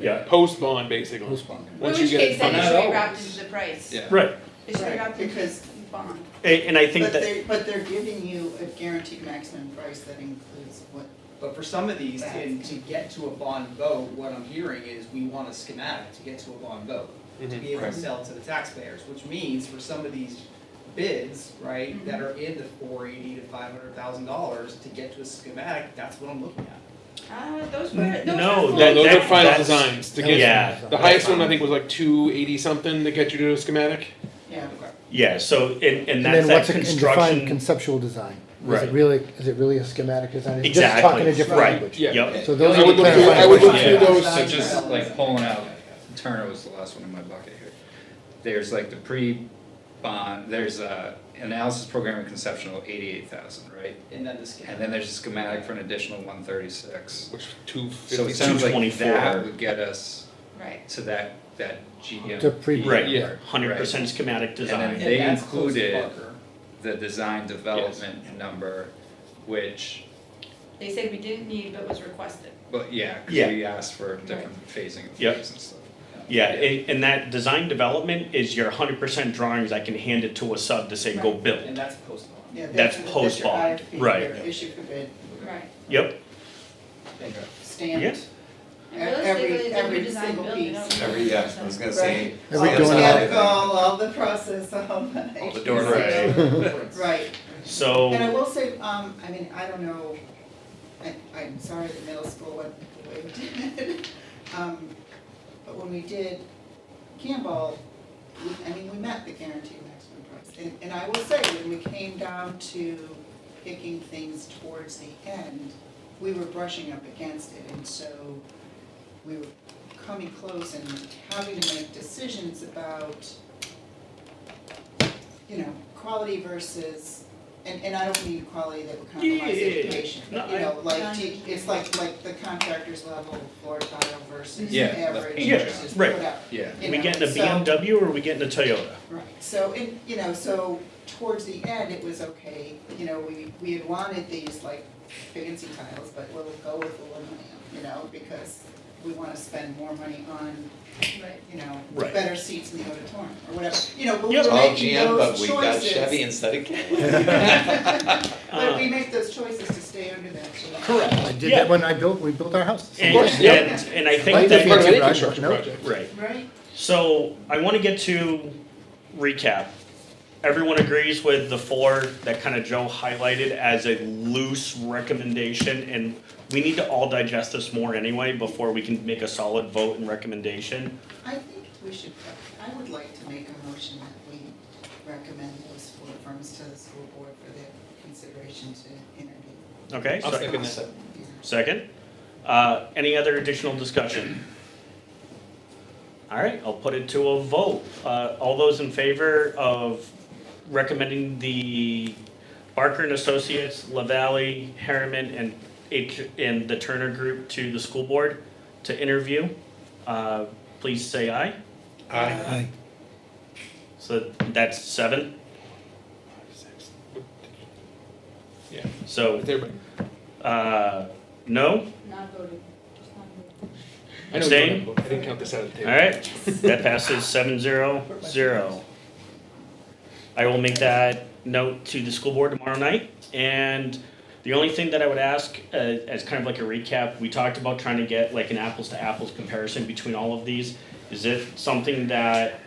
yeah, Post bond, basically. Post-bond. In Once which you get it case, then it funded. should be Not wrapped always. into the price. Yeah. right. It should be Right, wrapped into because- the bond. And I think But that, they're giving you a guaranteed maximum price that includes what, But for some of these, to get to a bond vote, what I'm hearing is we want a schematic to get to a bond vote. To be able to Right. sell to the taxpayers, which means for some of these bids, right, that are in the $480,000 to $500,000, to get to a schematic, that's what I'm looking at. Those were, those No, were. No, those are that- final that's- designs to That was- get, yeah. the highest one I think was like 280 something to get you to a schematic. yeah. Yeah, so, and And that's then that what's a define construction, conceptual design? Right. Is it really a schematic design? Is it Exactly. just talking a different Right. language? Yeah. yep, So those I are would the look through- clarifying I would look questions. through those. So just like pulling out, Turner was the last one in my bucket here. There's like the pre-bond, there's a analysis program and conceptual, 88,000, right? And then the And then there's a schematic for an additional 136. Which two So fifty. it sounds like 224. that would get us Right. to that GM. To pre- right, Yeah. 100% schematic And then design. they that's close to included Parker. the design development number, which, They said we didn't need, but was requested. but yeah, 'cause Yeah. we asked for different phasing of Yep. fees and stuff. Yeah, and that design development is your 100% drawings, I can hand it to a sub to say, go Right. build. And that's post-bond. Yeah, That's your post-bond, RFP, right. your issue for bid, Right. Yep, stamped. Yeah. And Every- realistically, it's a every new design single build, you piece. don't Every, need yeah, to- I was gonna Right. say. Every All door the knob. mechanical, all the process, all the. All the door HVAC. Right. so. And I will say, I mean, I don't know, I'm sorry the middle school went the way it did. But when we did Campbell, we met the guaranteed maximum price. And I will say, when we came down to picking things towards the end, we were brushing up against it, and so we were coming close and having to make decisions about, quality versus, and I don't mean quality that would compromise Yeah. education, No, it's like the contractor's level floor tile versus Yeah, the average paint versus job. Right. whatever. Yeah. Are we getting a BMW or are we getting a Toyota? Right, so, so towards the end, it was okay, we had wanted these like fancy tiles, but we'll go with aluminum, because we wanna spend more money on, Right. better seats in the auditorium, or whatever, but we Yep. were All making GM, but those we got choices. Chevy instead of Campbell. But we make those choices to stay under that, so. Correct. I did Yeah. that when we built our house. And, course, yeah. and I think Right, that, Part of any Right. construction Nope. project. right, Right? so I wanna get to recap. Everyone agrees with the four that kind of Joe highlighted as a loose recommendation, and we need to all digest this more anyway before we can make a solid vote and recommendation. I think we should, I would like to make a motion that we recommend those four firms to the school board for their consideration to interview. Okay, I'll so- second that. second. Any other additional discussion? All right, I'll put it to a vote. All those in favor of recommending the Barker and Associates, LaValle, Harriman, and the Turner Group to the school board to interview, please say aye. Aye. So that's 7. Yeah. So, With everybody. no? Not voting, just not voting. I know Abstain? you voted. I didn't count this out of the table. All right, that passes 7-0-0. I will make that note to the school board tomorrow night. And the only thing that I would ask, as kind of like a recap, we talked about trying to get like an apples to apples comparison between all of these. Is it something that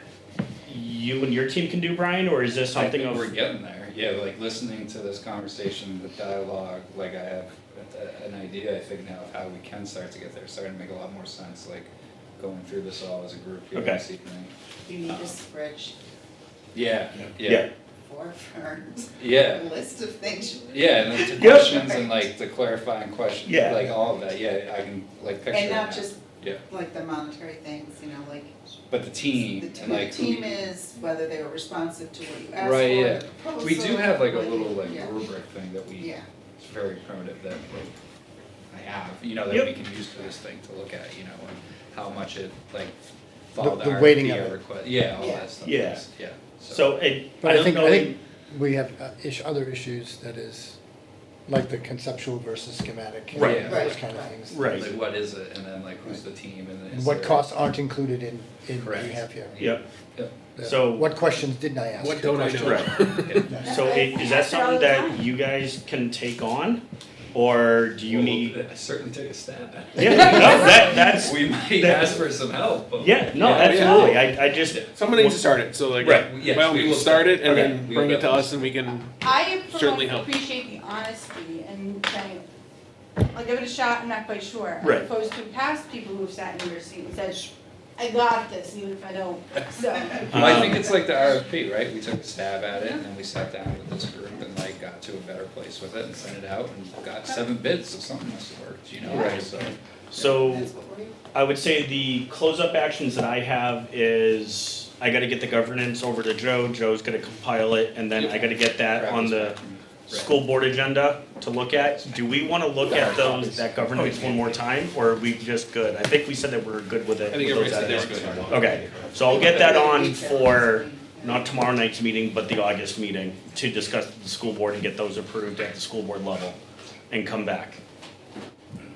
you and your team can do, Brian, or is this something I think of? we're getting there, yeah, like listening to this conversation, the dialogue, like I have an idea, I think now of how we can start to get there, starting to make a lot more sense, like going through this all as a group here Okay. this evening. You need a spreadsheet, Yeah, Yeah. yeah, 4 firms, yeah, a list of things. yeah, and then the Yep. questions and like the clarifying questions, Yeah. like all of that, yeah, I can like picture it And not now. just Yeah, like the monetary things, like but the team the and like. who team we- is, whether they were responsive to what you asked for. Right, yeah. the proposal, We do have like a what you- little like yeah. rubric thing that we, Yeah, it's very primitive that I have, that Yep. we can use for this thing to look at, and how much it like followed The our weighting of RFP it. request, yeah, all Yeah. that stuff, Yeah. yeah, So But I don't think, know. I think we have other issues, that is, like the conceptual versus schematic, and Right. those Right. kind of things. Right. Like what is it, and then like who's the team, and then And is what there- costs aren't included in what Correct. you have here. Yep. Yep. So- What questions didn't I ask? What don't I know? Right. Yeah. So is that something that you guys can take on, or do you Well, need? I certainly take a stab at it. Yeah, no, that's We might that- ask for some help, but. yeah, no, Yeah, absolutely. I just Somebody needs to start it, so like, Right. Yes, well, we we will start it and Okay. then We bring will it to definitely- us and we can, I Certainly help. appreciate the honesty and saying, I'll give it a shot, I'm not quite sure. Right. As opposed to past people who've sat in your seat and said, I got this, even if I don't, so. Well, I think it's like the RFP, right? We took a stab at it and then we sat down with this group and like got to a better place with it and sent it out and got 7 bids, so something must have worked, you know? Right. So, So I would say the close-up actions that I have is I gotta get the governance over to Joe, Joe's gonna compile it, and then I gotta get that on the school board agenda to look at. Do we wanna look at those, that governance one more time, or are we just good? I think we said that we're good with it. I think with those everybody said edits. they were good. Okay, so I'll get that on for, not tomorrow night's meeting, but the August meeting, to discuss with the school board and get those approved at the school board level, and come back.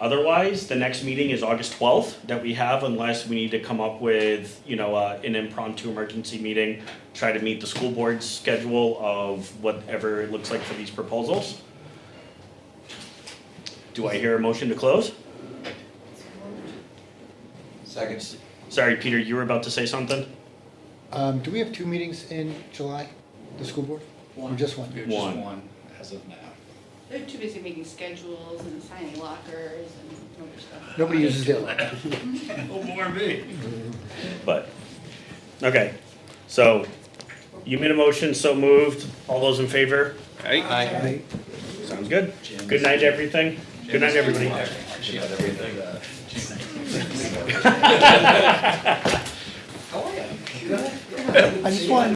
Otherwise, the next meeting is August 12th that we have, unless we need to come up with, you know, an impromptu emergency meeting, try to meet the school board's schedule of whatever it looks like for these proposals. Do I hear a motion to close? Second. Sorry, Peter, you were about to say something? Do we have 2 meetings in July, the school board? Or just one? we have just One. one as of now. They're too busy making schedules and signing lockers and other stuff. Nobody uses their laptop. Oh, more me. But, okay, so you made a motion, so moved. All those in favor? Aye. Sounds good. Good night, everything. Good night, everybody. She had everything. I just want